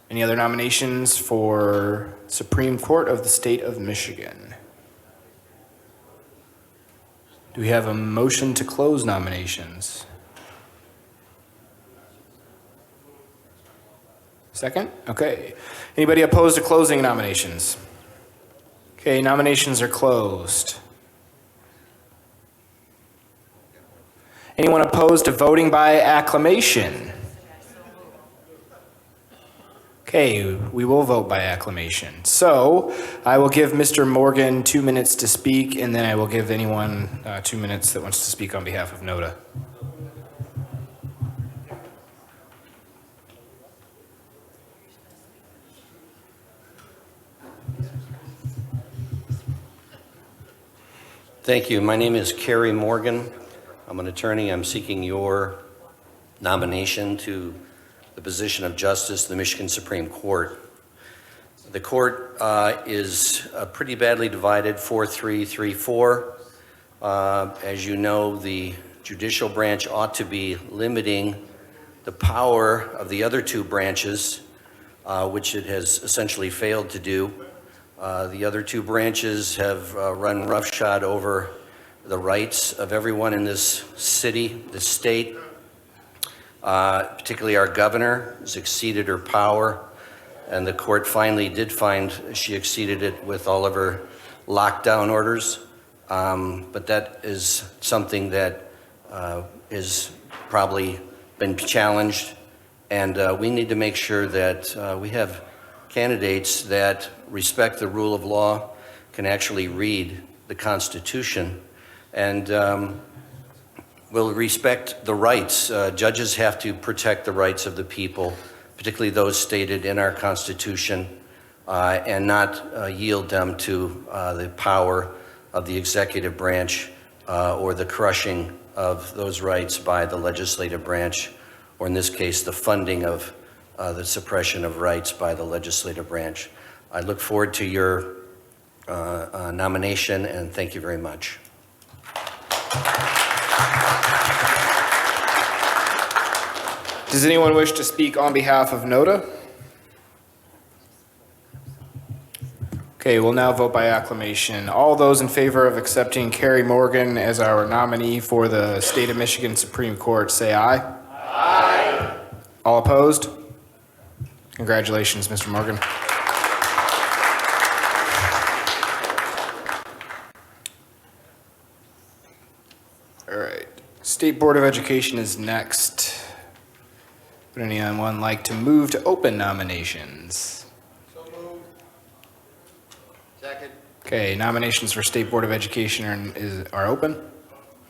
Any other nominations for Supreme Court of the state of Michigan? Do we have a motion to close nominations? Second? Okay. Anybody opposed to closing nominations? Okay, nominations are closed. Anyone opposed to voting by acclamation? Okay, we will vote by acclamation. So I will give Mr. Morgan 2 minutes to speak, and then I will give anyone 2 minutes that wants to speak on behalf of NODA. Thank you. My name is Kerry Morgan. I'm an attorney. I'm seeking your nomination to the position of Justice of the Michigan Supreme Court. The court is pretty badly divided, 4-3, 3-4. As you know, the judicial branch ought to be limiting the power of the other 2 branches, which it has essentially failed to do. The other 2 branches have run roughshod over the rights of everyone in this city, this state. Particularly our governor has exceeded her power, and the court finally did find she exceeded it with all of her lockdown orders. But that is something that is probably been challenged, and we need to make sure that we have candidates that respect the rule of law, can actually read the Constitution, and will respect the rights. Judges have to protect the rights of the people, particularly those stated in our Constitution, and not yield them to the power of the executive branch or the crushing of those rights by the legislative branch, or in this case, the funding of the suppression of rights by the legislative branch. I look forward to your nomination, and thank you very much. Does anyone wish to speak on behalf of NODA? Okay, we'll now vote by acclamation. All those in favor of accepting Carrie Morgan as our nominee for the State of Michigan Supreme Court, say aye. Aye. All opposed? Congratulations, Mr. Morgan. All right, State Board of Education is next. Would anyone like to move to open nominations? Second. Okay, nominations for State Board of Education are open.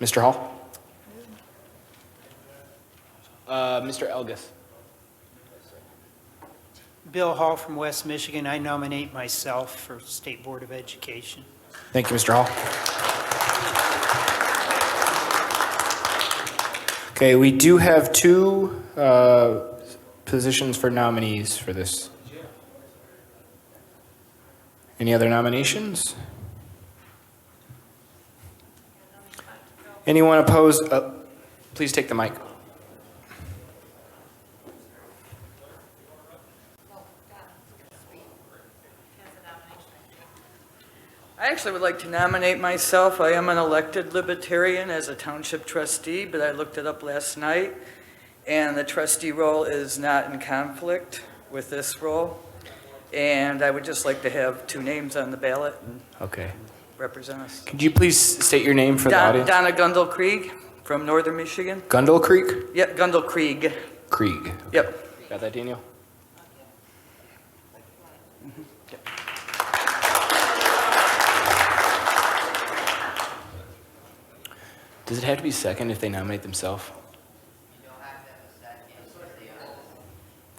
Mr. Hall? Mr. Elgus. Bill Hall from West Michigan. I nominate myself for State Board of Education. Thank you, Mr. Hall. Okay, we do have two positions for nominees for this. Any other nominations? Anyone opposed? Please take the mic. I actually would like to nominate myself. I am an elected Libertarian as a township trustee, but I looked it up last night, and the trustee role is not in conflict with this role. And I would just like to have two names on the ballot and Okay. represent us. Could you please state your name for the audience? Donna Gundel Krieg from northern Michigan. Gundel Creek? Yep, Gundel Krieg. Krieg. Yep. Got that, Daniel? Does it have to be second if they nominate themselves?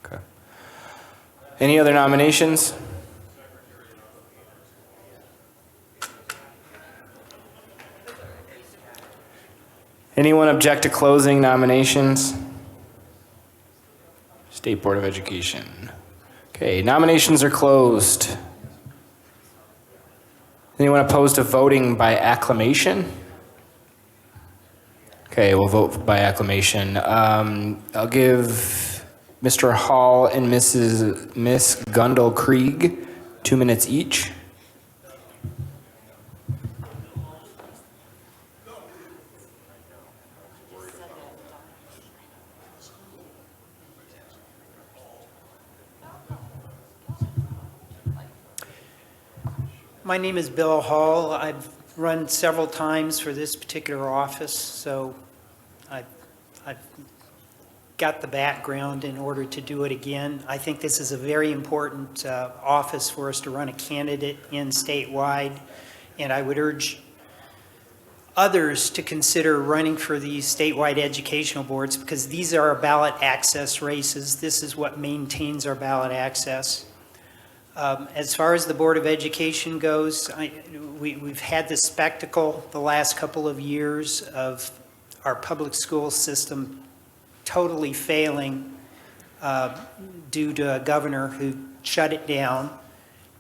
Okay. Any other nominations? Anyone object to closing nominations? State Board of Education. Okay, nominations are closed. Anyone opposed to voting by acclamation? Okay, we'll vote by acclamation. I'll give Mr. Hall and Miss Gundel Krieg 2 minutes each. My name is Bill Hall. I've run several times for this particular office, so I've got the background in order to do it again. I think this is a very important office for us to run a candidate in statewide, and I would urge others to consider running for these statewide educational boards because these are our ballot access races. This is what maintains our ballot access. As far as the Board of Education goes, we've had the spectacle the last couple of years of our public school system totally failing due to a governor who shut it down.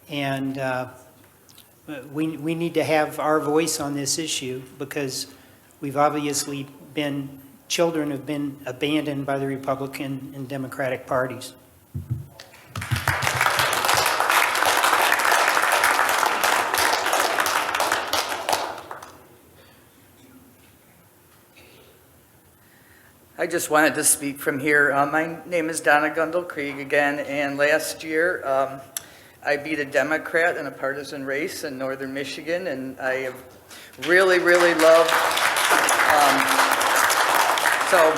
And we need to have our voice on this issue because we've obviously children have been abandoned by the Republican and Democratic parties. I just wanted to speak from here. My name is Donna Gundel Krieg again, and last year I beat a Democrat in a partisan race in northern Michigan, and I have really, really loved, so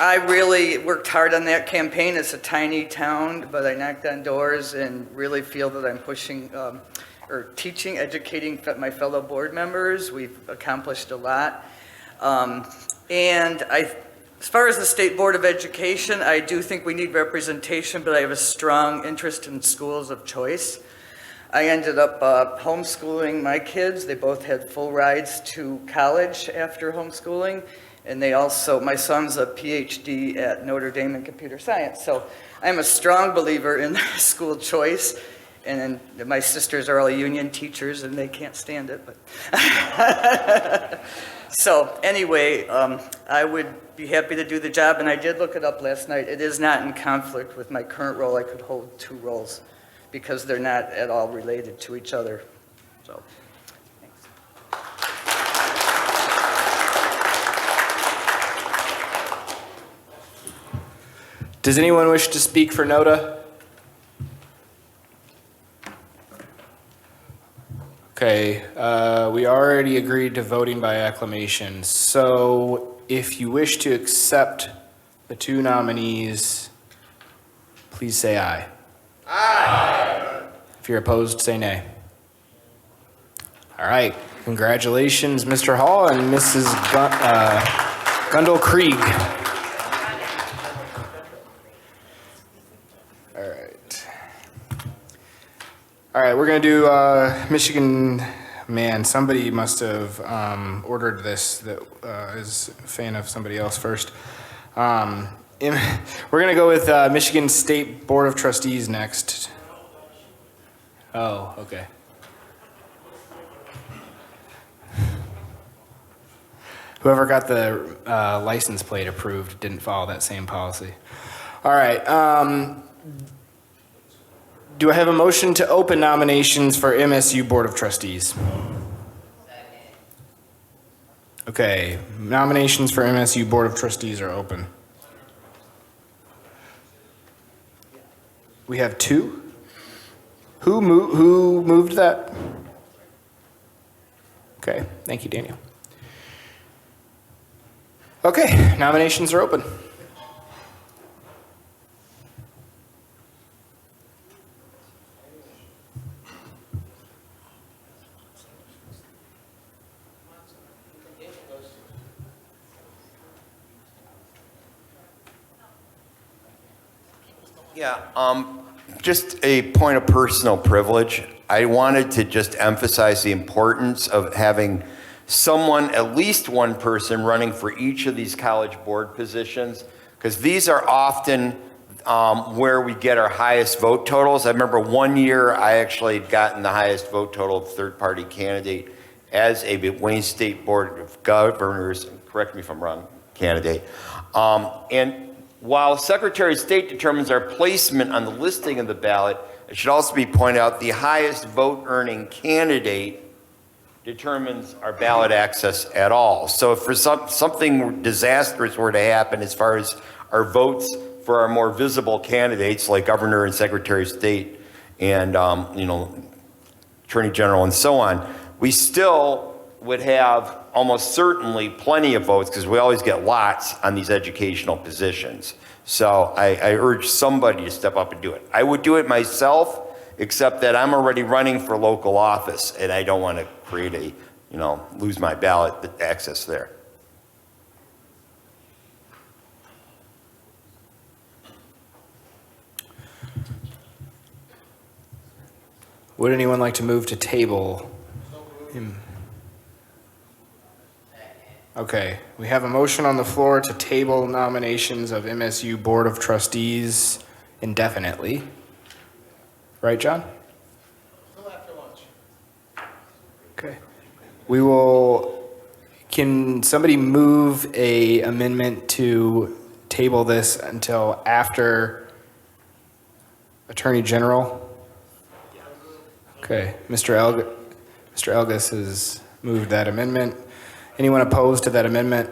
I really worked hard on that campaign. It's a tiny town, but I knocked on doors and really feel that I'm pushing or teaching, educating my fellow board members. We've accomplished a lot. And as far as the State Board of Education, I do think we need representation, but I have a strong interest in schools of choice. I ended up homeschooling my kids. They both had full rides to college after homeschooling, and my son's a PhD at Notre Dame in computer science. So I'm a strong believer in school choice, and then my sisters are all union teachers, and they can't stand it. But so anyway, I would be happy to do the job, and I did look it up last night. It is not in conflict with my current role. I could hold two roles because they're not at all related to each other. So, Does anyone wish to speak for NODA? Okay, we already agreed to voting by acclamation. So if you wish to accept the two nominees, please say aye. Aye. If you're opposed, say nay. All right, congratulations, Mr. Hall and Mrs. Gundel Krieg. All right, we're going to do Michigan, man, somebody must have ordered this that is a fan of somebody else first. We're going to go with Michigan State Board of Trustees next. Oh, okay. Whoever got the license plate approved didn't follow that same policy. All right. Do I have a motion to open nominations for MSU Board of Trustees? Okay, nominations for MSU Board of Trustees are open. We have two. Who moved that? Okay, thank you, Daniel. Okay, nominations are open. Yeah, just a point of personal privilege. I wanted to just emphasize the importance of having someone, at least one person, running for each of these college board positions, because these are often where we get our highest vote totals. I remember one year I actually had gotten the highest vote total of third-party candidate as a Wayne State Board of Governors, correct me if I'm wrong, candidate. And while Secretary of State determines our placement on the listing of the ballot, it should also be pointed out the highest vote-earning candidate determines our ballot access at all. So if for something disastrous were to happen as far as our votes for our more visible candidates like Governor and Secretary of State and Attorney General and so on, we still would have almost certainly plenty of votes because we always get lots on these educational positions. So I urge somebody to step up and do it. I would do it myself, except that I'm already running for local office and I don't want to create lose my ballot access there. Would anyone like to move to table him? Okay, we have a motion on the floor to table nominations of MSU Board of Trustees indefinitely. Right, John? Until after lunch. Okay. We will, can somebody move a amendment to table this until after Attorney General? Okay, Mr. Elgus has moved that amendment. Anyone opposed to that amendment?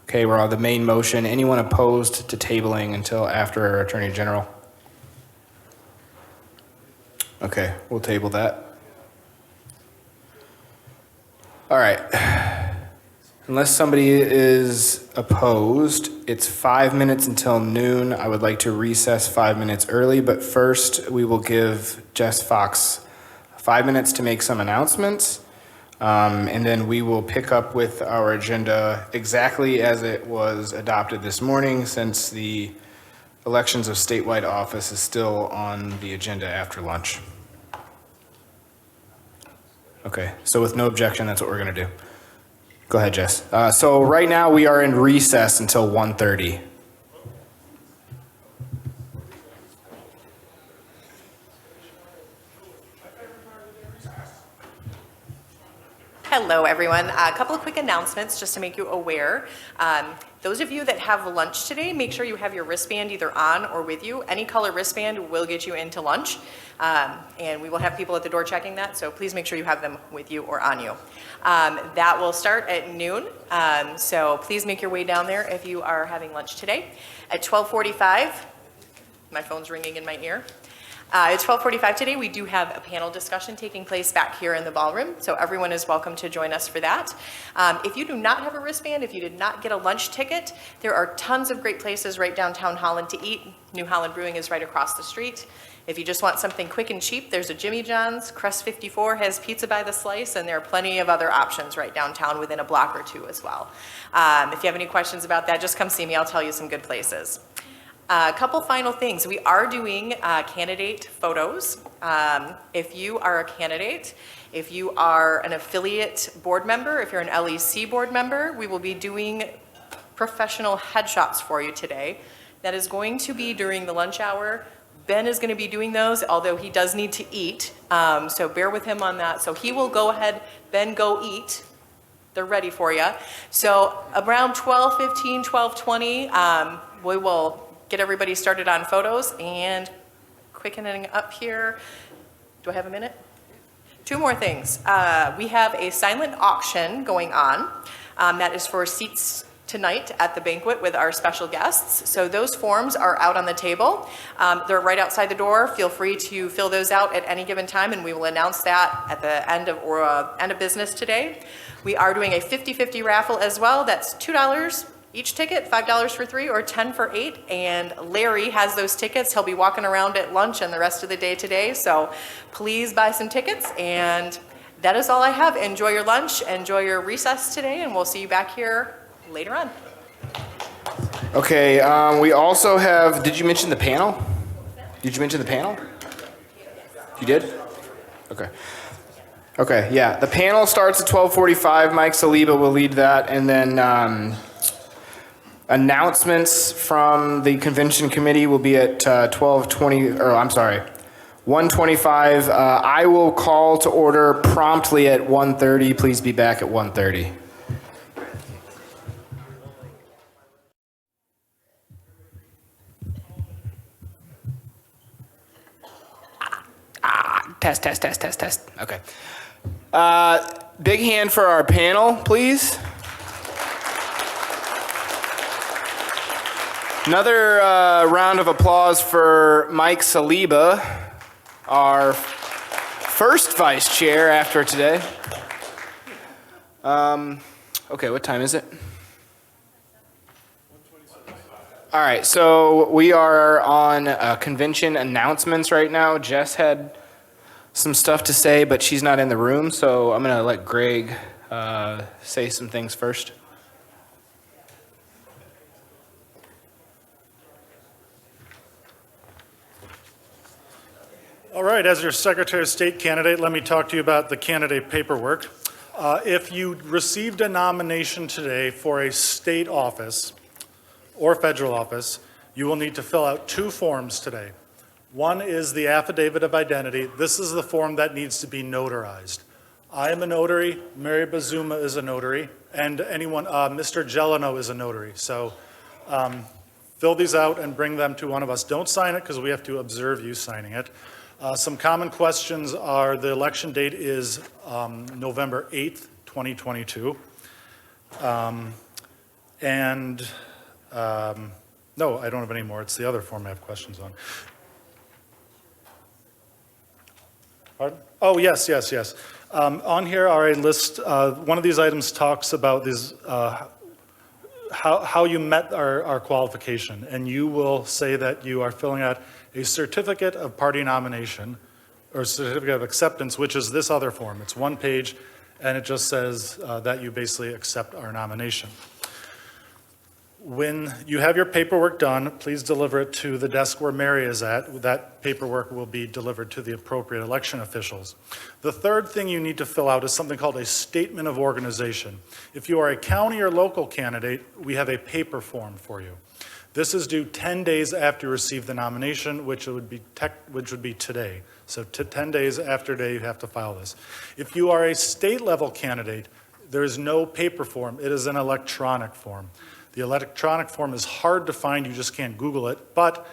Okay, we're on the main motion. Anyone opposed to tabling until after Attorney General? Okay, we'll table that. All right. Unless somebody is opposed, it's 5 minutes until noon. I would like to recess 5 minutes early, but first we will give Jess Fox 5 minutes to make some announcements. And then we will pick up with our agenda exactly as it was adopted this morning, since the elections of statewide office is still on the agenda after lunch. Okay, so with no objection, that's what we're gonna do. Go ahead, Jess. So right now we are in recess until 1:30. Hello, everyone. A couple of quick announcements just to make you aware. Those of you that have lunch today, make sure you have your wristband either on or with you. Any color wristband will get you into lunch, and we will have people at the door checking that, so please make sure you have them with you or on you. That will start at noon, so please make your way down there if you are having lunch today. At 12:45, my phone's ringing in my ear. At 12:45 today, we do have a panel discussion taking place back here in the ballroom, so everyone is welcome to join us for that. If you do not have a wristband, if you did not get a lunch ticket, there are tons of great places right downtown Holland to eat. New Holland Brewing is right across the street. If you just want something quick and cheap, there's a Jimmy John's. Crest 54 has pizza by the slice, and there are plenty of other options right downtown within a block or two as well. If you have any questions about that, just come see me. I'll tell you some good places. A couple final things. We are doing candidate photos. If you are a candidate, if you are an affiliate board member, if you're an LEC board member, we will be doing professional headshots for you today. That is going to be during the lunch hour. Ben is going to be doing those, although he does need to eat, so bear with him on that. So he will go ahead, Ben, go eat. They're ready for you. So around 12:15, 12:20, we will get everybody started on photos, and quickening up here. Do I have a minute? Two more things. We have a silent auction going on. That is for seats tonight at the banquet with our special guests. So those forms are out on the table. They're right outside the door. Feel free to fill those out at any given time, and we will announce that at the end of business today. We are doing a 50-50 raffle as well. That's $2 each ticket, $5 for 3 or 10 for 8. And Larry has those tickets. He'll be walking around at lunch and the rest of the day today. So please buy some tickets. And that is all I have. Enjoy your lunch, enjoy your recess today, and we'll see you back here later on. Okay, we also have, did you mention the panel? Did you mention the panel? You did? Okay. Okay, yeah. The panel starts at 12:45. Mike Saliba will lead that. And then announcements from the convention committee will be at 1:25. I will call to order promptly at 1:30. Please be back at 1:30. Test. Okay. Big hand for our panel, please. Another round of applause for Mike Saliba, our first vice chair after today. Okay, what time is it? All right, so we are on convention announcements right now. Jess had some stuff to say, but she's not in the room, so I'm going to let Greg say some things first. All right, as your Secretary of State candidate, let me talk to you about the candidate paperwork. If you received a nomination today for a state office or federal office, you will need to fill out 2 forms today. One is the affidavit of identity. This is the form that needs to be notarized. I am a notary, Mary Bazuma is a notary, and Mr. Gelano is a notary. So fill these out and bring them to one of us. Don't sign it because we have to observe you signing it. Some common questions are the election date is November 8th, 2022. No, I don't have any more. It's the other form I have questions on. Pardon? Oh, yes. On here are a list, one of these items talks about these, how you met our qualification, and you will say that you are filling out a certificate of party nomination, or certificate of acceptance, which is this other form. It's 1 page, and it just says that you basically accept our nomination. When you have your paperwork done, please deliver it to the desk where Mary is at. That paperwork will be delivered to the appropriate election officials. The third thing you need to fill out is something called a statement of organization. If you are a county or local candidate, we have a paper form for you. This is due 10 days after you receive the nomination, which would be today. So 10 days after today, you have to file this. If you are a state level candidate, there is no paper form. It is an electronic form. The electronic form is hard to find, you just can't Google it, but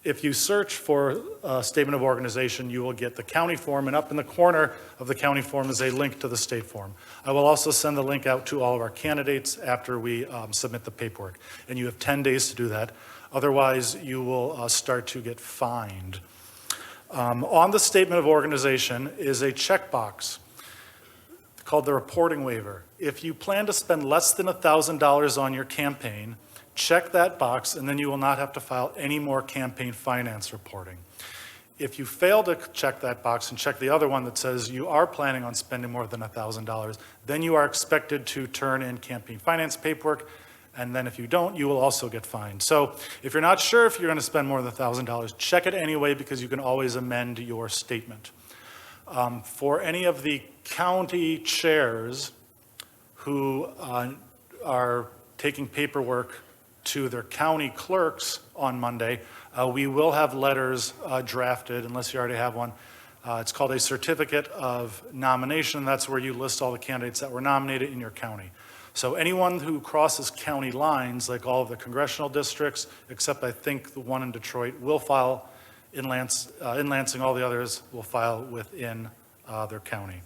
if you search for a statement of organization, you will get the county form, and up in the corner of the county form is a link to the state form. I will also send the link out to all of our candidates after we submit the paperwork, and you have 10 days to do that. Otherwise, you will start to get fined. On the statement of organization is a checkbox called the reporting waiver. If you plan to spend less than $1,000 on your campaign, check that box, and then you will not have to file any more campaign finance reporting. If you fail to check that box and check the other one that says you are planning on spending more than $1,000, then you are expected to turn in campaign finance paperwork, and then if you don't, you will also get fined. So if you're not sure if you're going to spend more than $1,000, check it anyway, because you can always amend your statement. For any of the county chairs who are taking paperwork to their county clerks on Monday, we will have letters drafted, unless you already have one. It's called a certificate of nomination. That's where you list all the candidates that were nominated in your county. So anyone who crosses county lines, like all of the congressional districts, except I think the one in Detroit, will file in Lansing. All the others will file within their county.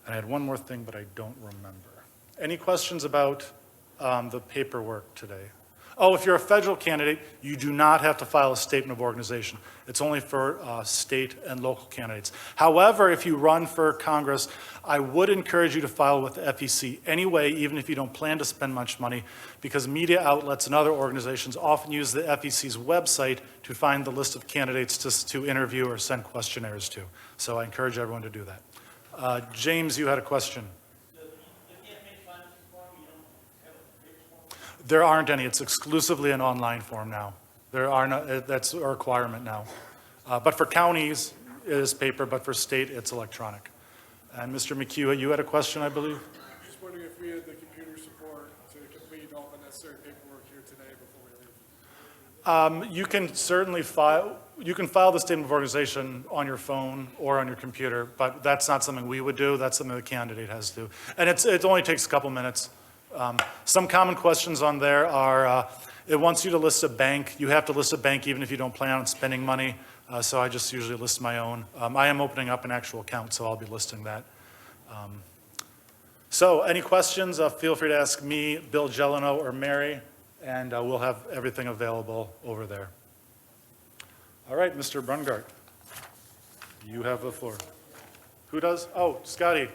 And I had one more thing, but I don't remember. Any questions about the paperwork today? Oh, if you're a federal candidate, you do not have to file a statement of organization. It's only for state and local candidates. However, if you run for Congress, I would encourage you to file with the FEC anyway, even if you don't plan to spend much money, because media outlets and other organizations often use the FEC's website to find the list of candidates to interview or send questionnaires to. So I encourage everyone to do that. James, you had a question. There aren't any. It's exclusively an online form now. There are no, that's a requirement now. But for counties, it is paper, but for state, it's electronic. And Mr. McHugh, you had a question, I believe? Just wondering if we had the computer support to complete all the necessary paperwork here today before we leave. You can certainly file the statement of organization on your phone or on your computer, but that's not something we would do. That's something the candidate has to do. And it only takes a couple minutes. Some common questions on there are, it wants you to list a bank. You have to list a bank even if you don't plan on spending money. So I just usually list my own. I am opening up an actual account, so I'll be listing that. So any questions, feel free to ask me, Bill Gelano, or Mary, and we'll have everything available over there. All right, Mr. Brungart, you have the floor. Who does? Oh, Scotty.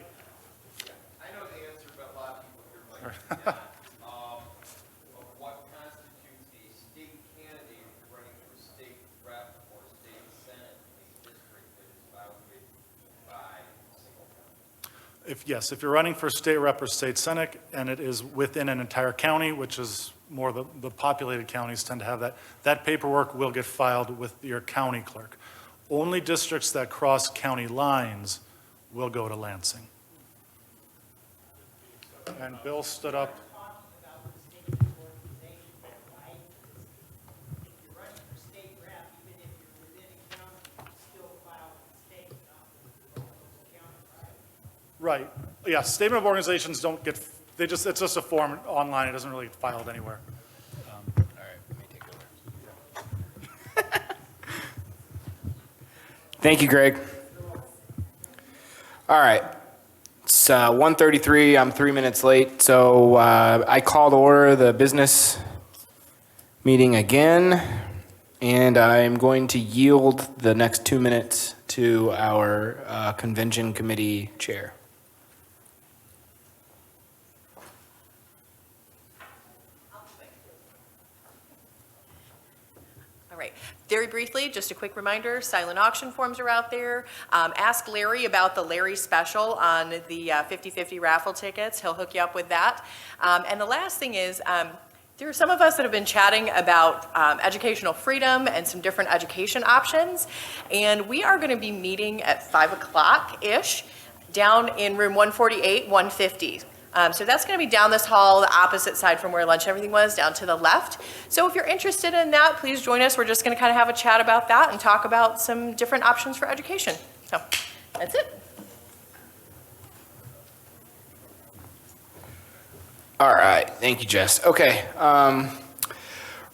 What constitutes a state candidate running for state rep or state senate in a district that is bounded by single county? If you're running for state rep or state senate, and it is within an entire county, which is more the populated counties tend to have that, that paperwork will get filed with your county clerk. Only districts that cross county lines will go to Lansing. And Bill stood up. Right. Yeah, statement of organizations don't get, it's just a form online. It doesn't really get filed anywhere. All right, let me take over. Thank you, Greg. All right. It's 1:33. I'm 3 minutes late. So I call to order the business meeting again, and I'm going to yield the next 2 minutes to our convention committee chair. All right. Very briefly, just a quick reminder, silent auction forms are out there. Ask Larry about the Larry special on the 50/50 raffle tickets. He'll hook you up with that. And the last thing is, there are some of us that have been chatting about educational freedom and some different education options. And we are going to be meeting at 5 o'clock-ish down in room 148, 150. So that's going to be down this hall, the opposite side from where lunch and everything was, down to the left. So if you're interested in that, please join us. We're just going to kind of have a chat about that and talk about some different options for education. So that's it. All right, thank you, Jess. Okay,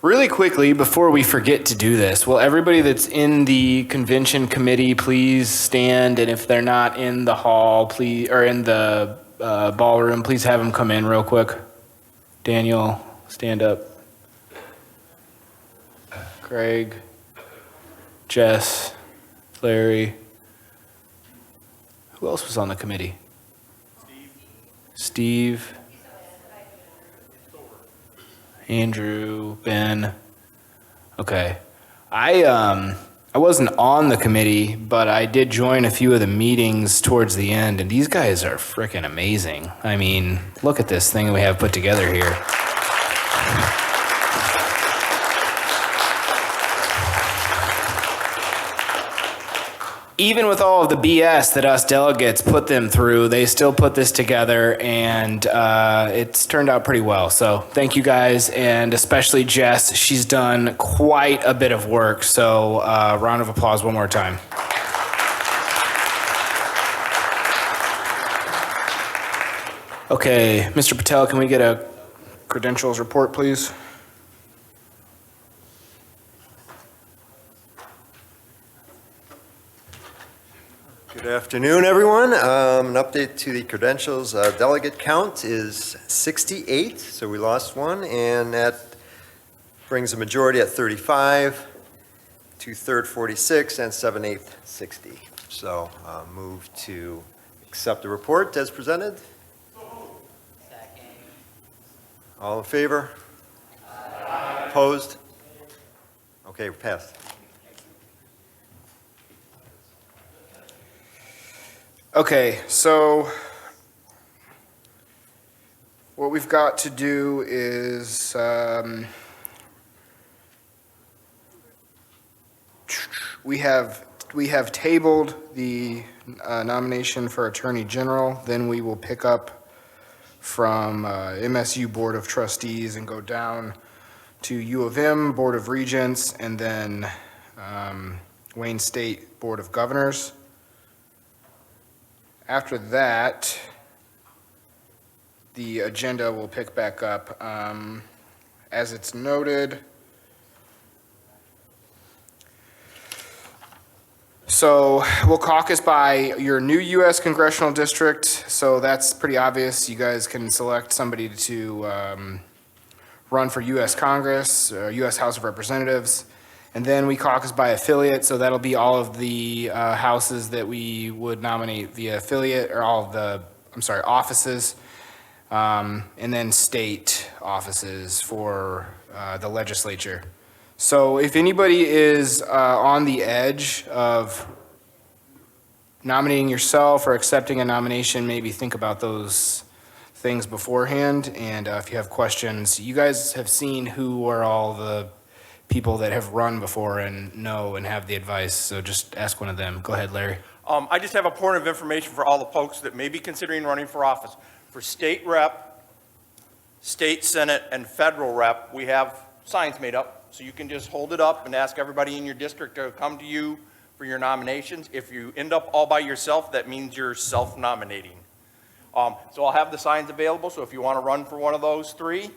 really quickly, before we forget to do this, will everybody that's in the convention committee please stand, and if they're not in the hall, please, or in the ballroom, please have them come in real quick. Daniel, stand up. Craig, Jess, Larry. Who else was on the committee? Steve. Andrew, Ben. Okay. I wasn't on the committee, but I did join a few of the meetings towards the end, and these guys are freaking amazing. I mean, look at this thing we have put together here. Even with all of the BS that us delegates put them through, they still put this together, and it's turned out pretty well. So thank you guys, and especially Jess. She's done quite a bit of work, so round of applause one more time. Okay, Mr. Patel, can we get a credentials report, please? Good afternoon, everyone. An update to the credentials. Delegate count is 68, so we lost one, and that brings a majority at 35, 2/3 46, and 7/8 60. So move to accept the report as presented. All in favor? Opposed? Okay, passed. Okay, so what we've got to do is we have tabled the nomination for Attorney General. Then we will pick up from MSU Board of Trustees and go down to U of M Board of Regents, and then Wayne State Board of Governors. After that, the agenda will pick back up. As it's noted, so we'll caucus by your new U.S. congressional district, so that's pretty obvious. You guys can select somebody to run for U.S. Congress, U.S. House of Representatives. And then we caucus by affiliate, so that'll be all of the houses that we would nominate via affiliate, or all of the, offices, and then state offices for the legislature. So if anybody is on the edge of nominating yourself or accepting a nomination, maybe think about those things beforehand. And if you have questions, you guys have seen who are all the people that have run before and know and have the advice, so just ask one of them. Go ahead, Larry. I just have a point of information for all the folks that may be considering running for office. For state rep, state senate, and federal rep, we have signs made up, so you can just hold it up and ask everybody in your district to come to you for your nominations. If you end up all by yourself, that means you're self-nominating. So I'll have the signs available, so if you want to run for one of those three,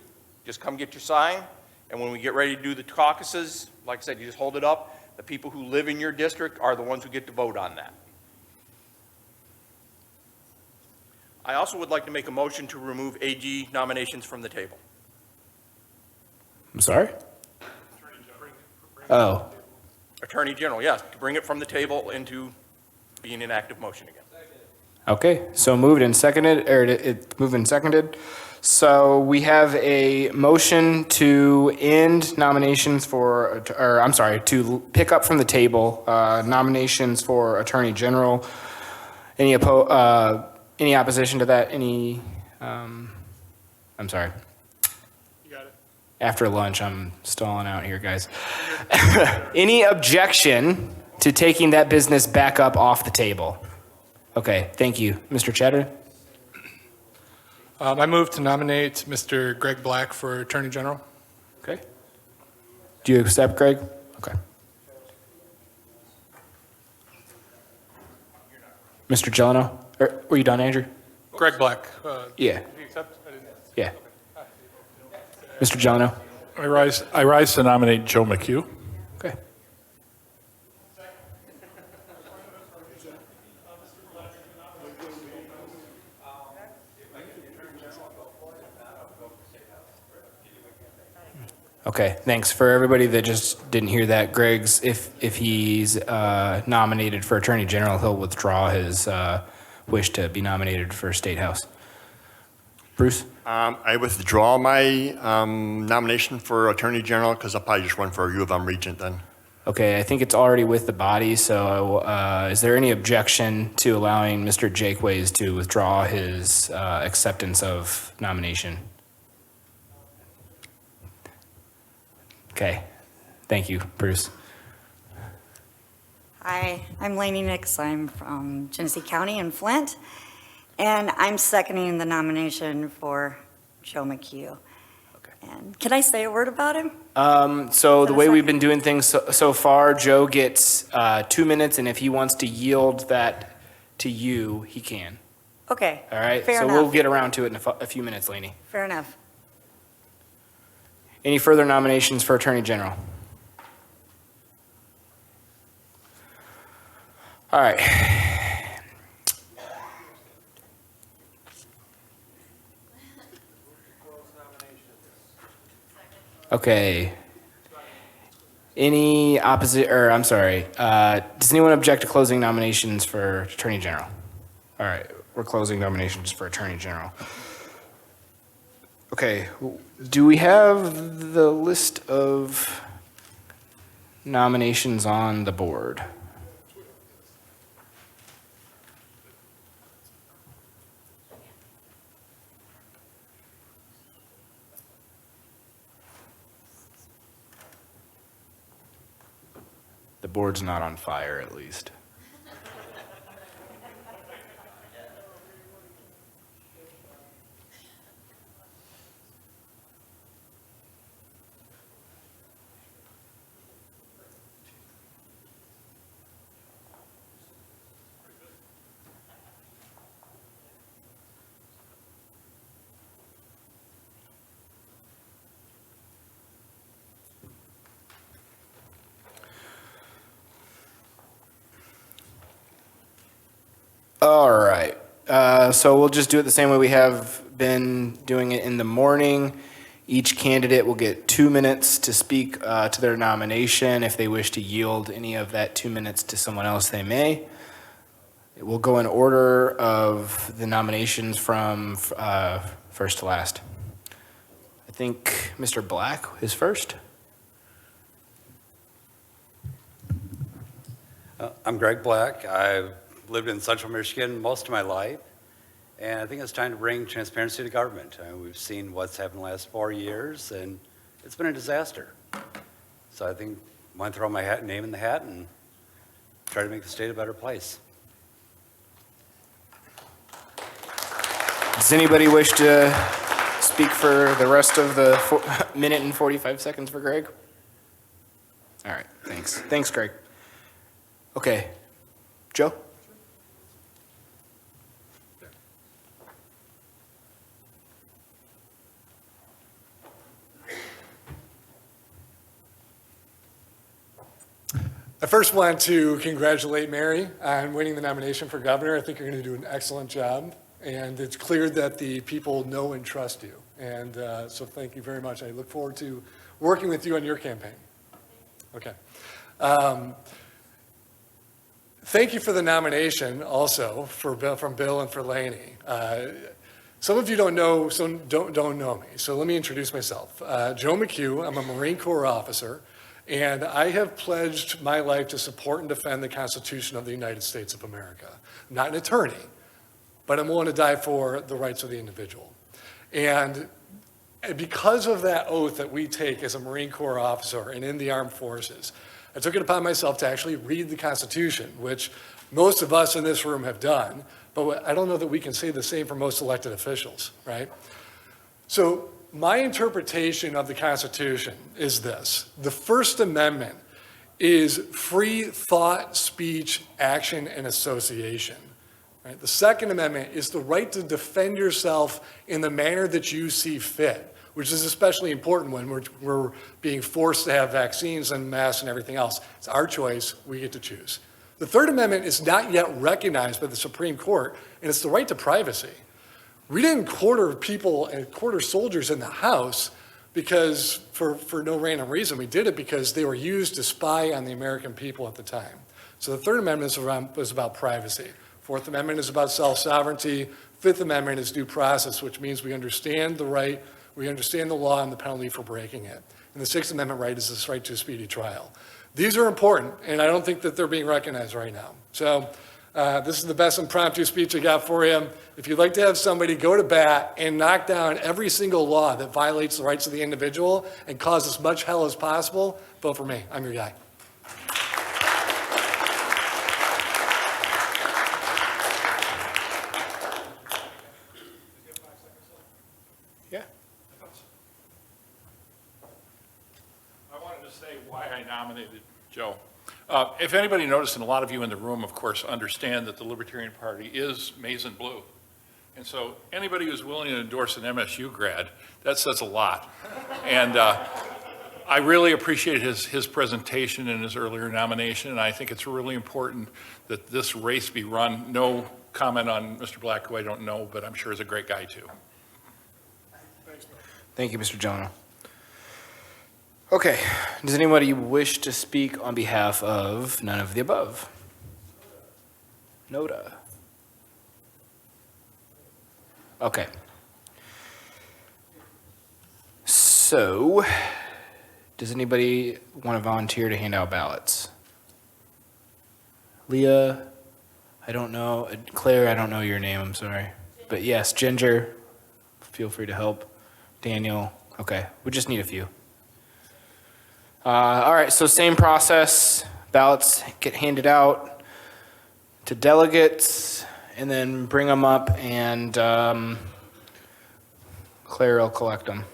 just come get your sign. And when we get ready to do the caucuses, like I said, you just hold it up. The people who live in your district are the ones who get to vote on that. I also would like to make a motion to remove AG nominations from the table. I'm sorry? Oh. Attorney General, yes, to bring it from the table into being an active motion again. Okay, so moved and seconded, or it moved and seconded. So we have a motion to end nominations for, or I'm sorry, to pick up from the table nominations for Attorney General. Any opposition to that? Any, I'm sorry. You got it. After lunch, I'm stalling out here, guys. Any objection to taking that business back up off the table? Okay, thank you. Mr. Chatter? I move to nominate Mr. Greg Black for Attorney General. Okay. Do you accept, Greg? Okay. Mr. Jeleno? Were you done, Andrew? Greg Black. Yeah. Did you accept? I didn't. Yeah. Mr. Jeleno? I rise to nominate Joe McHugh. Okay. Okay, thanks. For everybody that just didn't hear that, Greg's, if he's nominated for Attorney General, he'll withdraw his wish to be nominated for State House. Bruce? I withdraw my nomination for Attorney General because I'll probably just run for a U of M Regent then. Okay, I think it's already with the body, so is there any objection to allowing Mr. Jakeways to withdraw his acceptance of nomination? Okay, thank you, Bruce. Hi, I'm Lainey Nix. I'm from Genesee County in Flint, and I'm seconding the nomination for Joe McHugh. And can I say a word about him? So the way we've been doing things so far, Joe gets 2 minutes, and if he wants to yield that to you, he can. Okay. All right? Fair so enough. we'll get around to it in a few minutes, Lainey. Fair enough. Any further nominations for Attorney General? All right. Okay. Any opposite, or I'm sorry, does anyone object to closing nominations for Attorney General? All right, we're closing nominations for Attorney General. Okay, do we have the list of nominations on the board? The board's not on fire, at least. All right, so we'll just do it the same way we have been doing it in the morning. Each candidate will get 2 minutes to speak to their nomination. If they wish to yield any of that 2 minutes to someone else, they may. It will go in order of the nominations from first to last. I think Mr. Black is first. I'm Greg Black. I've lived in central Michigan most of my life, and I think it's time to bring transparency to government. We've seen what's happened the last 4 years, and it's been a disaster. So I think I want to throw my name in the hat and try to make the state a better place. Does anybody wish to speak for the rest of the minute and 45 seconds for Greg? All right, thanks. Thanks, Greg. Okay, Joe? I first want to congratulate Mary on winning the nomination for governor. I think you're going to do an excellent job, and it's clear that the people know and trust you. And so thank you very much. I look forward to working with you on your campaign. Okay. Thank you for the nomination also from Bill and for Lainey. Some of you don't know me, so let me introduce myself. Joe McHugh, I'm a Marine Corps officer, and I have pledged my life to support and defend the Constitution of the United States of America. I'm not an attorney, but I'm willing to die for the rights of the individual. And because of that oath that we take as a Marine Corps officer and in the armed forces, I took it upon myself to actually read the Constitution, which most of us in this room have done, but I don't know that we can say the same for most elected officials, right? So my interpretation of the Constitution is this. The First Amendment is free thought, speech, action, and association. Right? The Second Amendment is the right to defend yourself in the manner that you see fit, which is especially important when we're being forced to have vaccines and masks and everything else. It's our choice. We get to choose. The Third Amendment is not yet recognized by the Supreme Court, and it's the right to privacy. We didn't quarter people and quarter soldiers in the house because for no random reason. We did it because they were used to spy on the American people at the time. So the Third Amendment is about privacy. Fourth Amendment is about self-sovereignty. Fifth Amendment is due process, which means we understand the right, we understand the law and the penalty for breaking it. And the Sixth Amendment right is this right to a speedy trial. These are important, and I don't think that they're being recognized right now. So this is the best impromptu speech I got for you. If you'd like to have somebody go to bat and knock down every single law that violates the rights of the individual and cause as much hell as possible, vote for me. I'm your guy. Yeah. I wanted to say why I nominated Joe. If anybody noticed, and a lot of you in the room, of course, understand that the Libertarian Party is maize and blue. And so anybody who's willing to endorse an MSU grad, that says a lot. And I really appreciate his presentation and his earlier nomination, and I think it's really important that this race be run. No comment on Mr. Black, who I don't know, but I'm sure is a great guy too. Thank you, Mr. Jono. Okay, does anybody wish to speak on behalf of none of the above? Noda. Okay. So, does anybody want to volunteer to hand out ballots? Leah, I don't know. Claire, I don't know your name, I'm sorry. But yes, Ginger, feel free to help. Daniel, okay, we just need a few. All right, so same process. Ballots get handed out to delegates and then bring them up, and Claire will collect them.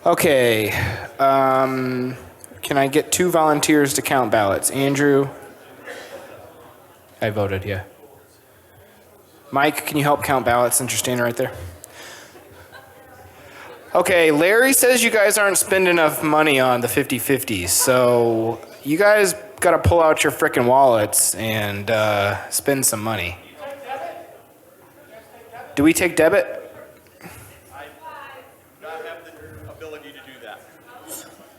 Okay, can I get 2 volunteers to count ballots? Andrew? I voted, yeah. Mike, can you help count ballots since you're standing right there? Okay, Larry says you guys aren't spending enough money on the 50/50s, so you guys got to pull out your frickin' wallets and spend some money. Do we take debit? I do not have the ability to do that.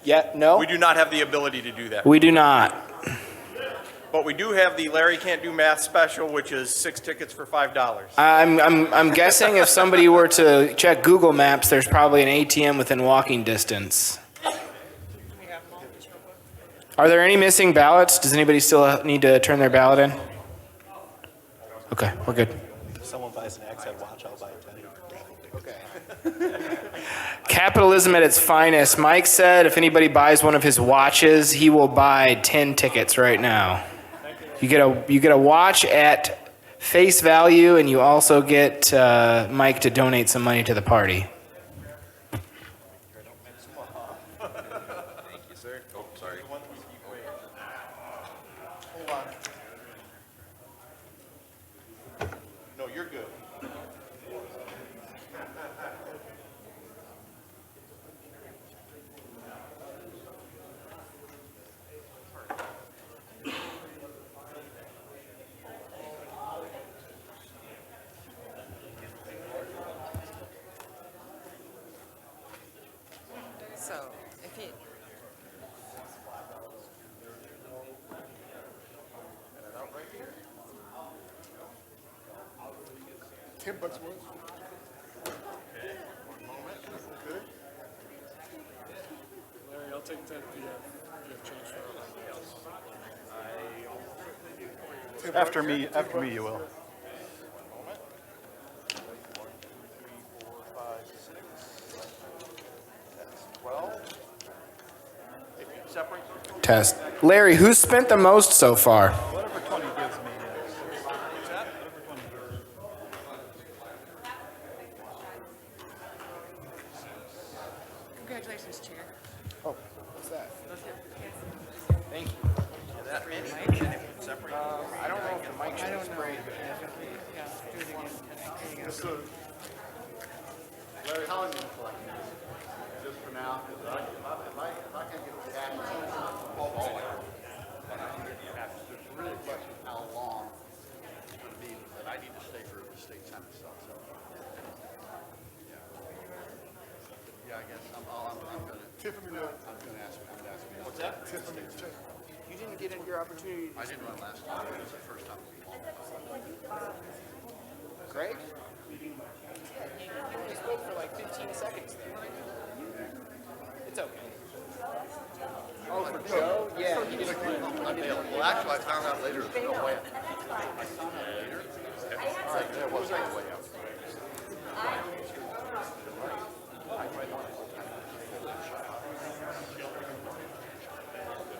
Yeah, no? We do not have the ability to do that. We do not. But we do have the Larry Can't Do Math special, which is 6 tickets for $5. I'm guessing if somebody were to check Google Maps, there's probably an ATM within walking distance. Are there any missing ballots? Does anybody still need to turn their ballot in? Okay, we're good. If someone buys an XL watch, I'll buy 10. Okay. Capitalism at its finest. Mike said if anybody buys one of his watches, he will buy 10 tickets right now. You get a watch at face value, and you also get Mike to donate some money to the party. Thank you, sir. Oh, sorry. Hold on. No, you're good. So, if you, $10 worth. Larry, I'll take 10 if you have change for After me, you will. Test. Larry, who's spent the most so far? Whatever 20 gives me. congratulations, Chair. Oh, what's that? Thank you. I don't know if the mic should be sprayed. Larry, how long are you collecting? Just for now? If I can get the tax, it's really a question of how long it's going to be, but I need to stay for the state senate stuff, so. Yeah, I guess I'm going to. Tiffany, I'm going to ask him. What's that? Tiffany. You didn't get your opportunity. I didn't run last time. It was the first time. Greg? You only spoke for like 15 seconds there. It's okay. Oh, for Joe? Yeah, he didn't Well, actually, I found out later there's no way. I found out later. All right, there was no way out.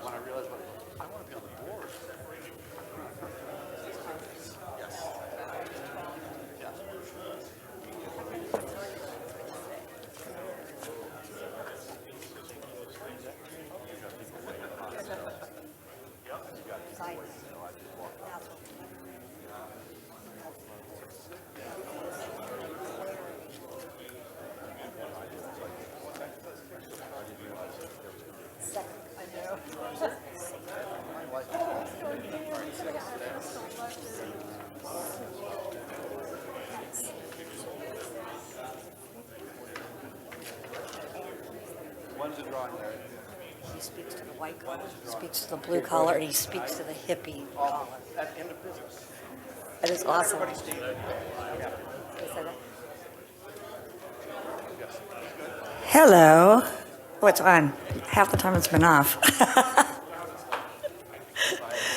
When I realized what I want to be on the board. Yes. Yes. When's the drawing, Larry? He speaks to the white collar, he speaks to the blue collar, and he speaks to the hippie collar. At the end of business. That is awesome. Everybody stay there. Hello. What's on? Half the time it's been off.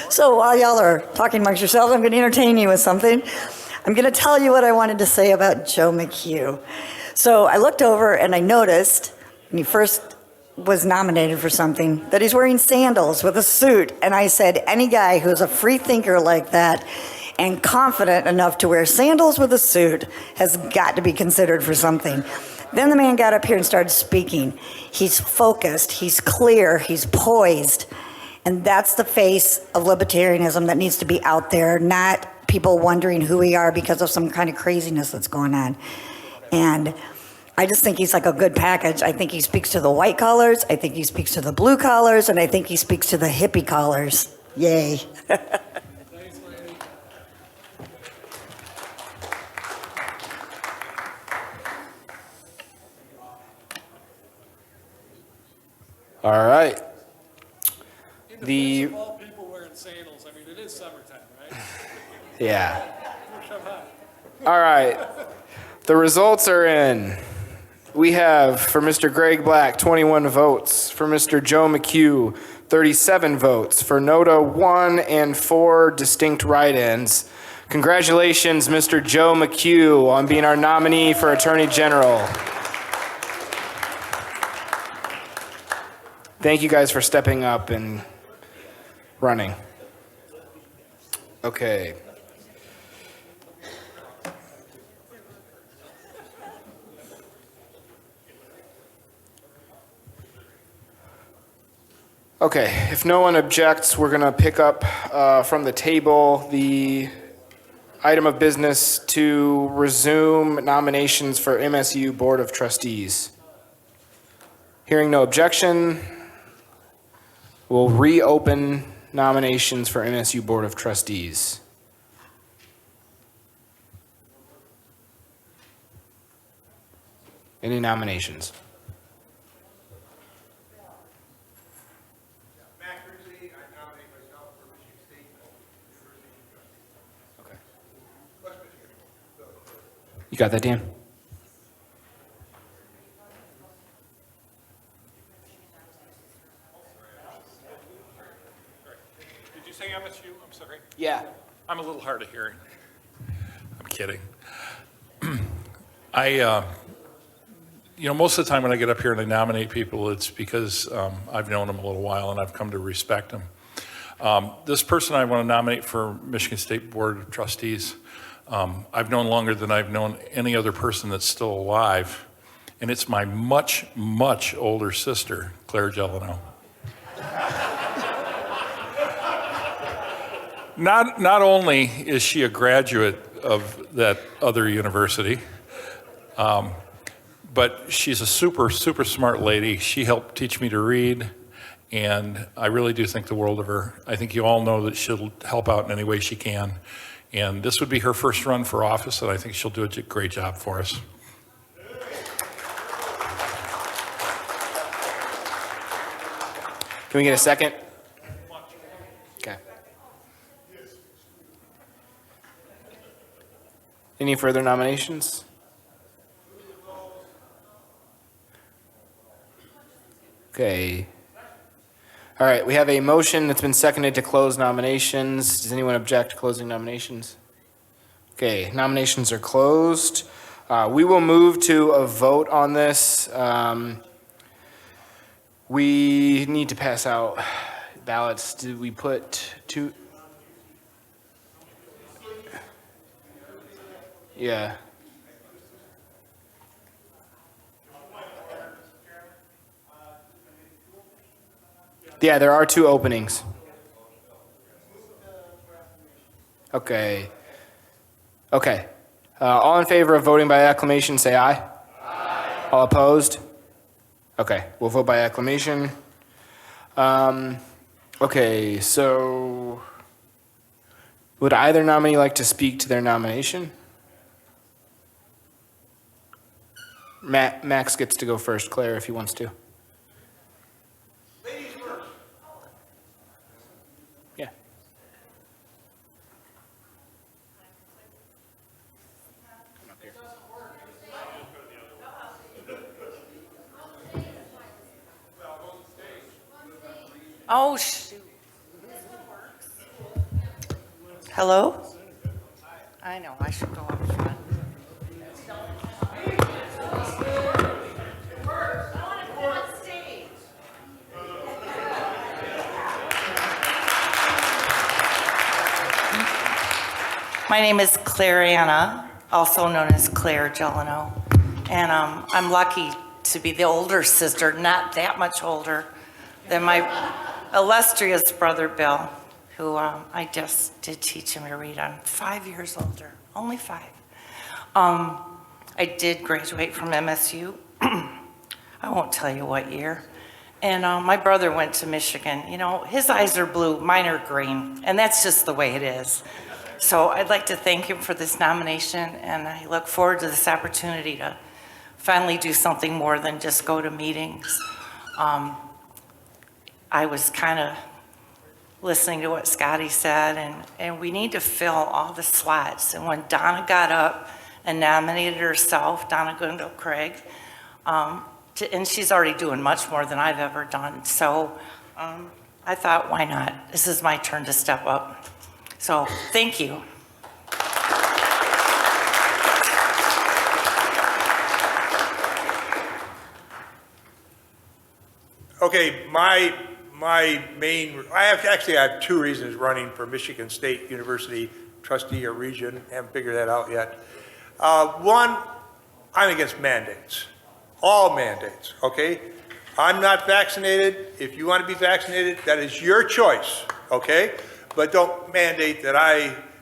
So while y'all are talking amongst yourselves, I'm going to entertain you with something. I'm going to tell you what I wanted to say about Joe McHugh. So I looked over and I noticed when he first was nominated for something that he's wearing sandals with a suit. And I said, any guy who's a free thinker like that and confident enough to wear sandals with a suit has got to be considered for something. Then the man got up here and started speaking. He's focused, he's clear, he's poised. And that's the face of libertarianism that needs to be out there, not people wondering who we are because of some kind of craziness that's going on. And I just think he's like a good package. I think he speaks to the white collars, I think he speaks to the blue collars, and I think he speaks to the hippie collars. Yay. All right. In the The, face of all people wearing sandals, I mean, it is summertime, right? yeah. Come on. All right. The results are in. We have for Mr. Greg Black, 21 votes. For Mr. Joe McHugh, 37 votes. For Noda, 1 and 4 distinct write-ins. Congratulations, Mr. Joe McHugh, on being our nominee for Attorney General. Thank you guys for stepping up and running. Okay. Okay, if no one objects, we're going to pick up from the table the item of business to resume nominations for MSU Board of Trustees. Hearing no objection, we'll reopen nominations for MSU Board of Trustees. Any nominations? You got that, Dan? Did you say MSU? I'm sorry. Yeah. I'm a little hard of hearing. I'm kidding. Most of the time when I get up here and I nominate people, it's because I've known them a little while and I've come to respect them. This person I want to nominate for Michigan State Board of Trustees, I've known longer than I've known any other person that's still alive, and it's my much, much older sister, Claire Gelano. Not only is she a graduate of that other university, but she's a super, super smart lady. She helped teach me to read, and I really do think the world of her. I think you all know that she'll help out in any way she can. And this would be her first run for office, and I think she'll do a great job for us. Can we get a second? Okay. Any further nominations? Okay. All right, we have a motion that's been seconded to close nominations. Does anyone object to closing nominations? Okay, nominations are closed. We will move to a vote on this. We need to pass out ballots. Did we put two? Yeah. Yeah, there are 2 openings. Okay. Okay. All in favor of voting by acclamation, say aye. Aye. All opposed? Okay, we'll vote by acclamation. Okay, so would either nominee like to speak to their nomination? Max gets to go first. Claire, if he wants to. Yeah. Oh, shoot. Hello? I know, I should go up front. My name is Claire Anna, also known as Claire Gelano, and I'm lucky to be the older sister, not that much older than my illustrious brother Bill, who I just did teach him to read. I'm 5 years older, only 5. I did graduate from MSU. I won't tell you what year. And my brother went to Michigan. You know, his eyes are blue, mine are green, and that's just the way it is. So I'd like to thank him for this nomination, and I look forward to this opportunity to finally do something more than just go to meetings. I was kind of listening to what Scotty said, and we need to fill all the slots. And when Donna got up and nominated herself, Donna Gundel-Craig, and she's already doing much more than I've ever done. So I thought, why not? This is my turn to step up. So thank you. Okay, my main, I have two reasons running for Michigan State University trustee or region. Haven't figured that out yet. One, I'm against mandates, all mandates, okay? I'm not vaccinated. If you want to be vaccinated, that is your choice, okay? But don't mandate that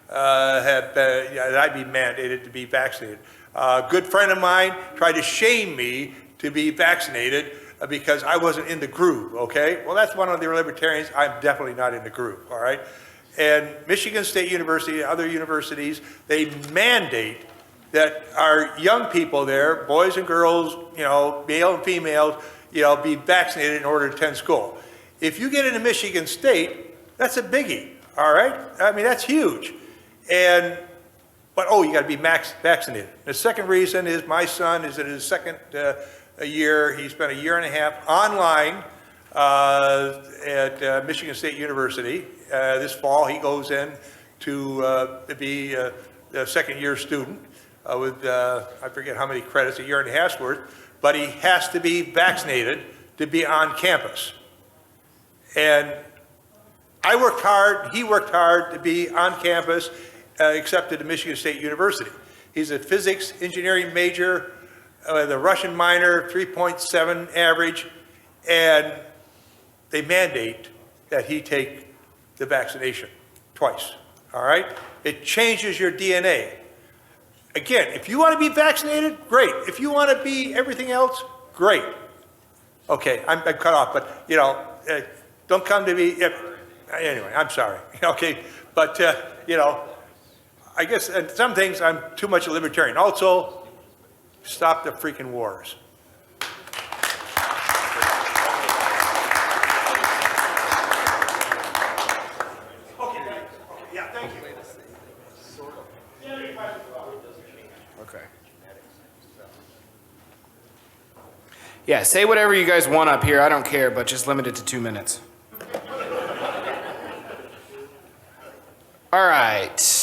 that I be mandated to be vaccinated. A good friend of mine tried to shame me to be vaccinated because I wasn't in the group, okay? Well, that's one of the libertarians. I'm definitely not in the group, all right? And Michigan State University, other universities, they mandate that our young people there, boys and girls, male and females, be vaccinated in order to attend school. If you get into Michigan State, that's a biggie, all right? I mean, that's huge. But you got to be vaccinated. The second reason is my son is in his second year. He spent a year and a half online at Michigan State University. This fall, he goes in to be a second-year student with, I forget how many credits, a year and a half's worth, but he has to be vaccinated to be on campus. And I worked hard, he worked hard to be on campus, accepted to Michigan State University. He's a physics engineering major, the Russian minor, 3.7 average, and they mandate that he take the vaccination twice, all right? It changes your DNA. Again, if you want to be vaccinated, great. If you want to be everything else, great. Okay, I'm cut off, but, don't come to me. Anyway, I'm sorry, okay? But, I guess some things I'm too much a libertarian. Also, stop the freaking wars. Yeah, thank you. Okay. Yeah, say whatever you guys want up here. I don't care, but just limit it to 2 minutes. All right.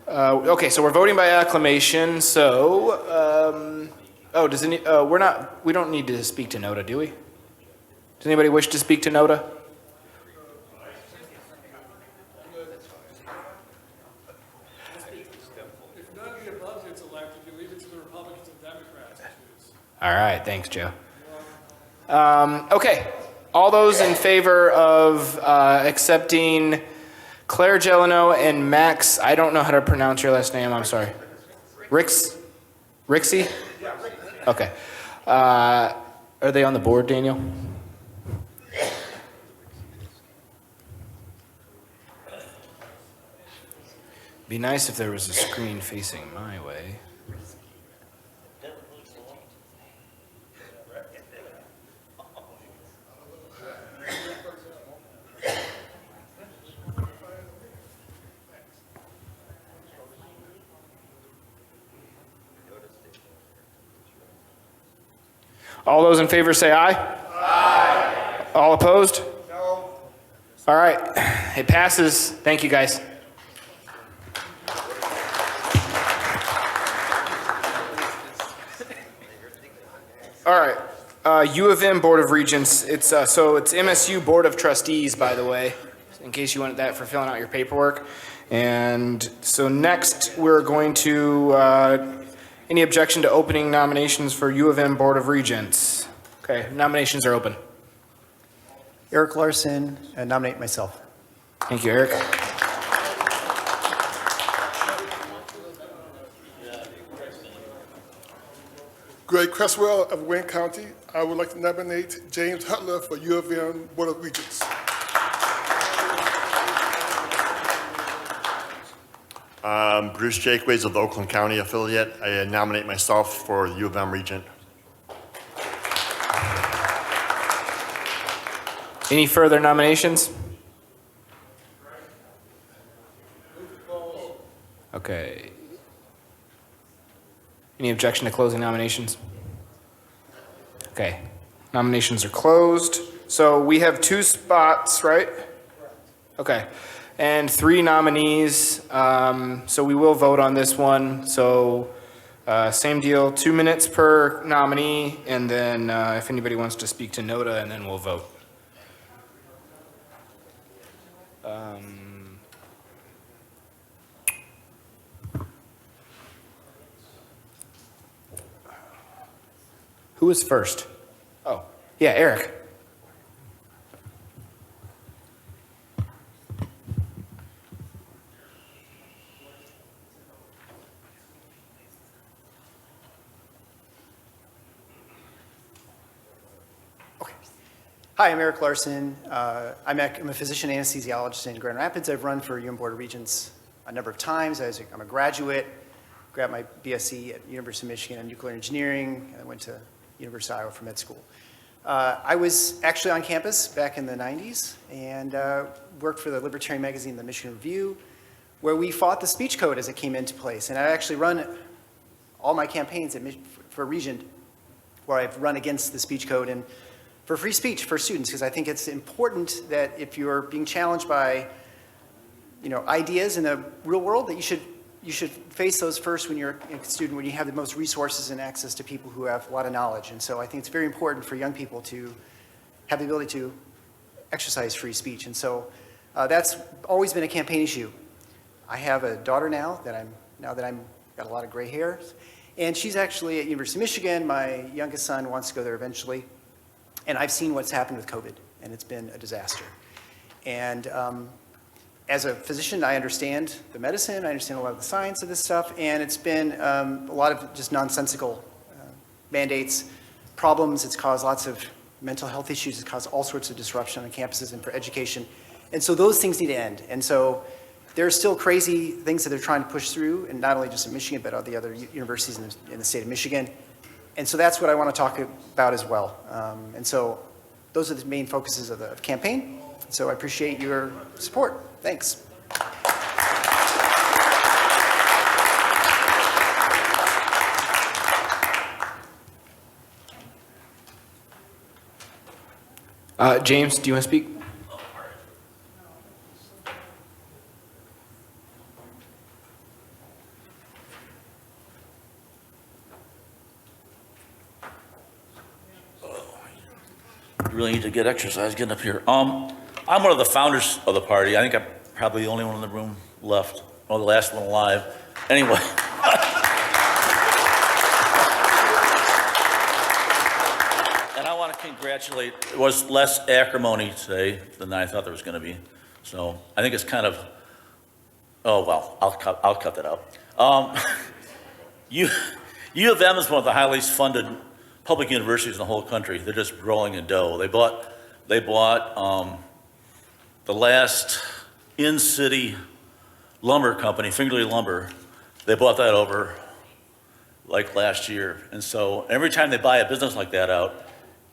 Okay, so we're voting by acclamation. So, we don't need to speak to NOTA, do we? Does anybody wish to speak to NOTA? If none of the above gets elected, you leave it to the Republicans and Democrats to choose. All right, thanks, Joe. Okay, all those in favor of accepting Claire Gelano and Max, I don't know how to pronounce your last name, I'm sorry. Rixie? Okay. Are they on the board, Daniel? Be nice if there was a screen facing my way. All those in favor say aye. Aye. All opposed? No. All right, it passes. Thank you, guys. All right, U of M Board of Regents. It's MSU Board of Trustees, by the way, in case you wanted that for filling out your paperwork. And so next, we're going to. Any objection to opening nominations for U of M Board of Regents? Okay, nominations are open. Eric Larson, nominate myself. Thank you, Eric. Greg Cresswell of Wayne County. I would like to nominate James Hutler for U of M Board of Regents. Bruce Jakeways of the Oakland County affiliate. I nominate myself for the U of M Regent. Any further nominations? Okay. Any objection to closing nominations? Okay. Nominations are closed. So we have 2 spots, right? Okay. And 3 nominees. So we will vote on this one. So same deal, 2 minutes per nominee. And then if anybody wants to speak to NOTA, and then we'll vote. Who was first? Oh, yeah, Eric. Hi, I'm Eric Larson. I'm a physician anesthesiologist in Grand Rapids. I've run for UN Board of Regents a number of times. I'm a graduate, grabbed my BSc at University of Michigan in nuclear engineering, and I went to University of Iowa for med school. I was actually on campus back in the 90s and worked for the Libertarian magazine, the Michigan Review, where we fought the speech code as it came into place. And I actually run all my campaigns for Regent, where I've run against the speech code and for free speech for students, because I think it's important that if you're being challenged by, ideas in the real world, that you should face those first when you're a student, when you have the most resources and access to people who have a lot of knowledge. And so I think it's very important for young people to have the ability to exercise free speech. And so that's always been a campaign issue. I have a daughter now that I'm got a lot of gray hair, and she's actually at University of Michigan. My youngest son wants to go there eventually. And I've seen what's happened with COVID, and it's been a disaster. And as a physician, I understand the medicine, I understand a lot of the science of this stuff, and it's been a lot of just nonsensical mandates, problems. It's caused lots of mental health issues. It's caused all sorts of disruption on campuses and for education. And so those things need to end. And so there are still crazy things that they're trying to push through, and not only just in Michigan, but all the other universities in the state of Michigan. And so that's what I want to talk about as well. And so those are the main focuses of the campaign. So I appreciate your support. Thanks. James, do you want to speak? Really need to get exercise getting up here. I'm one of the founders of the party. I think I'm probably the only one in the room left, or the last one alive. Anyway. And I want to congratulate, it was less acrimony today than I thought there was going to be. So I think it's kind of, oh, well, I'll cut that out. U of M is one of the highest funded public universities in the whole country. They're just rolling in dough. They bought the last in-city lumber company, Fingerly Lumber. They bought that over like last year. And so every time they buy a business like that out,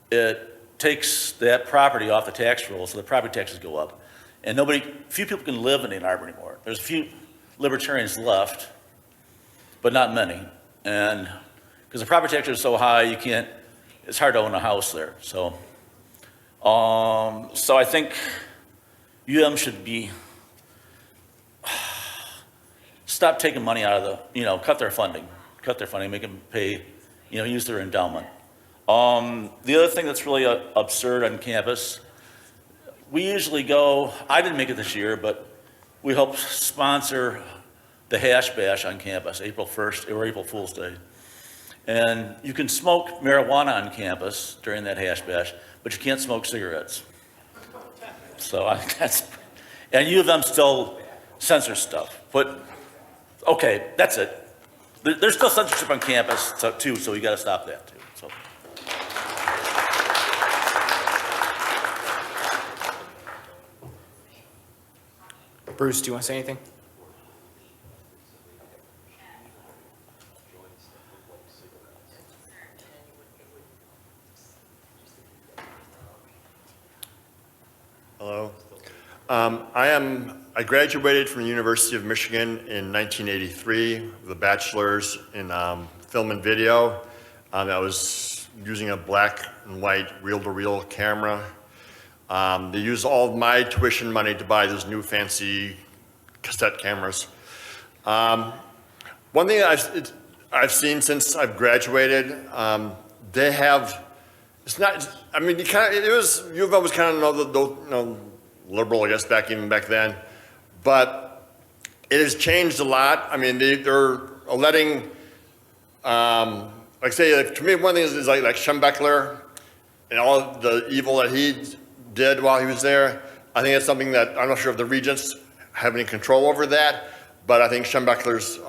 it takes that property off the tax roll, so the property taxes go up. And few people can live in Ann Arbor anymore. There's a few libertarians left, but not many. And because the property taxes are so high, it's hard to own a house there. So, so I think UM should stop taking money out of cut their funding, make them pay, use their endowment. The other thing that's really absurd on campus, we usually go, I didn't make it this year, but we help sponsor the Hash Bash on campus, April 1st, or April Fool's Day. And you can smoke marijuana on campus during that Hash Bash, but you can't smoke cigarettes. So and U of M still censors stuff. But, okay, that's it. There's still censorship on campus too, so you got to stop that too. So. Bruce, do you want to say anything? I graduated from the University of Michigan in 1983 with a bachelor's in film and video. I was using a black and white reel-to-reel camera. They used all of my tuition money to buy those new fancy cassette cameras. One thing I've seen since I've graduated, they have, it's not, I mean, U of M was kind of liberal, I guess, back then, but it has changed a lot. I mean, they're letting, like say, to me, one thing is like Schembechler and all the evil that he did while he was there. I think it's something that, I'm not sure if the regents have any control over that, but I think Schembechler's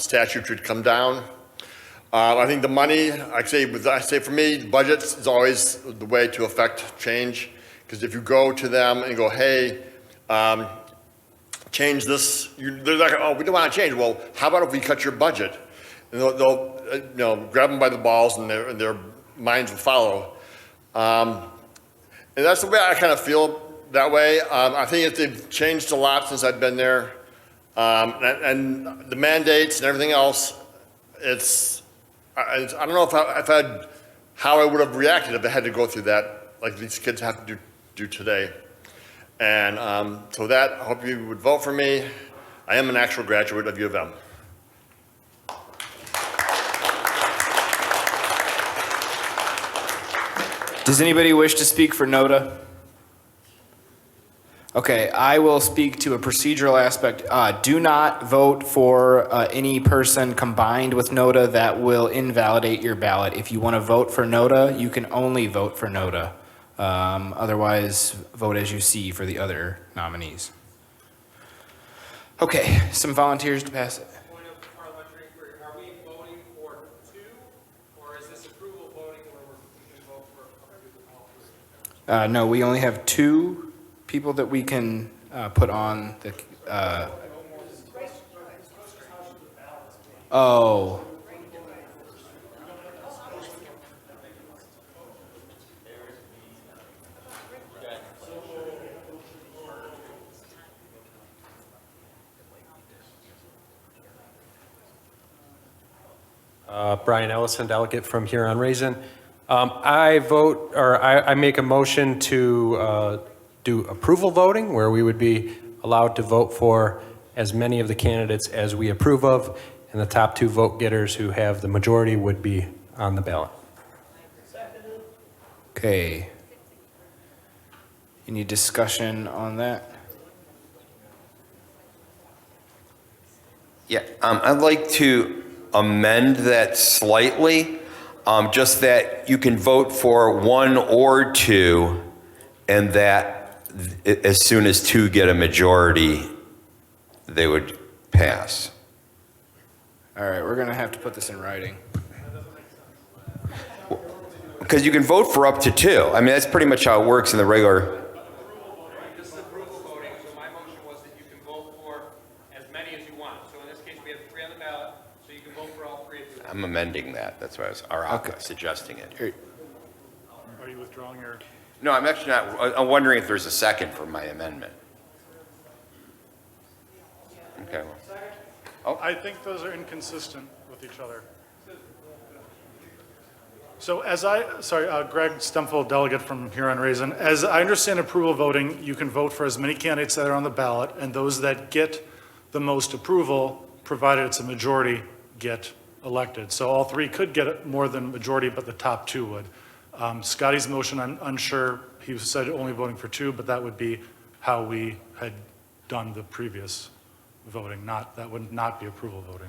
statute should come down. I think the money, I say for me, budgets is always the way to affect change. Because if you go to them and go, hey, change this, they're like, oh, we don't want to change. Well, how about if we cut your budget? And they'll grab them by the balls and their minds will follow. And that's the way I kind of feel that way. I think they've changed a lot since I've been there. And the mandates and everything else, I don't know how I would have reacted if I had to go through that, like these kids have to do today. And so that, I hope you would vote for me. I am an actual graduate of U of M. Does anybody wish to speak for NOTA? Okay, I will speak to a procedural aspect. Do not vote for any person combined with NOTA. That will invalidate your ballot. If you want to vote for NOTA, you can only vote for NOTA. Otherwise, vote as you see for the other nominees. Okay, some volunteers to pass it. Point of parliamentary inquiry, are we voting for two, or is this approval voting where we can vote for all three? No, we only have 2 people that we can put on the. Oh. Brian Ellison, delegate from Huron-Raisin. I make a motion to do approval voting, where we would be allowed to vote for as many of the candidates as we approve of, and the top 2 vote getters who have the majority would be on the ballot. Okay. Any discussion on that? Yeah, I'd like to amend that slightly, just that you can vote for 1 or 2, and that as soon as 2 get a majority, they would pass. All right, we're going to have to put this in writing. Because you can vote for up to 2. I mean, that's pretty much how it works in the regular. This is approval voting, so my motion was that you can vote for as many as you want. So in this case, we have 3 on the ballot, so you can vote for all 3 of you. I'm amending that. That's why I was suggesting it. Are you withdrawing your? No, I'm actually not. I'm wondering if there's a second for my amendment. Okay. Well. I think those are inconsistent with each other. So Greg Stemfeld, delegate from Huron-Raisin. As I understand approval voting, you can vote for as many candidates that are on the ballot, and those that get the most approval, provided it's a majority, get elected. So all 3 could get more than majority, but the top 2 would. Scotty's motion, I'm unsure. He said only voting for 2, but that would be how we had done the previous voting. That would not be approval voting.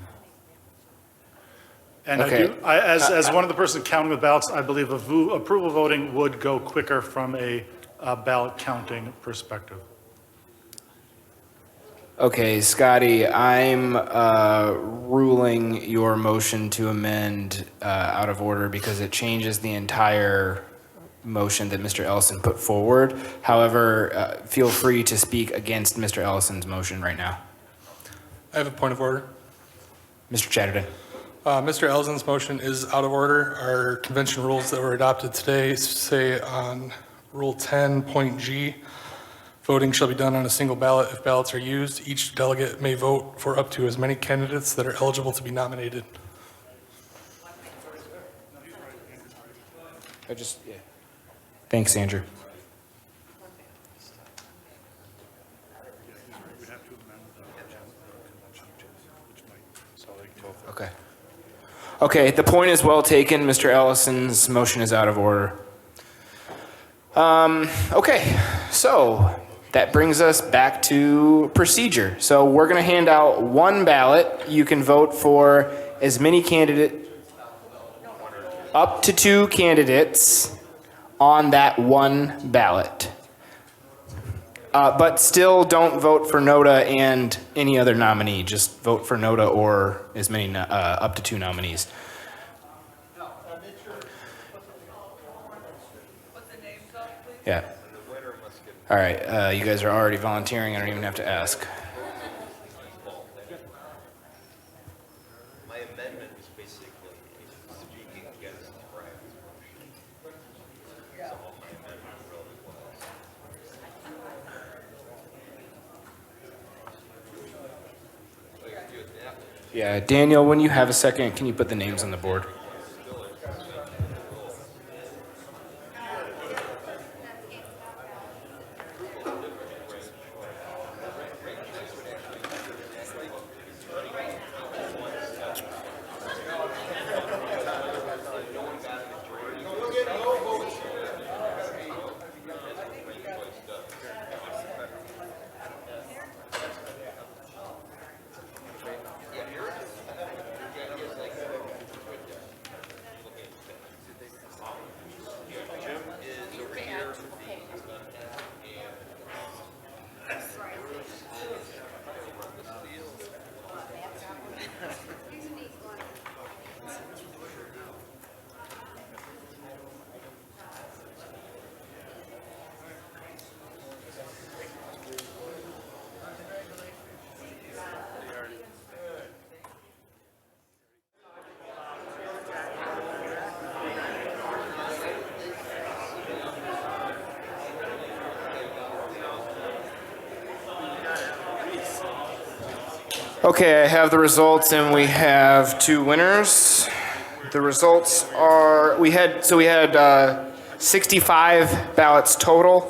And Okay. As one of the person counting the ballots, I believe approval voting would go quicker from a ballot counting perspective. Okay, Scotty, I'm ruling your motion to amend out of order because it changes the entire motion that Mr. Ellison put forward. However, feel free to speak against Mr. Ellison's motion right now. I have a point of order. Mr. Chatterton. Mr. Ellison's motion is out of order. Our convention rules that were adopted today say on Rule 10.G Voting shall be done on a single ballot. If ballots are used, each delegate may vote for up to as many candidates that are eligible to be nominated. Thanks, Andrew. Okay. Okay, the point is well taken. Mr. Ellison's motion is out of order. Okay, so that brings us back to procedure. So we're going to hand out one ballot. You can vote for as many up to 2 candidates on that one ballot. But still don't vote for Noda and any other nominee. Just vote for Noda or as many, up to 2 nominees. Yeah. All right, you guys are already volunteering. I don't even have to ask. My amendment was basically speaking against the private motion. So my amendment really was. Yeah, Daniel, when you have a second, can you put the names on the board? Okay, I have the results and we have 2 winners. The results are, we had 65 ballots total.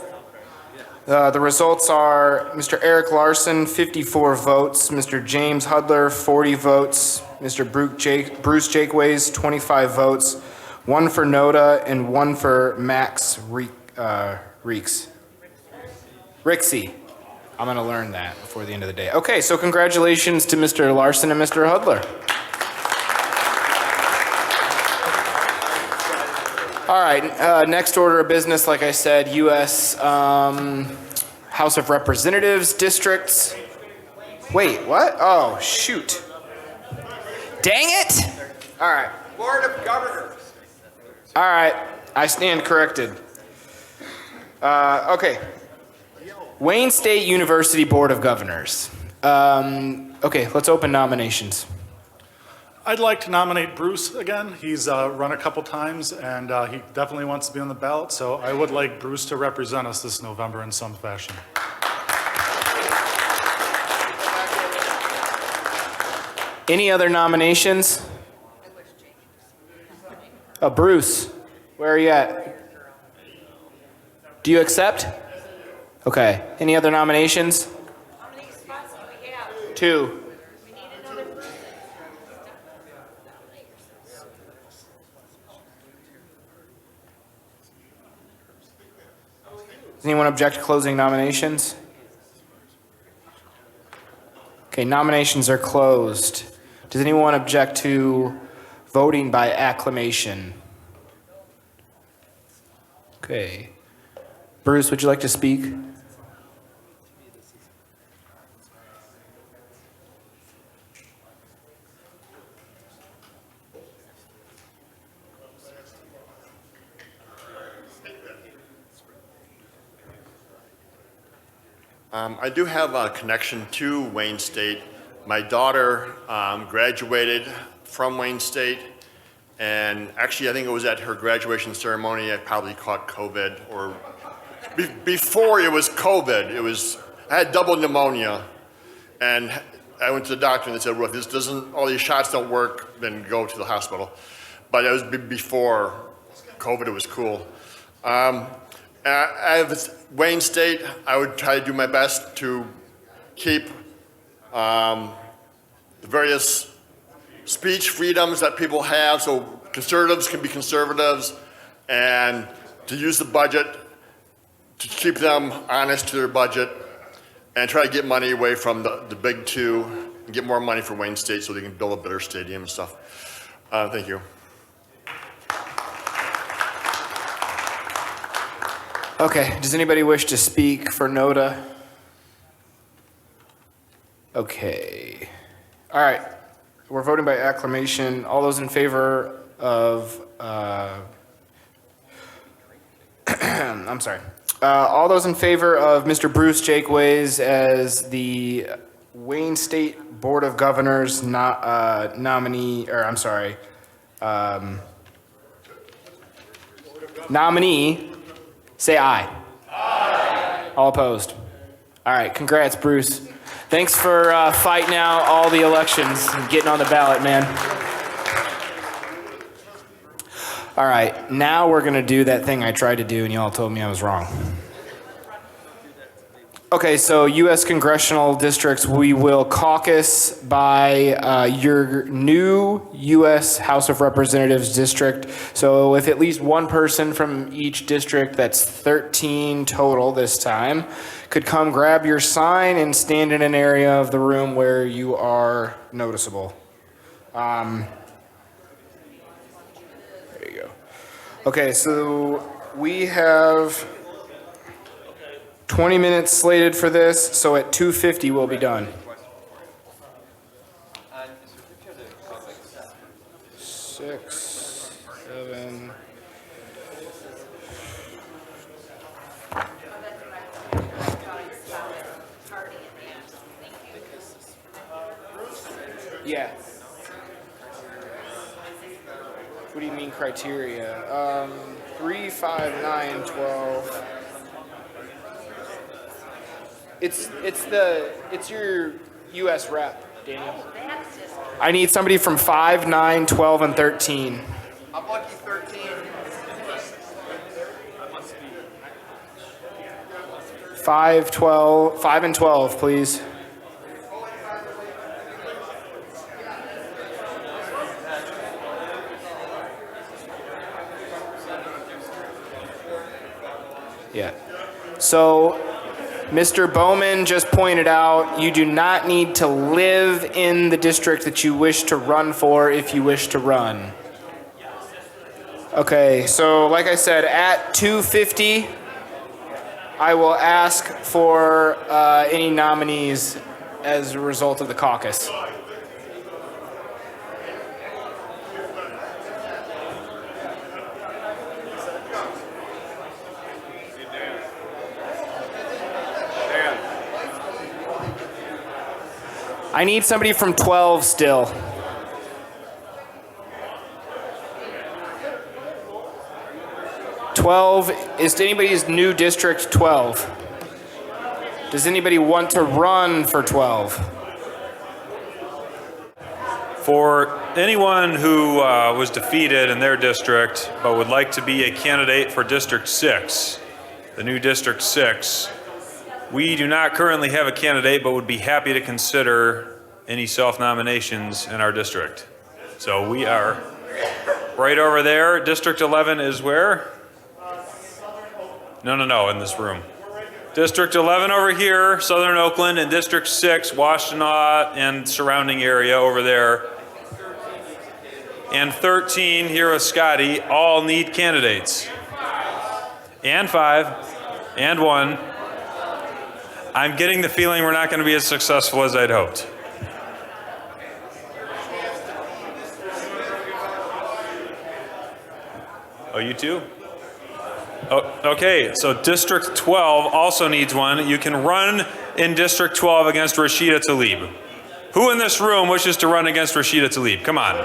The results are Mr. Eric Larson, 54 votes, Mr. James Hudler, 40 votes, Mr. Bruce Jakeways, 25 votes, 1 for Noda and 1 for Max Rixey. I'm going to learn that before the end of the day. Okay, so congratulations to Mr. Larson and Mr. Hudler. All right, next order of business, like I said, U.S. House of Representatives districts. Wait, what? Oh, shoot. Dang it! All right. Board of Governors. All right, I stand corrected. Okay. Wayne State University Board of Governors. Okay, let's open nominations. I'd like to nominate Bruce again. He's run a couple times, and he definitely wants to be on the ballot, so I would like Bruce to represent us this November in some fashion. Any other nominations? Bruce, where are you at? Do you accept? Okay. Any other nominations? How many spots do we have? 2. We need another. Does anyone object to closing nominations? Okay, nominations are closed. Does anyone object to voting by acclamation? Okay. Bruce, would you like to speak? I do have a connection to Wayne State. My daughter graduated from Wayne State, and actually I think it was at her graduation ceremony I probably caught COVID or before it was COVID, I had double pneumonia, and I went to the doctor and they said, well, if all these shots don't work, then go to the hospital. But it was before COVID, it was cool. I have Wayne State, I would try to do my best to keep the various speech freedoms that people have, so conservatives can be conservatives, and to use the budget to keep them honest to their budget, and try to get money away from the big two and get more money for Wayne State so they can build a better stadium and stuff. Thank you. Okay, does anybody wish to speak for NODA? Okay. All right, we're voting by acclamation. All those in favor of, I'm sorry. All those in favor of Mr. Bruce Jakeways as the Wayne State Board of Governors nominee, or I'm sorry, nominee, say aye. Aye. All opposed? All right, congrats, Bruce. Thanks for fighting out all the elections and getting on the ballot, man. All right, now we're gonna do that thing I tried to do and y'all told me I was wrong. Okay, so U.S. congressional districts, we will caucus by your new U.S. House of Representatives district. So if at least one person from each district, that's 13 total this time, could come grab your sign and stand in an area of the room where you are noticeable. There you go. Okay, so we have 20 minutes slated for this, so at 2:50 we'll be done. 6, 7. Yeah. What do you mean criteria? 3, 5, 9, 12. It's your U.S. rep, Daniel. I need somebody from 5, 9, 12, and 13. I'm lucky 13. 5, 12, 5 and 12, please. Yeah. So, Mr. Bowman just pointed out you do not need to live in the district that you wish to run for if you wish to run. Okay, so like I said, at 2:50, I will ask for any nominees as a result of the caucus. I need somebody from 12 still. Is anybody's new district 12? Does anybody want to run for 12? For anyone who was defeated in their district but would like to be a candidate for District 6, the new District 6, we do not currently have a candidate but would be happy to consider any self-nominations in our district. So we are right over there. District 11 is where? No, in this room. District 11 over here, Southern Oakland, and District 6, Washtenaw and surrounding area over there. And 13 here with Scotty, all need candidates. And 5, and 1. I'm getting the feeling we're not going to be as successful as I'd hoped. Oh, you too? Oh, okay, so District 12 also needs one. You can run in District 12 against Rashida Tlaib. Who in this room wishes to run against Rashida Tlaib? Come on.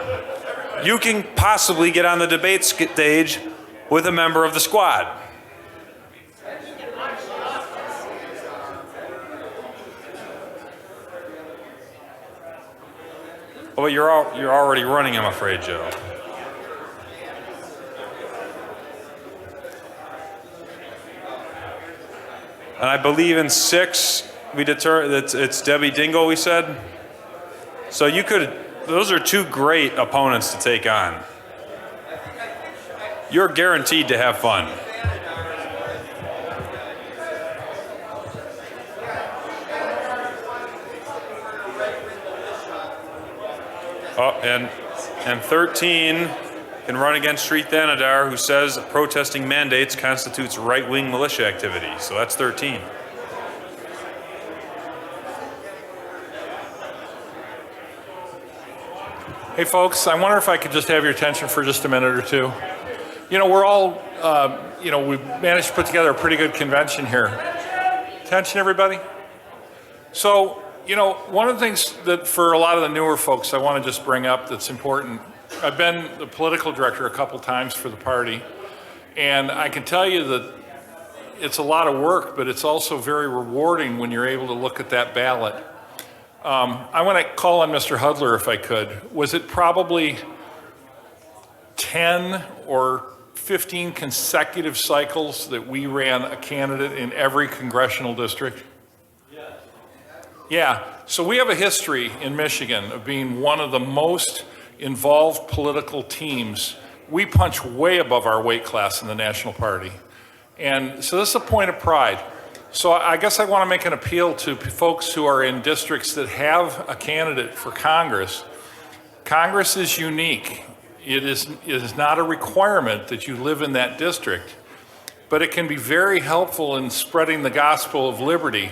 You can possibly get on the debate stage with a member of the squad. Oh, but you're already running, I'm afraid, Joe. And I believe in 6, we deter that it's Debbie Dingle, we said. So you could, those are 2 great opponents to take on. You're guaranteed to have fun. Oh, and 13 can run against Sri Thanadar, who says protesting mandates constitutes right-wing militia activity. So that's 13. Hey, folks, I wonder if I could just have your attention for just a minute or two. You know, we're all, we've managed to put together a pretty good convention here. Attention, everybody? So, one of the things that for a lot of the newer folks I want to just bring up that's important, I've been the political director a couple times for the party, and I can tell you that it's a lot of work, but it's also very rewarding when you're able to look at that ballot. I want to call on Mr. Hudler if I could. Was it probably 10 or 15 consecutive cycles that we ran a candidate in every congressional district? Yeah, so we have a history in Michigan of being one of the most involved political teams. We punch way above our weight class in the national party. And so this is a point of pride. So I guess I want to make an appeal to folks who are in districts that have a candidate for Congress. Congress is unique. It is not a requirement that you live in that district, but it can be very helpful in spreading the gospel of liberty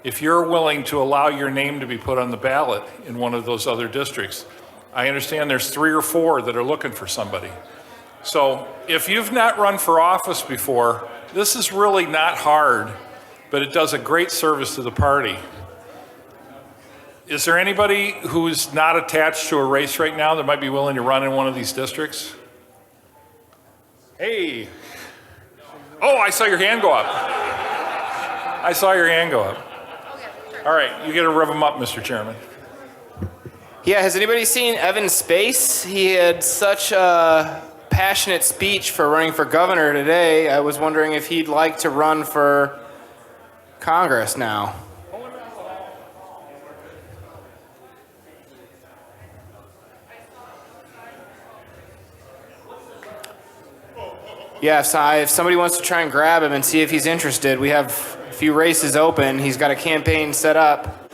if you're willing to allow your name to be put on the ballot in one of those other districts. I understand there's 3 or 4 that are looking for somebody. So if you've not run for office before, this is really not hard, but it does a great service to the party. Is there anybody who's not attached to a race right now that might be willing to run in one of these districts? Hey. Oh, I saw your hand go up. I saw your hand go up. All right, you get to rev them up, Mr. Chairman. Yeah, has anybody seen Evan's Space? He had such a passionate speech for running for governor today. I was wondering if he'd like to run for Congress now. Yeah, so if somebody wants to try and grab him and see if he's interested, we have a few races open. He's got a campaign set up.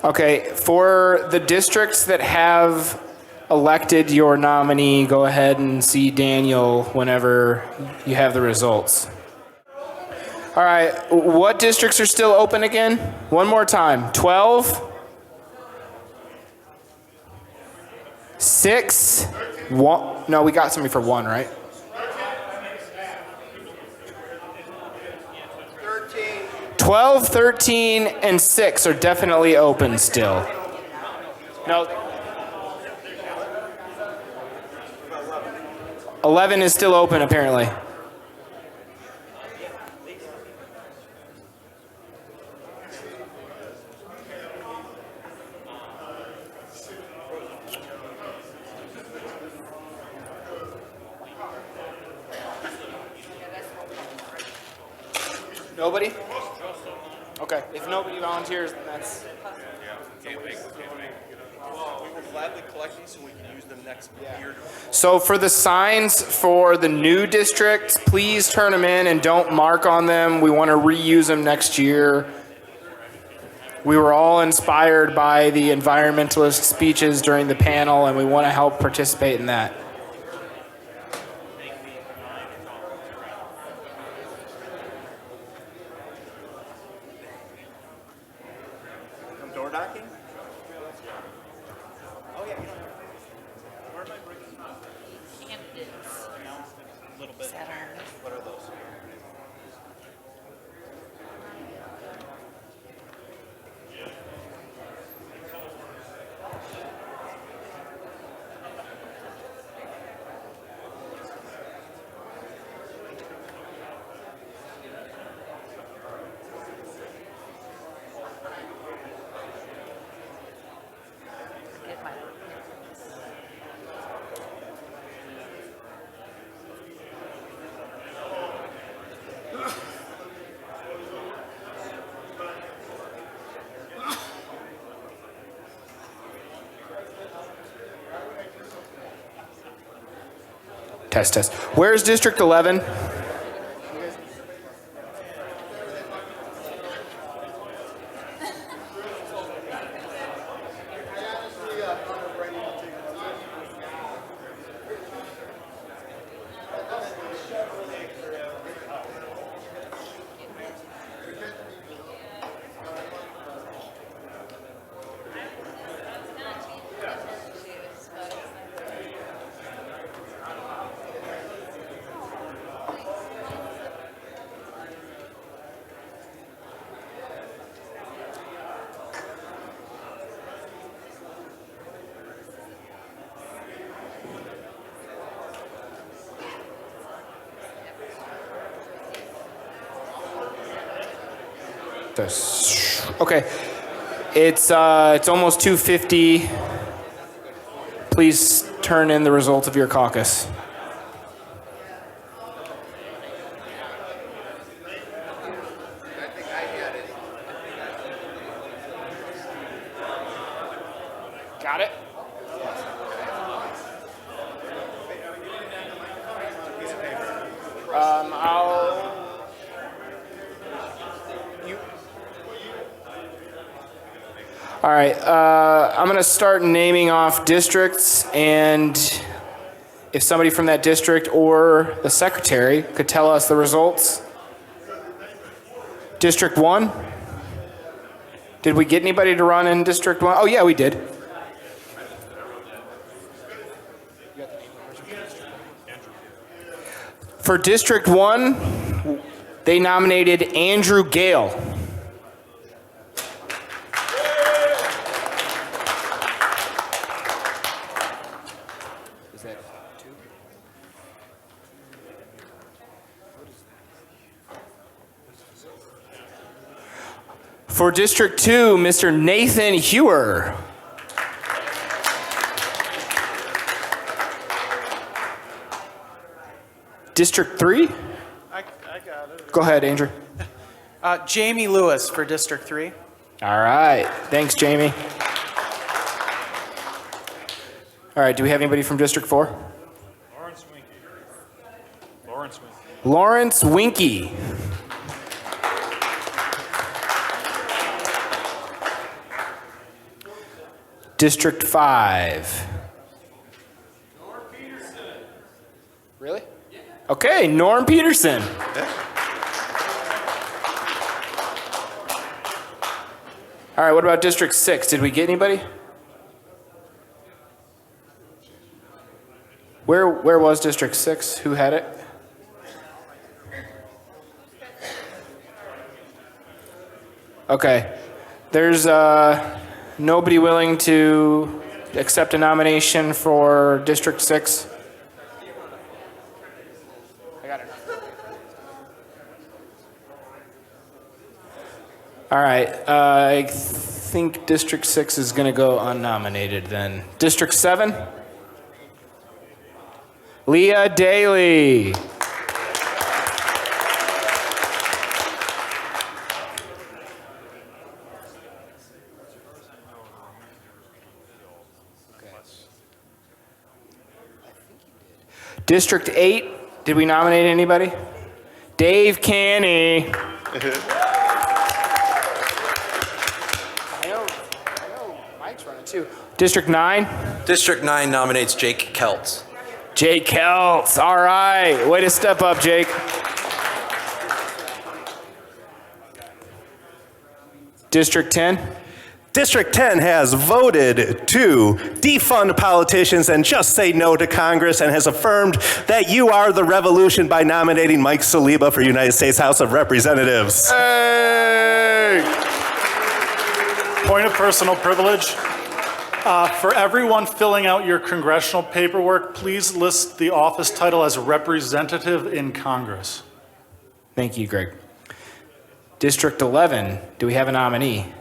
Okay, for the districts that have elected your nominee, go ahead and see Daniel whenever you have the results. All right, what districts are still open again? One more time. 12? 6? 1? No, we got somebody for 1, right? 12, 13, and 6 are definitely open still. No. 11 is still open, apparently. Nobody? Okay, if nobody volunteers, then that's... We will gladly collect these so we can use them next year. So for the signs for the new districts, please turn them in and don't mark on them. We want to reuse them next year. We were all inspired by the environmentalist speeches during the panel, and we want to help participate in that. Door knocking? Is that hard? What are those? Test, test. Where's District 11? Okay. It's almost 2:50. Please turn in the result of your caucus. Got it? All right, I'm going to start naming off districts, and if somebody from that district or the secretary could tell us the results. District 1? Did we get anybody to run in District 1? Oh, yeah, we did. For District 1, they nominated Andrew Gale. For District 2, Mr. Nathan Hewer. District 3? I got it. Go ahead, Andrew. Jamie Lewis for District 3. All right. Thanks, Jamie. All right. Do we have anybody from District 4? Lawrence Winkie. Lawrence Winkie. District 5. Really? Okay, Norm Peterson. All right, what about District 6? Did we get anybody? Where was District 6? Who had it? Okay. There's nobody willing to accept a nomination for District 6? I got it. All right. I think District 6 is going to go unnominated then. District 7? Leah Daly. District 8, did we nominate anybody? Dave Canny. I know Mike's running too. District 9? District 9 nominates Jake Keltz. Jake Keltz, all right. Way to step up, Jake. District 10? District 10 has voted to defund politicians and just say no to Congress and has affirmed that you are the revolution by nominating Mike Saliba for United States House of Representatives. Hey! Point of personal privilege. For everyone filling out your congressional paperwork, please list the office title as representative in Congress. Thank you, Greg. District 11, do we have a nominee?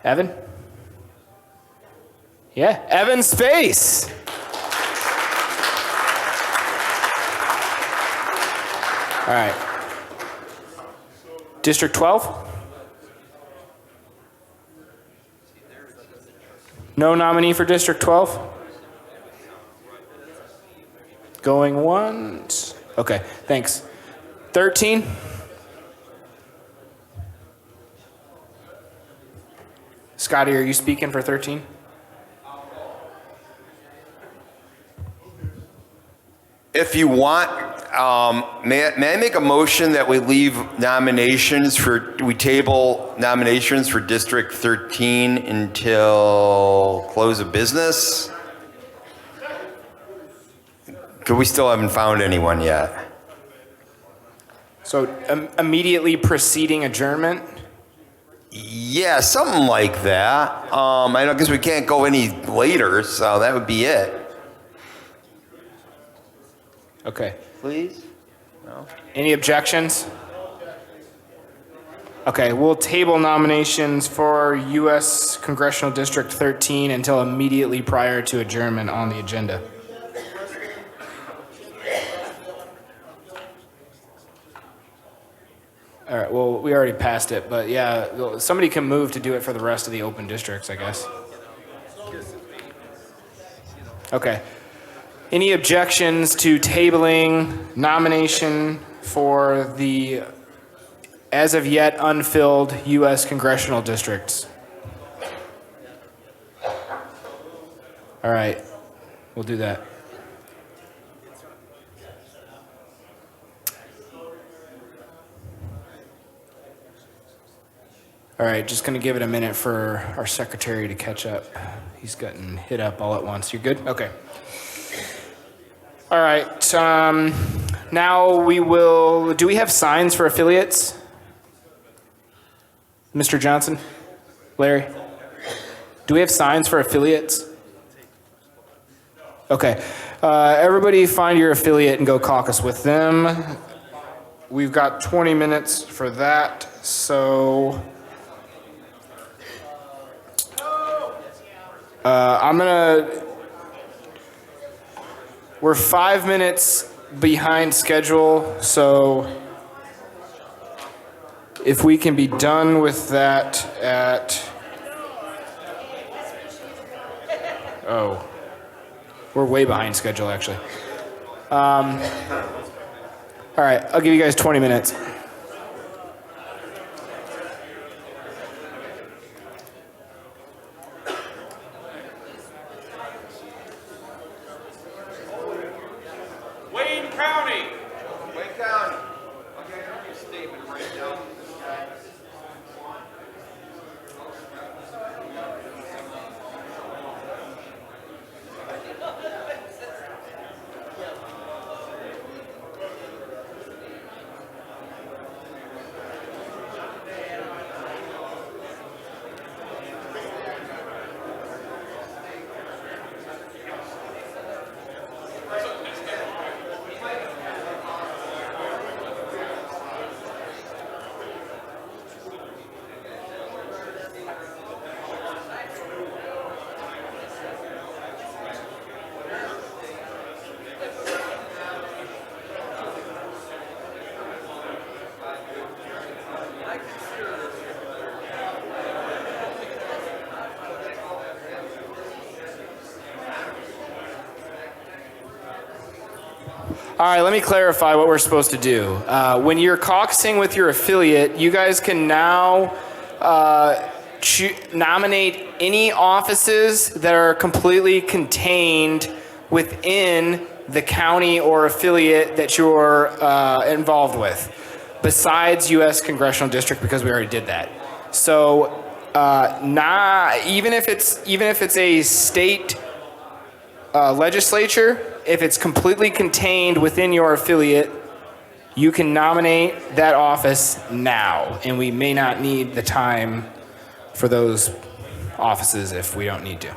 Evan? Yeah, Evan Space. All right. District 12? No nominee for District 12? Going once. Okay, thanks. 13? Scotty, are you speaking for 13? If you want, may I make a motion that we leave we table nominations for District 13 until close of business? Because we still haven't found anyone yet. So immediately preceding adjournment? Yeah, something like that. I don't guess we can't go any later, so that would be it. Okay. Please? No? Any objections? Okay, we'll table nominations for U.S. Congressional District 13 until immediately prior to adjournment on the agenda. All right, well, we already passed it, but yeah, somebody can move to do it for the rest of the open districts, I guess. Okay. Any objections to tabling nomination for the as of yet unfilled U.S. congressional districts? All right, we'll do that. All right, just going to give it a minute for our secretary to catch up. He's gotten hit up all at once. You're good? Okay. All right, now we will, do we have signs for affiliates? Mr. Johnson? Larry? Do we have signs for affiliates? Okay, everybody find your affiliate and go caucus with them. We've got 20 minutes for that, so we're 5 minutes behind schedule, so if we can be done with that at, oh, we're way behind schedule actually. All right, I'll give you guys 20 minutes. All right, let me clarify what we're supposed to do. When you're caucusing with your affiliate, you guys can now nominate any offices that are completely contained within the county or affiliate that you're involved with, besides U.S. Congressional District, because we already did that. So even if it's a state legislature, if it's completely contained within your affiliate, you can nominate that office now, and we may not need the time for those offices if we don't need to.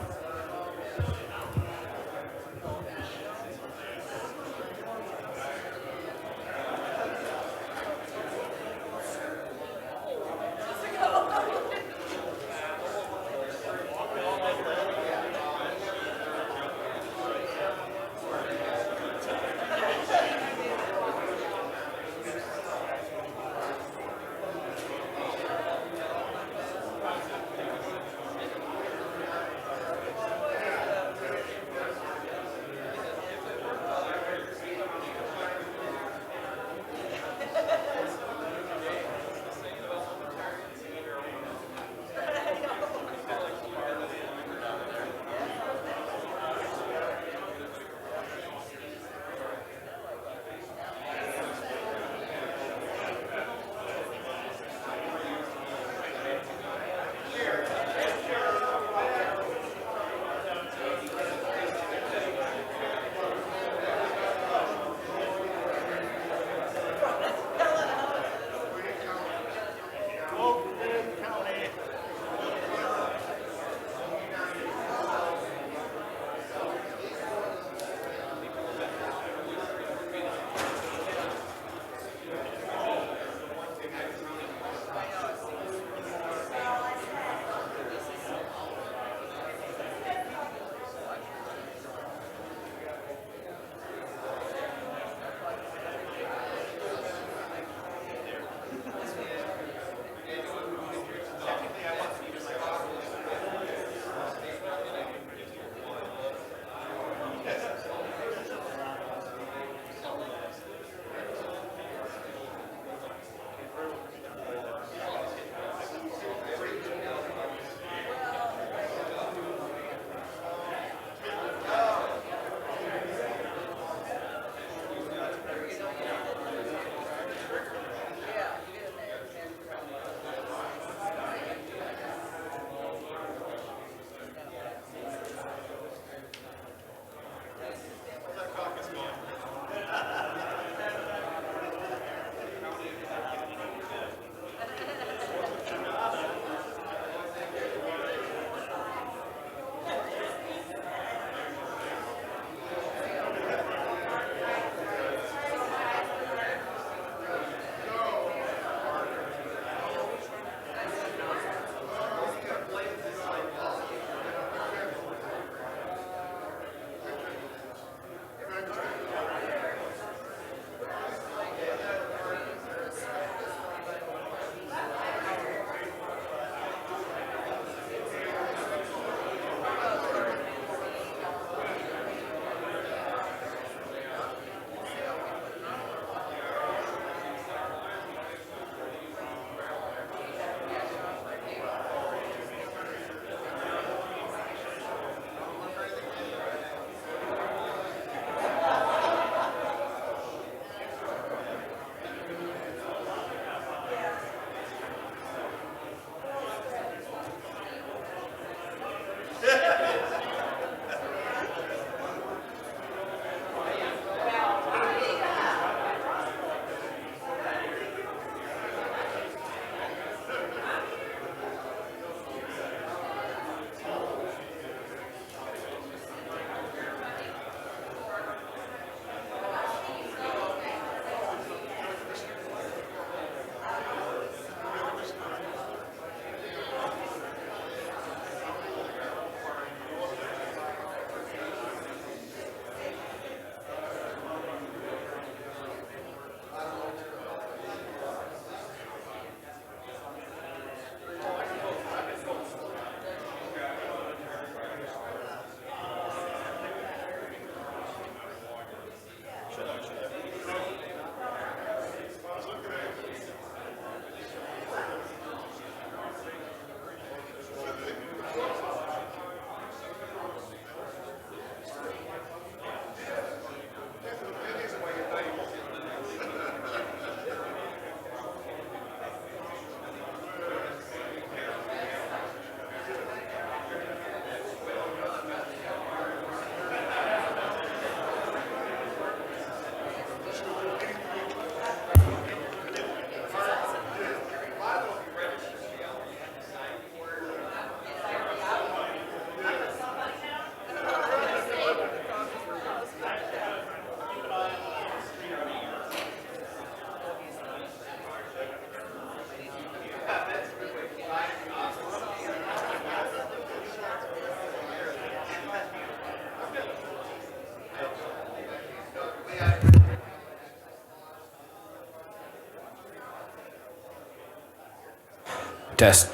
Test.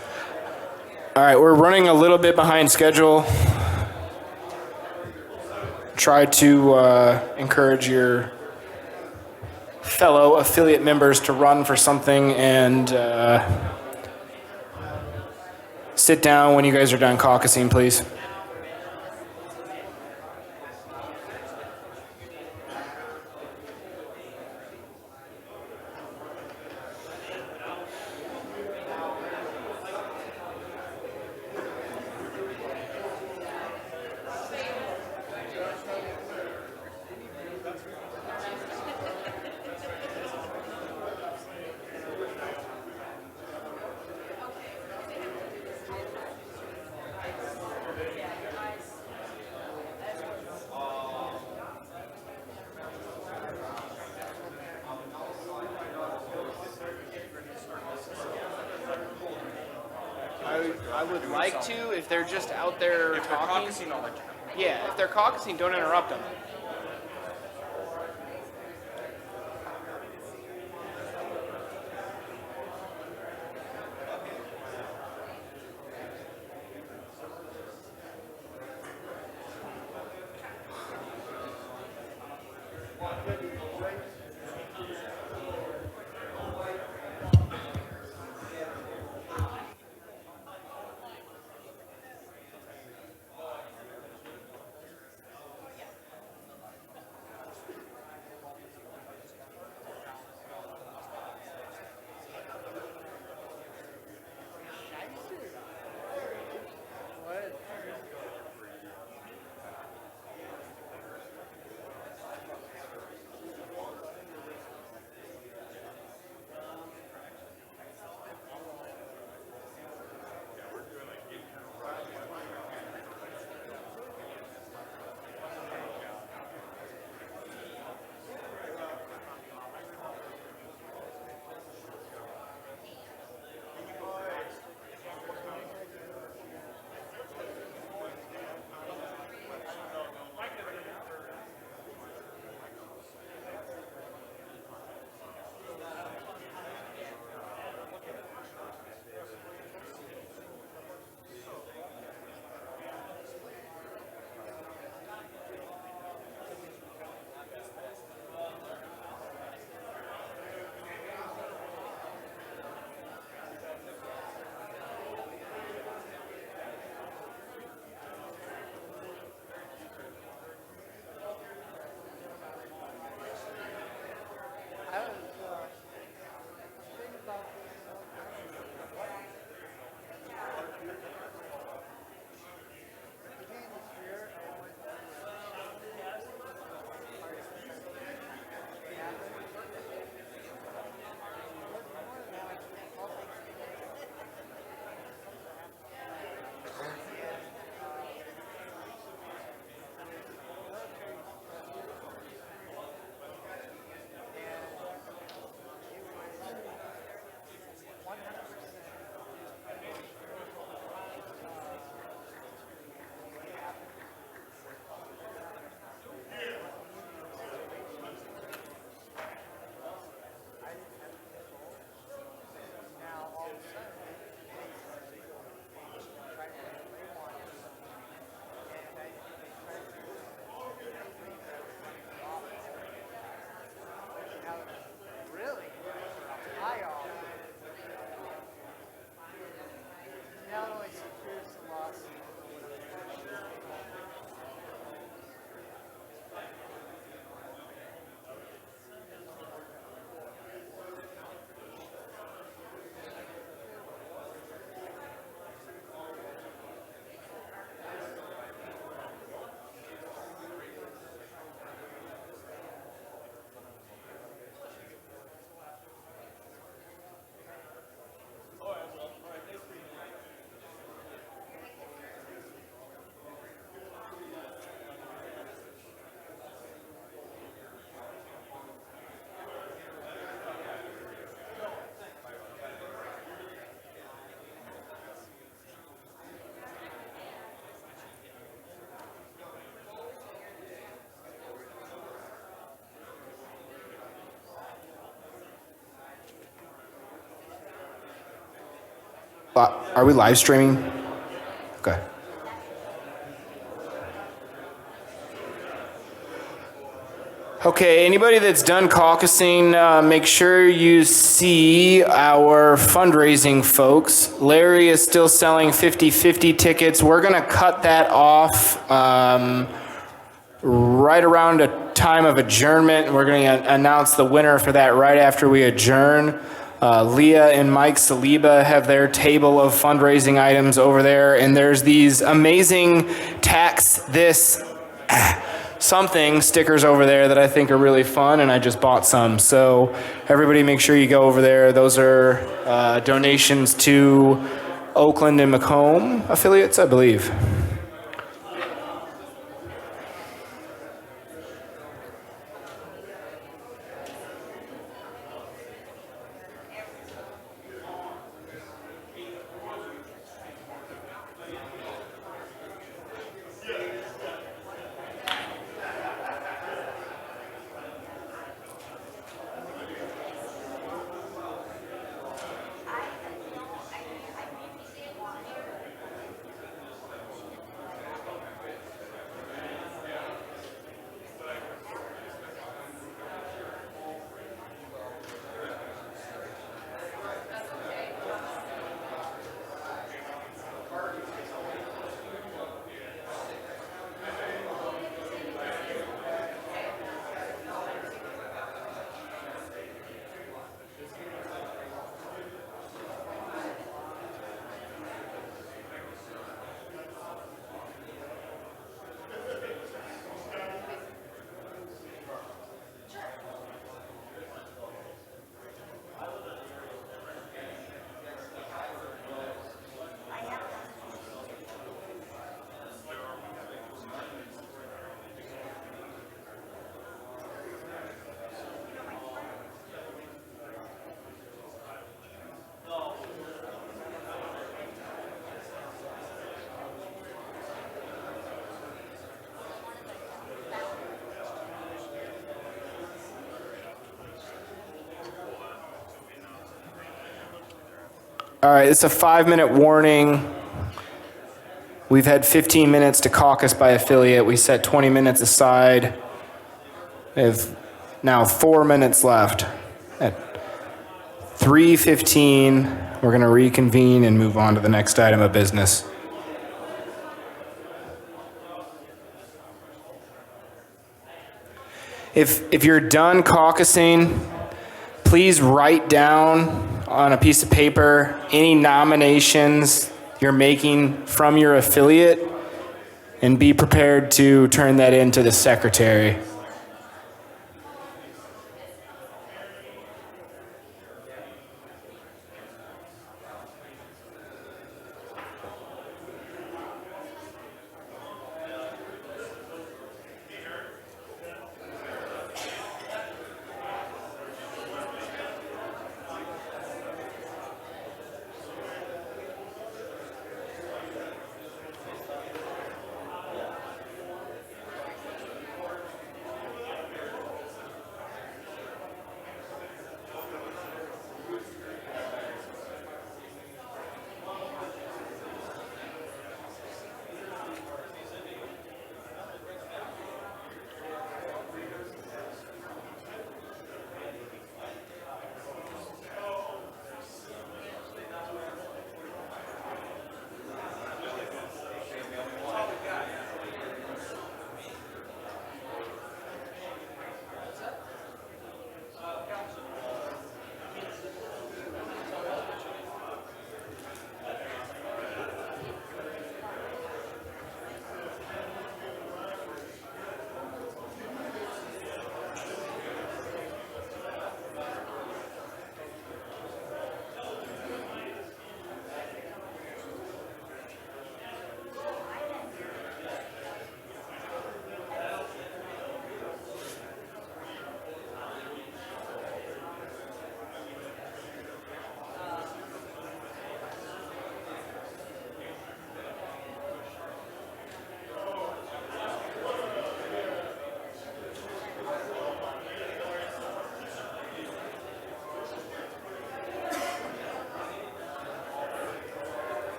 All right, we're running a little bit behind schedule. Try to encourage your fellow affiliate members to run for something and sit down when you guys are done caucusing, please. I would like to, if they're just out there If they're talking. caucusing, I'll let you know. Yeah, if they're caucusing, don't interrupt them. Are we live streaming? Okay. Okay, anybody that's done caucusing, make sure you see our fundraising folks. Larry is still selling 50-50 tickets. We're gonna cut that off right around a time of adjournment. We're gonna announce the winner for that right after we adjourn. Leah and Mike Saliba have their table of fundraising items over there, and there's these amazing tax this something stickers over there that I think are really fun, and I just bought some. So everybody make sure you go over there. Those are donations to Oakland and Macomb affiliates, I believe. All right, it's a 5-minute warning. We've had 15 minutes to caucus by affiliate. We set 20 minutes aside. We have now 4 minutes left. At 3:15, we're going to reconvene and move on to the next item of business. If you're done caucusing, please write down on a piece of paper any nominations you're making from your affiliate and be prepared to turn that in to the secretary.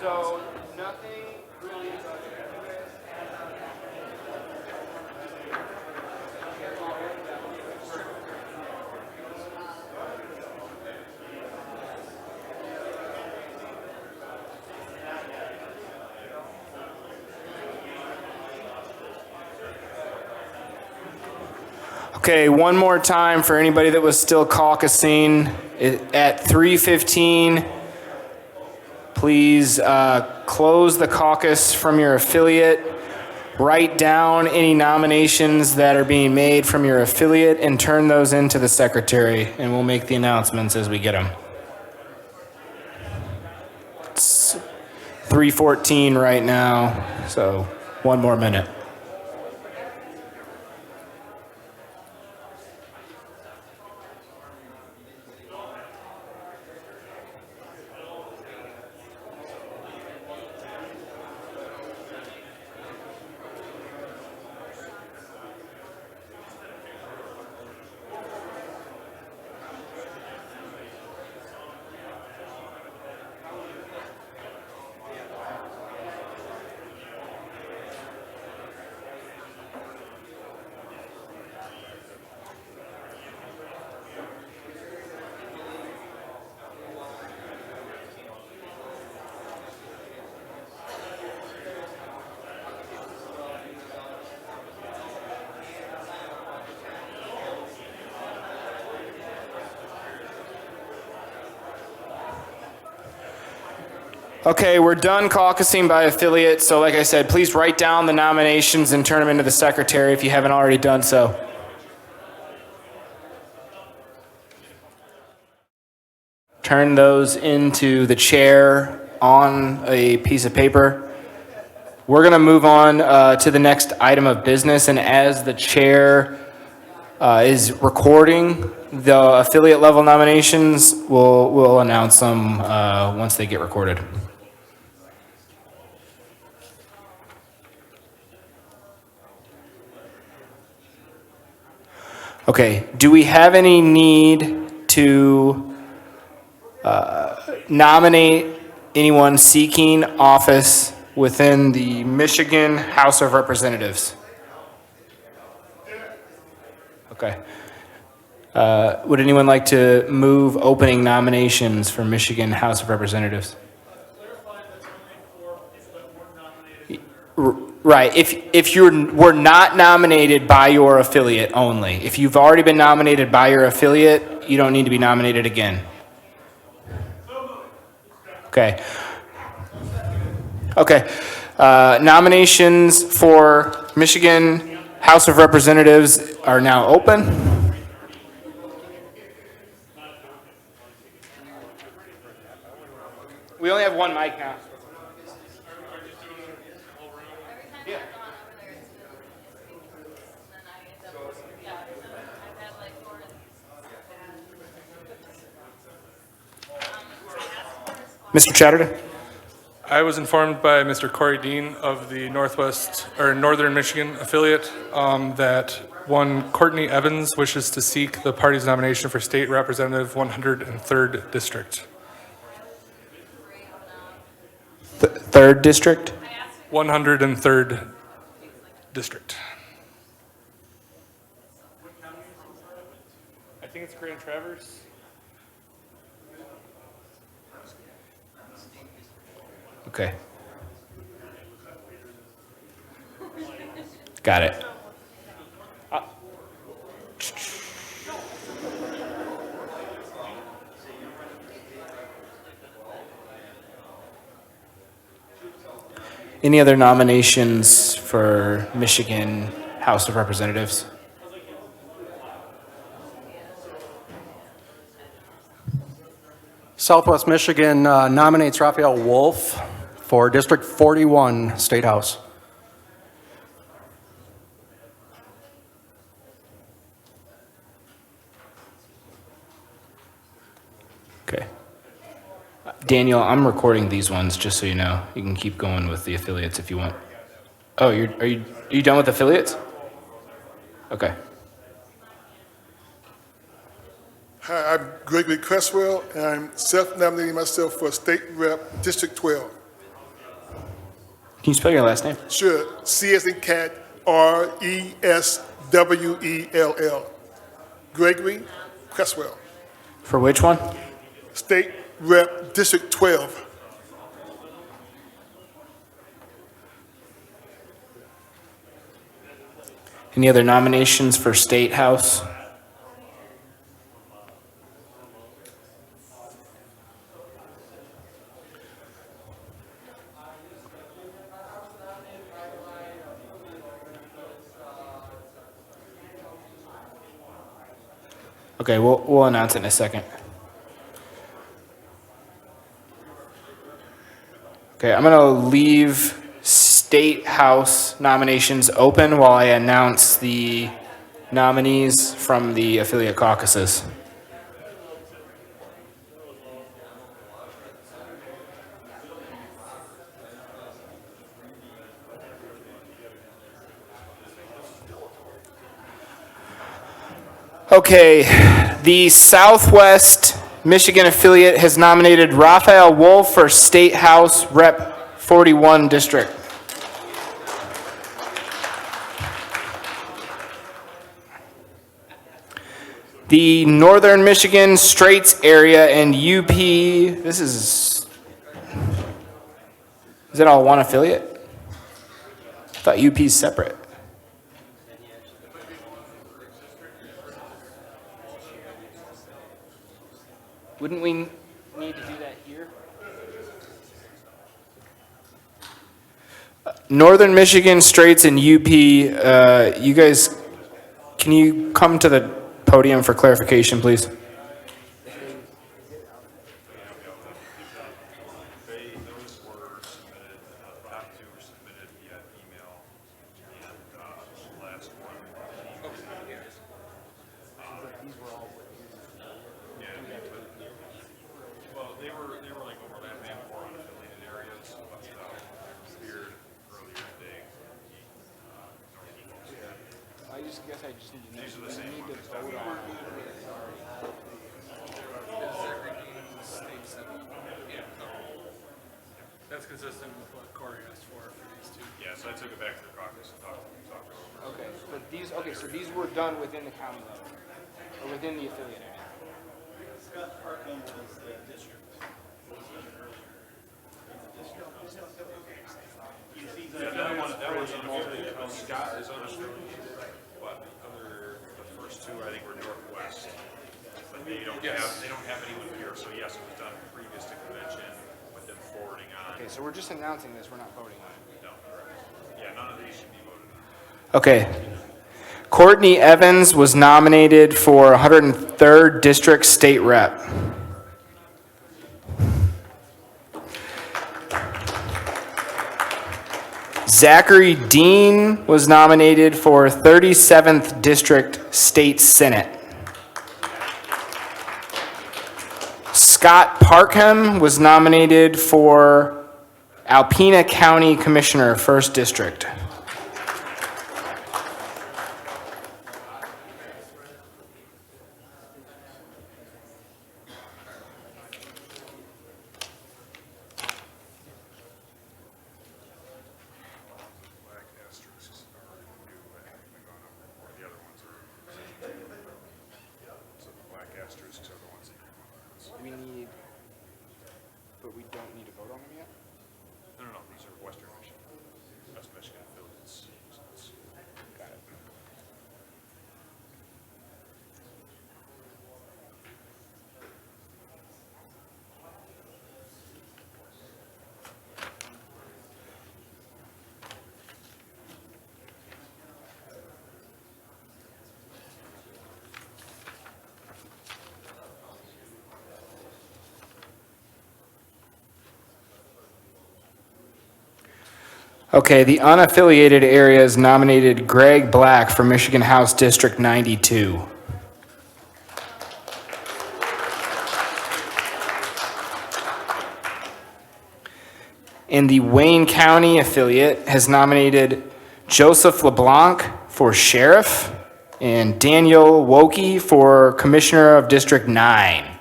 So nothing really. Okay, one more time for anybody that was still caucusing. At 3:15, please close the caucus from your affiliate. Write down any nominations that are being made from your affiliate and turn those into the secretary, and we'll make the announcements as we get them. It's 3:14 right now, so one more minute. Okay, we're done caucusing by affiliate, so like I said, please write down the nominations and turn them into the secretary if you haven't already done so. Turn those into the chair on a piece of paper. We're going to move on to the next item of business, and as the chair is recording the affiliate level nominations, we'll announce them once they get recorded. Okay, do we have any need to nominate anyone seeking office within the Michigan House of Representatives? Okay. Would anyone like to move opening nominations for Michigan House of Representatives? Right, if you were not nominated by your affiliate only. If you've already been nominated by your affiliate, you don't need to be nominated again. Okay. Okay. Nominations for Michigan House of Representatives are now open. We only have one mic now. Mr. Chatterton? I was informed by Mr. Corey Dean of the Northern Michigan affiliate that one Courtney Evans wishes to seek the party's nomination for State Representative 103rd District. Third District? 103rd District. I think it's Grand Traverse. Okay. Got it. Any other nominations for Michigan House of Representatives? Southwest Michigan nominates Raphael Wolf for District 41 State House. Okay. Daniel, I'm recording these ones just so you know. You can keep going with the affiliates if you want. Oh, are you done with affiliates? Okay. Hi, I'm Gregory Cresswell, and I'm self-nominating myself for State Rep District 12. Can you spell your last name? Sure. C as in cat, Reswell. Gregory Cresswell. For which one? State Rep District 12. Any other nominations for State House? Okay, we'll announce it in a second. Okay, I'm gonna leave State House nominations open while I announce the nominees from the affiliate caucuses. Okay, the Southwest Michigan affiliate has nominated Raphael Wolf for State House Rep 41 District. The Northern Michigan Straits area and UP, is it all one affiliate? I thought UP's separate. Wouldn't we need to do that here? Northern Michigan Straits and UP, you guys, can you come to the podium for clarification, please? That's consistent with what Corey asked for these two. Yes, I took it back to the caucus and talked over. Okay, but these, so these were done within the county level, or within the affiliate area? Scott Parkham was the district. Scott is unaffiliated, but the first two, I think, were Northwest. But they don't have anyone here, so yes, it was done previous to convention with them forwarding on. Okay, so we're just announcing this, we're not voting on it. No, correct. Yeah, none of these should be voted on. Okay. Courtney Evans was nominated for 103rd District State Rep. Zachary Dean was nominated for 37th District State Senate. Scott Parkham was nominated for Alpena County Commissioner, 1st District. We need, but we don't need to vote on them yet? No, these are Western Michigan, West Michigan affiliates. Got it. Okay, the unaffiliated area is nominated Greg Black for Michigan House District 92. And the Wayne County affiliate has nominated Joseph LeBlanc for sheriff and Daniel Wokey for Commissioner of District 9.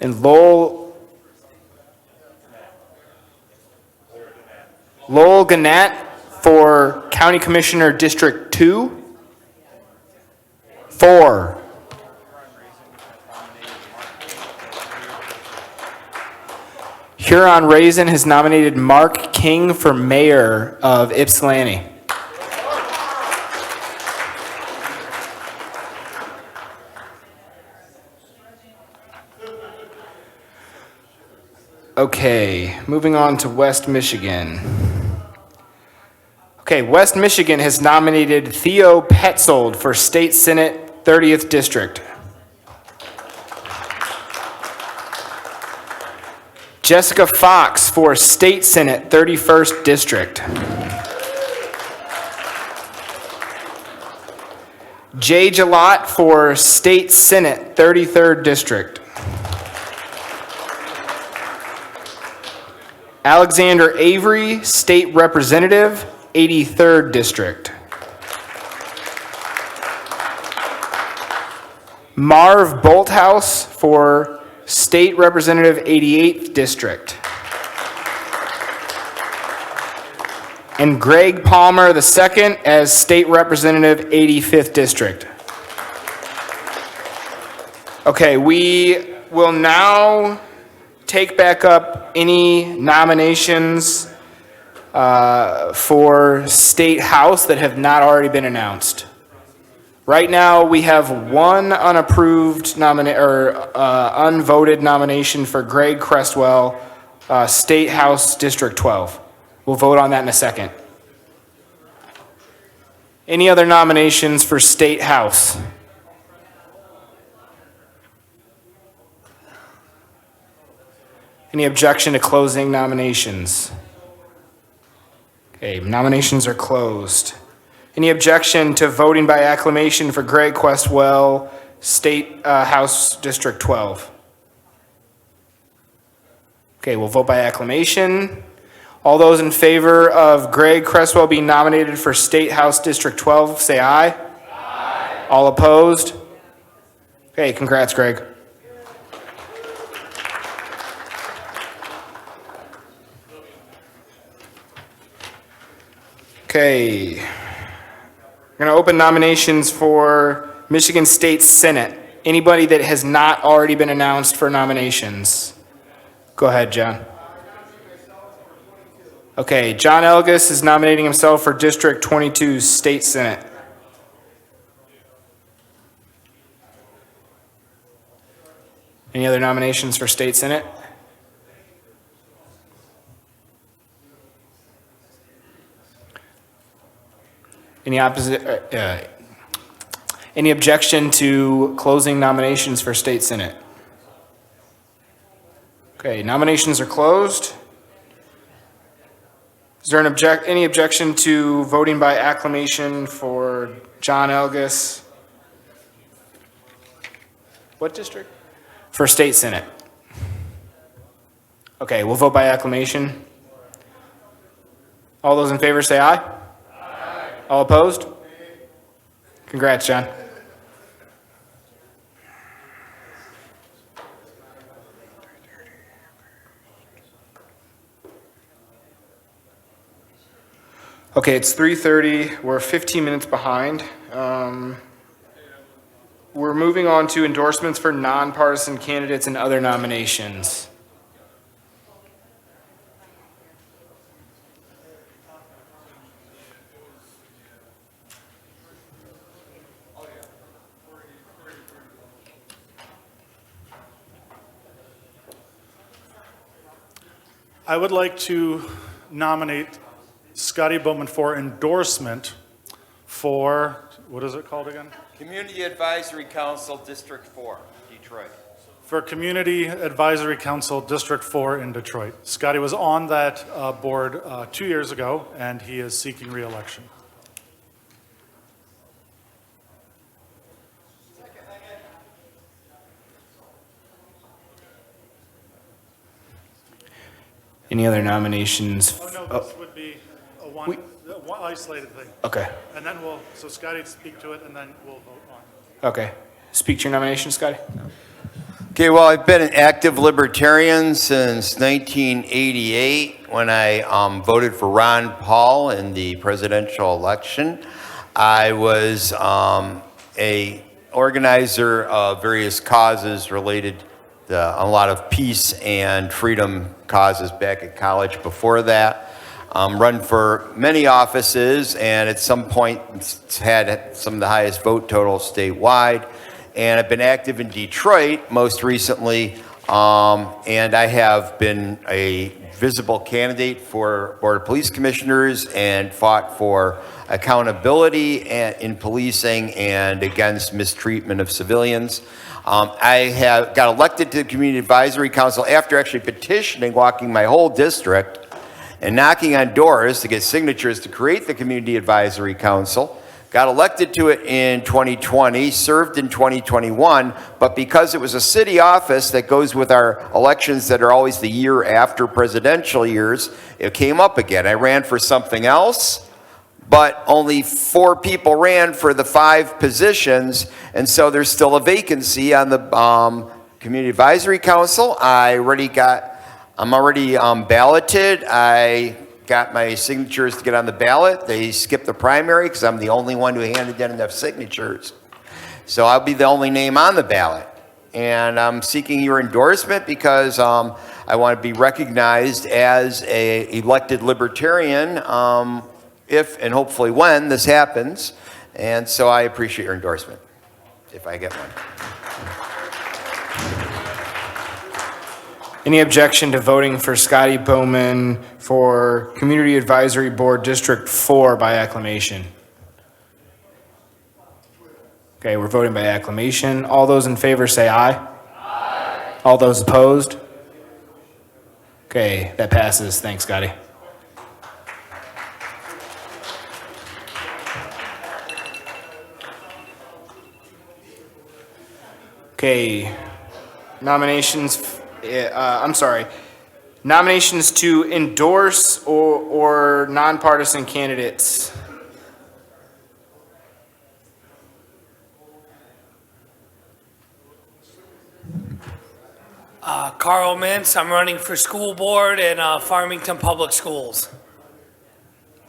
And Lowell Gannett for County Commissioner District 2. 4. Huron Raisin has nominated Mark King for mayor of Ypsilanti. Okay, moving on to West Michigan. Okay, West Michigan has nominated Theo Petzold for State Senate 30th District. Jessica Fox for State Senate 31st District. Jay Jalot for State Senate 33rd District. Alexander Avery, State Representative, 83rd District. Marv Bolthouse for State Representative, 88th District. And Greg Palmer II as State Representative, 85th District. Okay, we will now take back up any nominations for State House that have not already been announced. Right now, we have one unapproved unvoted nomination for Greg Crestwell, State House District 12. We'll vote on that in a second. Any other nominations for State House? Any objection to closing nominations? Okay, nominations are closed. Any objection to voting by acclamation for Greg Questwell, State House District 12? Okay, we'll vote by acclamation. All those in favor of Greg Cresswell being nominated for State House District 12, say aye. Aye. All opposed? Okay, congrats, Greg. Okay. We're going to open nominations for Michigan State Senate. Anybody that has not already been announced for nominations? Go ahead, John. Okay, John Elgis is nominating himself for District 22 State Senate. Any other nominations for State Senate? Any any objection to closing nominations for State Senate? Okay, nominations are closed. Is there any objection to voting by acclamation for John Elgis? What district? For State Senate. Okay, we'll vote by acclamation. All those in favor say aye. Aye. All opposed? Congrats, John. Okay, it's 3:30. We're 15 minutes behind. We're moving on to endorsements for nonpartisan candidates and other nominations. I would like to nominate Scotty Bowman for endorsement for, what is it called again? Community Advisory Council, District 4, Detroit. For Community Advisory Council, District 4 in Detroit. Scotty was on that board 2 years ago, and he is seeking re-election. Any other nominations? Oh, no, this would be a one isolated thing. Okay. And then so Scotty speak to it, and then we'll vote on it. Okay. Speak to your nomination, Scotty. Okay, well, I've been an active libertarian since 1988 when I voted for Ron Paul in the presidential election. I was a organizer of various causes related to a lot of peace and freedom causes back at college before that. Run for many offices, and at some point had some of the highest vote totals statewide. And I've been active in Detroit most recently, and I have been a visible candidate for Board of Police Commissioners and fought for accountability in policing and against mistreatment of civilians. I got elected to the Community Advisory Council after actually petitioning, walking my whole district and knocking on doors to get signatures to create the Community Advisory Council. Got elected to it in 2020, served in 2021, but because it was a city office that goes with our elections that are always the year after presidential years, it came up again. I ran for something else, but only 4 people ran for the 5 positions, and so there's still a vacancy on the Community Advisory Council. I'm already balloted. I got my signatures to get on the ballot. They skipped the primary because I'm the only one who handed in enough signatures. So I'll be the only name on the ballot. And I'm seeking your endorsement because I want to be recognized as an elected libertarian if and hopefully when this happens. And so I appreciate your endorsement, if I get one. Any objection to voting for Scotty Bowman for Community Advisory Board District 4 by acclamation? Okay, we're voting by acclamation. All those in favor say aye. Aye. All those opposed? Okay, that passes. Thanks, Scotty. Okay, nominations. Nominations to endorse or nonpartisan candidates. Carl Mintz, I'm running for school board in Farmington Public Schools.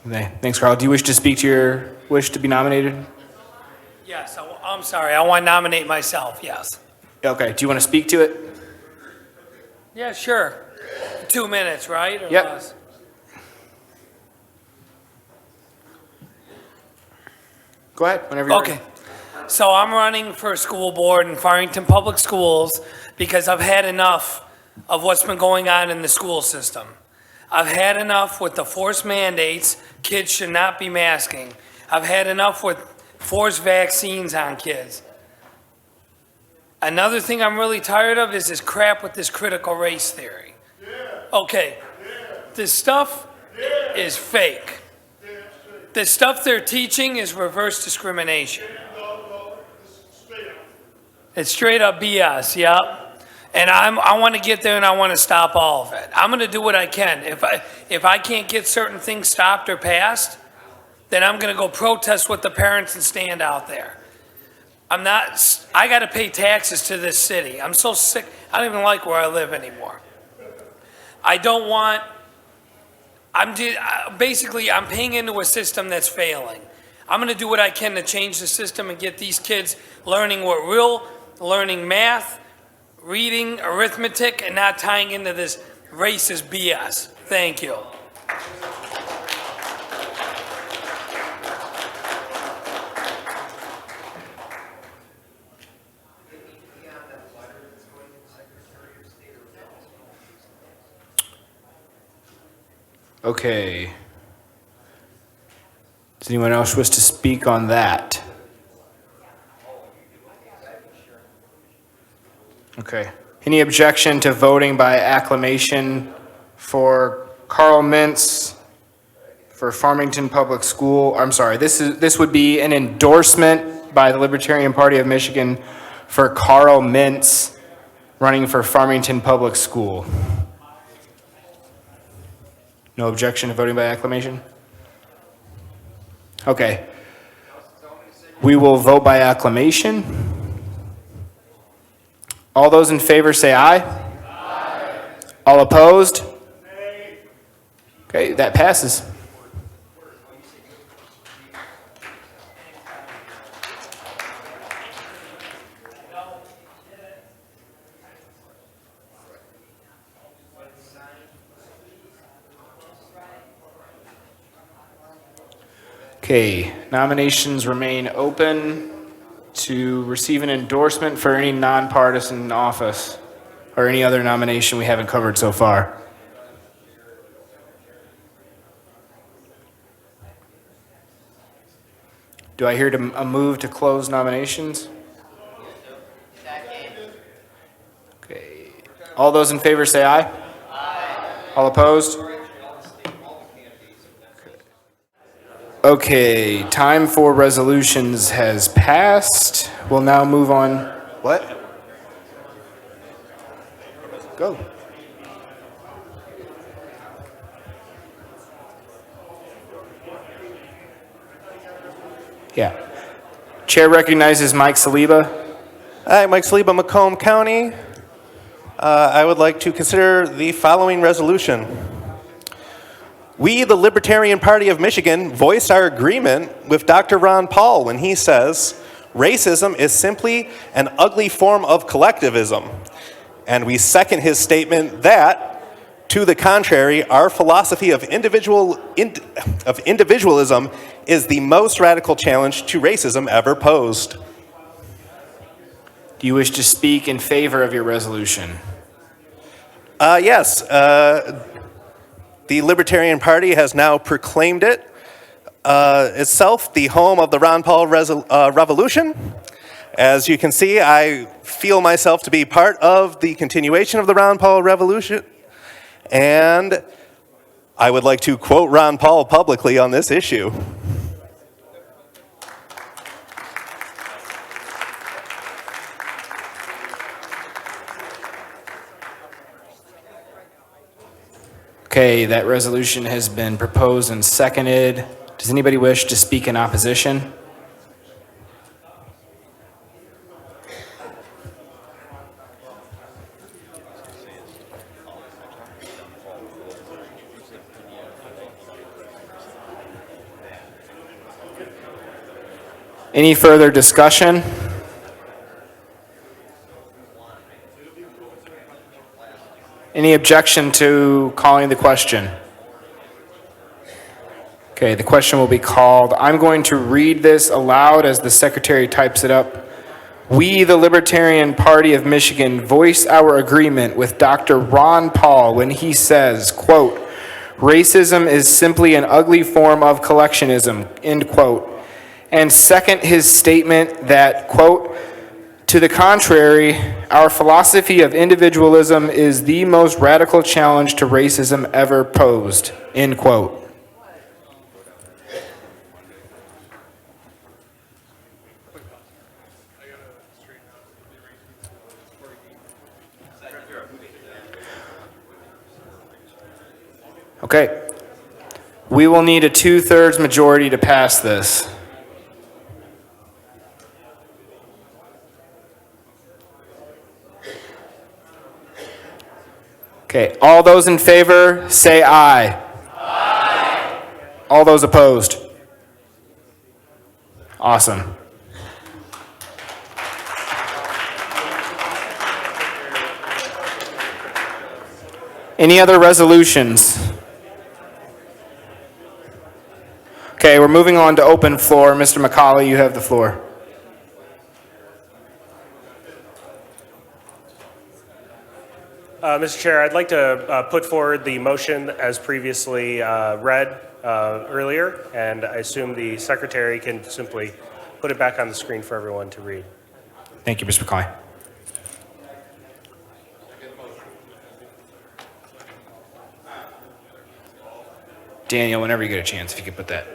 Okay, thanks, Carl. Do you wish to speak to your wish to be nominated? Yes, I'm sorry, I want to nominate myself, yes. Okay, do you want to speak to it? Yeah, sure. 2 minutes, right? Or Yep. less? Go ahead, whenever you're Okay. So I'm running for school board in Farmington Public Schools because I've had enough of what's been going on in the school system. I've had enough with the forced mandates. Kids should not be masking. I've had enough with forced vaccines on kids. Another thing I'm really tired of is this crap with this critical race theory. Okay, this stuff is fake. The stuff they're teaching is reverse discrimination. It's straight up BS, yep. And I want to get there and I want to stop all of it. I'm going to do what I can. If I can't get certain things stopped or passed, then I'm going to go protest with the parents and stand out there. I got to pay taxes to this city. I'm so sick. I don't even like where I live anymore. Basically, I'm paying into a system that's failing. I'm going to do what I can to change the system and get these kids learning learning math, reading, arithmetic, and not tying into this racist BS. Thank you. Okay. Does anyone else wish to speak on that? Okay. Any objection to voting by acclamation for Carl Mintz for Farmington Public School? I'm sorry, this would be an endorsement by the Libertarian Party of Michigan for Carl Mintz running for Farmington Public School. No objection to voting by acclamation? Okay. We will vote by acclamation. All those in favor say aye. Aye. All opposed? Nay. Okay, that passes. Okay, nominations remain open to receive an endorsement for any nonpartisan office or any other nomination we haven't covered so far. Do I hear a move to close nominations? Okay, all those in favor say aye. Aye. All opposed? Okay, time for resolutions has passed. We'll now move on. What? Go. Yeah. Chair recognizes Mike Saliba. Hi, Mike Saliba, Macomb County. I would like to consider the following resolution. We, the Libertarian Party of Michigan, voice our agreement with Dr. Ron Paul when he says, racism is simply an ugly form of collectivism. And we second his statement that, to the contrary, our philosophy of individualism is the most radical challenge to racism ever posed. Do you wish to speak in favor of your resolution? Yes. The Libertarian Party has now proclaimed it itself the home of the Ron Paul Revolution. As you can see, I feel myself to be part of the continuation of the Ron Paul Revolution, and I would like to quote Ron Paul publicly on this issue. Okay, that resolution has been proposed and seconded. Does anybody wish to speak in opposition? Any further discussion? Any objection to calling the question? Okay, the question will be called. I'm going to read this aloud as the secretary types it up. We, the Libertarian Party of Michigan, voice our agreement with Dr. Ron Paul when he says, quote, racism is simply an ugly form of collectionism, end quote. And second his statement that, quote, to the contrary, our philosophy of individualism is the most radical challenge to racism ever posed, end quote. Okay. We will need a 2/3 majority to pass this. Okay, all those in favor, say aye. Aye. All those opposed? Awesome. Any other resolutions? Okay, we're moving on to open floor. Mr. Mccauley, you have the floor. Mr. Chair, I'd like to put forward the motion as previously read earlier, and I assume the secretary can simply put it back on the screen for everyone to read. Thank you, Mr. McCauley. Daniel, whenever you get a chance, if you could put that.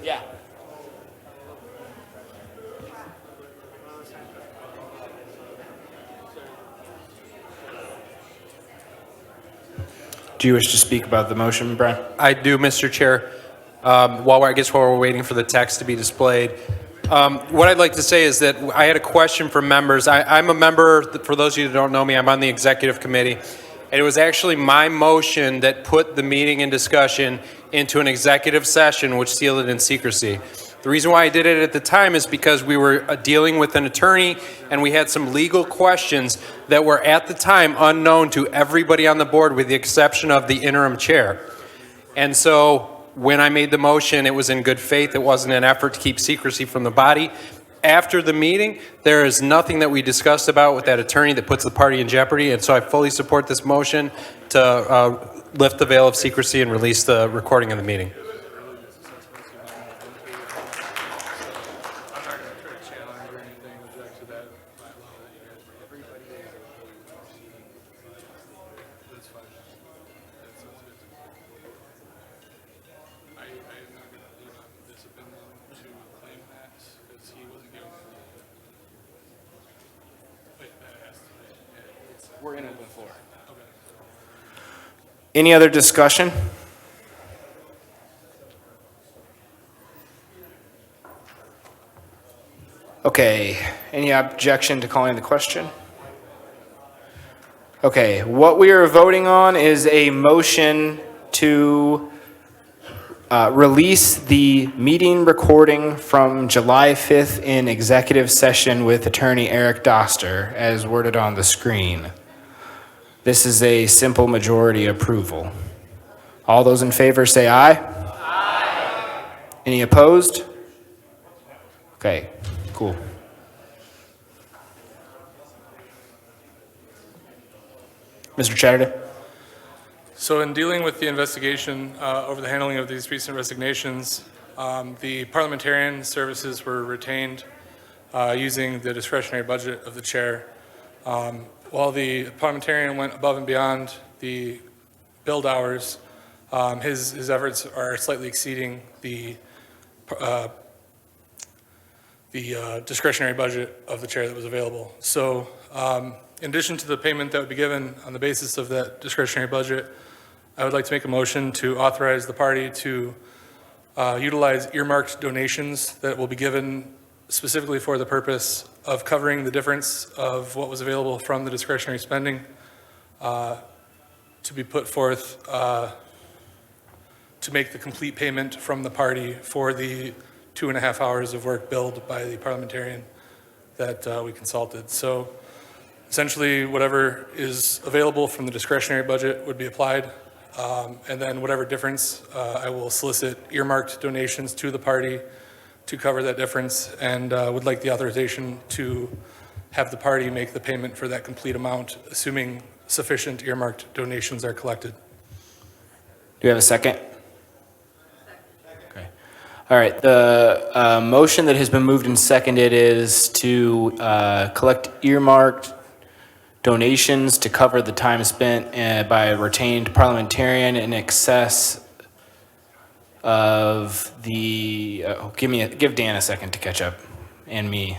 Yeah. Do Do you wish to speak about the motion, Brian? I do, Mr. Chair. While we're waiting for the text to be displayed, what I'd like to say is that I had a question from members. I'm a member, for those of you that don't know me, I'm on the executive committee. And it was actually my motion that put the meeting in discussion into an executive session, which sealed it in secrecy. The reason why I did it at the time is because we were dealing with an attorney and we had some legal questions that were at the time unknown to everybody on the board with the exception of the interim chair. And so when I made the motion, it was in good faith. It wasn't an effort to keep secrecy from the body. After the meeting, there is nothing that we discussed about with that attorney that puts the party in jeopardy. And so I fully support this motion to lift the veil of secrecy and release the recording of the meeting. We're in open floor. Any other discussion? Okay, any objection to calling the question? Okay, what we are voting on is a motion to release the meeting recording from July 5th in executive session with Attorney Eric Doster as worded on the screen. This is a simple majority approval. All those in favor say aye. Aye. Any opposed? Okay, cool. Mr. Chatterton? So in dealing with the investigation over the handling of these recent resignations, the parliamentarian services were retained using the discretionary budget of the chair. While the parliamentarian went above and beyond the billed hours, his efforts are slightly exceeding the discretionary budget of the chair that was available. So in addition to the payment that would be given on the basis of that discretionary budget, I would like to make a motion to authorize the party to utilize earmarked donations that will be given specifically for the purpose of covering the difference of what was available from the discretionary spending to be put forth to make the complete payment from the party for the 2.5 hours of work billed by the parliamentarian that we consulted. So essentially whatever is available from the discretionary budget would be applied, and then whatever difference, I will solicit earmarked donations to the party to cover that difference, and would like the authorization to have the party make the payment for that complete amount, assuming sufficient earmarked donations are collected. Do you have a second? Okay. All right, the motion that has been moved and seconded is to collect earmarked donations to cover the time spent by a retained parliamentarian in excess of the, give Dan a second to catch up, and me.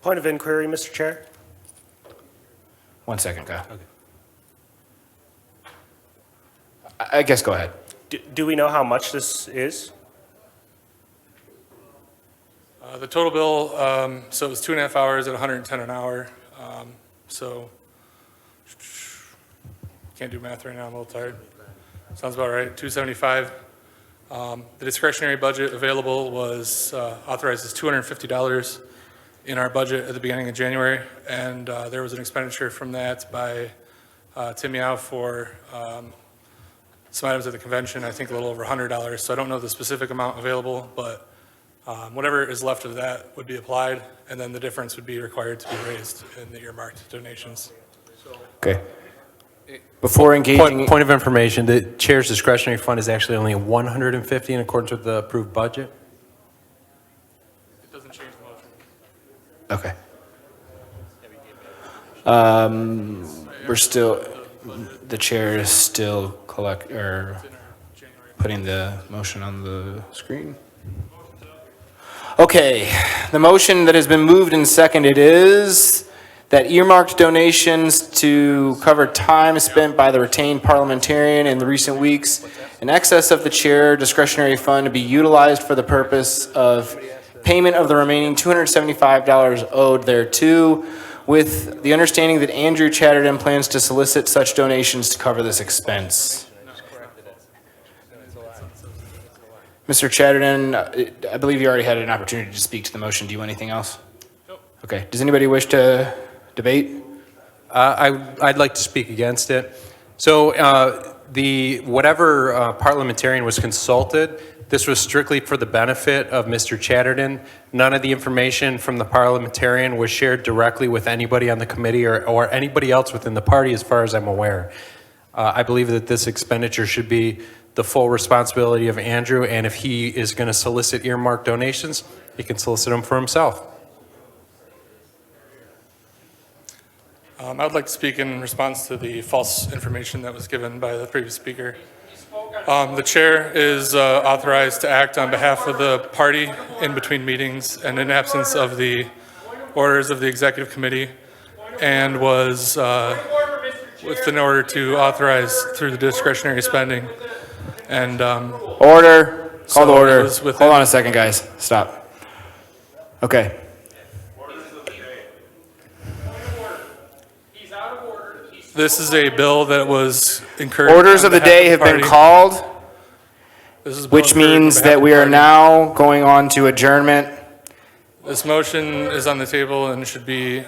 Point of inquiry, Mr. Chair. 1 second, Kyle. Okay. I guess go ahead. Do we know how much this is? The total bill, so it was 2.5 hours at 110 an hour. So can't do math right now, I'm a little tired. Sounds about right, 275. The discretionary budget available was authorized as $250 in our budget at the beginning of January, and there was an expenditure from that by Tim Yao for some items at the convention, I think a little over $100. So I don't know the specific amount available, but whatever is left of that would be applied, and then the difference would be required to be raised in the earmarked donations. Okay. Before engaging... Point of information, the chair's discretionary fund is actually only $150 in accordance with the approved budget? It doesn't change the motion. Okay. We're still, the chair is still putting the motion on the screen. Okay, the motion that has been moved and seconded is that earmarked donations to cover time spent by the retained parliamentarian in the recent weeks in excess of the chair discretionary fund to be utilized for the purpose of payment of the remaining $275 owed thereto, with the understanding that Andrew Chatterton plans to solicit such donations to cover this expense. Mr. Chatterton, I believe you already had an opportunity to speak to the motion. Do you want anything else? Nope. Okay. Does anybody wish to debate? I'd like to speak against it. So whatever parliamentarian was consulted, this was strictly for the benefit of Mr. Chatterton. None of the information from the parliamentarian was shared directly with anybody on the committee or anybody else within the party, as far as I'm aware. I believe that this expenditure should be the full responsibility of Andrew, and if he is going to solicit earmarked donations, he can solicit them for himself. I would like to speak in response to the false information that was given by the previous speaker. The chair is authorized to act on behalf of the party in between meetings and in absence of the orders of the executive committee, and was within order to authorize through the discretionary spending. And order. Call the order. Hold on a second, guys. Stop. Okay. This is a bill that was incurred. Orders of the day have been called, which means that we are now going on to adjournment. This motion is on the table and should be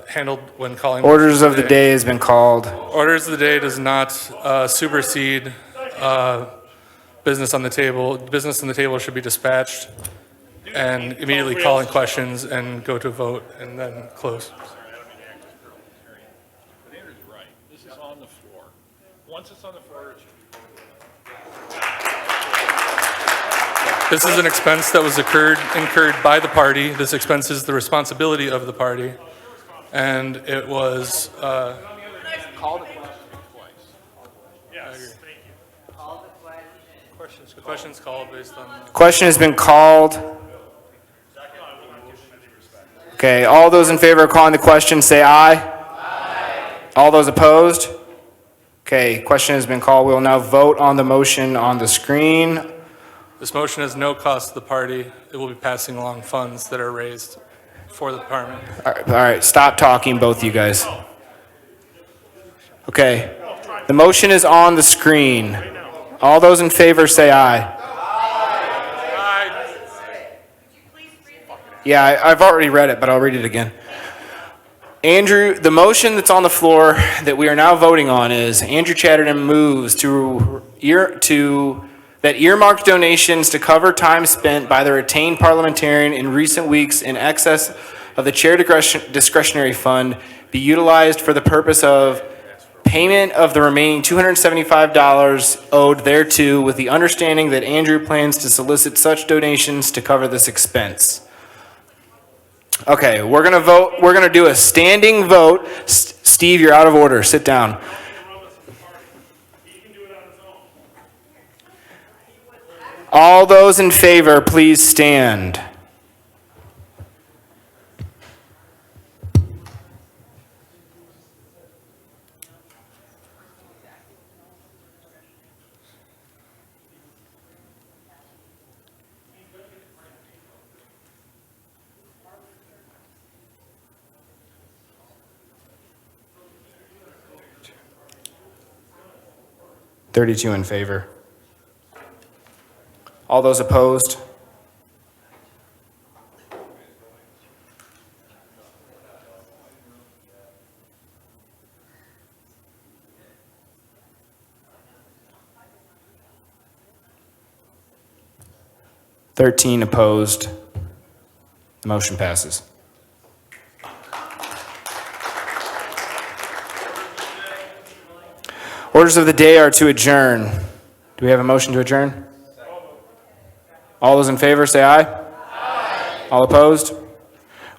handled when calling. Orders of the day has been called. Orders of the day does not supersede business on the table. Business on the table should be dispatched and immediately calling questions and go to a vote and then close. Once it's on the floor, it should This is an expense that was incurred by the party. This expense is the responsibility of the party. And it was, Call the question twice. Yes, thank you. the question's called based on. Question has been called. Okay, all those in favor of calling the question say aye. Aye. All those opposed? Okay, question has been called. We will now vote on the motion on the screen. This motion has no cost to the party. It will be passing along funds that are raised for the department. All right, stop talking, both of you guys. Okay, the motion is on the screen. All those in favor say aye. Yeah, I've already read it, but I'll read it again. Andrew, the motion that's on the floor that we are now voting on is Andrew Chatterton moves that earmarked donations to cover time spent by the retained parliamentarian in recent weeks in excess of the chair discretionary fund be utilized for the purpose of payment of the remaining $275 owed thereto, with the understanding that Andrew plans to solicit such donations to cover this expense. Okay, we're gonna vote. We're gonna do a standing vote. Steve, you're out of order. Sit down. All those in favor, please stand. $32 in favor. All those opposed? $13 opposed. The motion passes. Orders of the day are to adjourn. Do we have a motion to adjourn? All those in favor say aye. Aye. All opposed?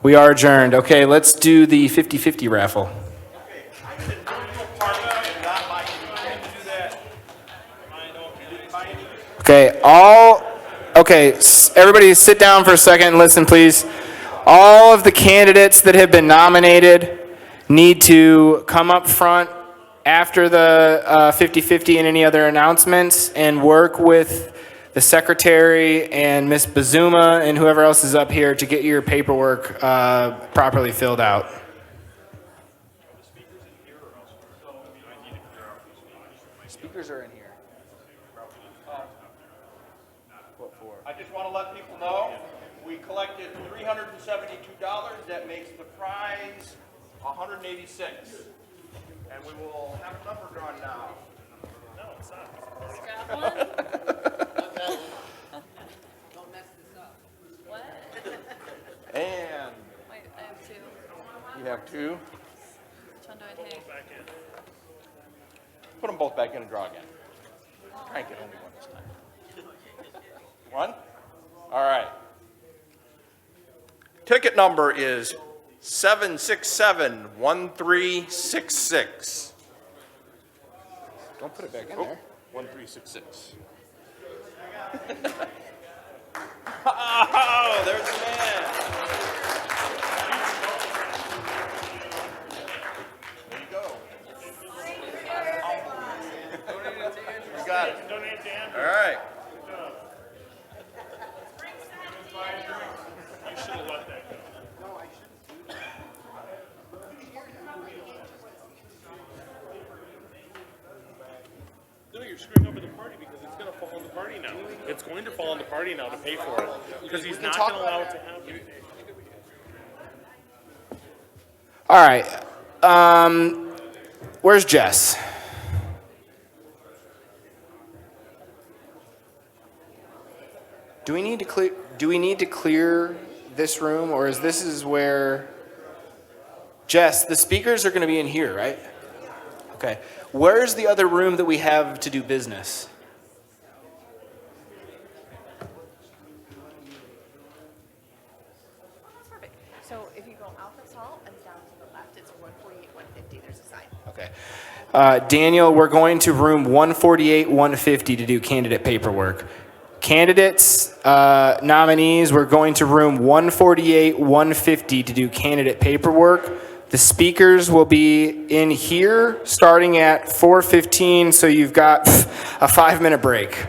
We are adjourned. Okay, let's do the 50-50 raffle. Okay, all Okay, everybody sit down for a second and listen, please. All of the candidates that have been nominated need to come up front after the 50-50 and any other announcements and work with the secretary and Ms. Bazuma and whoever else is up here to get your paperwork properly filled out. Speakers are in here. I just want to let people know, we collected $372. That makes the prize $186. And we will have a number drawn now. No, it's not. Scrap one? Don't mess this up. What? And Wait, I have two. you have two. Which one do I take? Put them both back in and draw again. Try and get only one this time. One? All right. Ticket number is 767-1366. Don't put it back in there. 1366. Oh, there's the man. There you go. You got it. All right. You should have let that go. No, you're screwing over the party because it's going to fall on the party now. It's going to fall on the party now to pay for it because he's not going to allow it to happen. All right. Where's Jess? Do we need to clear this room, or is this where Jess, the speakers are going to be in here, right? Okay. Where's the other room that we have to do business? Perfect. So if you go out this hall and down to the left, it's 148, 150. There's a sign. Okay. Daniel, we're going to room 148, 150 to do candidate paperwork. Candidates, nominees, we're going to room 148, 150 to do candidate paperwork. The speakers will be in here starting at 4:15, so you've got a 5-minute break.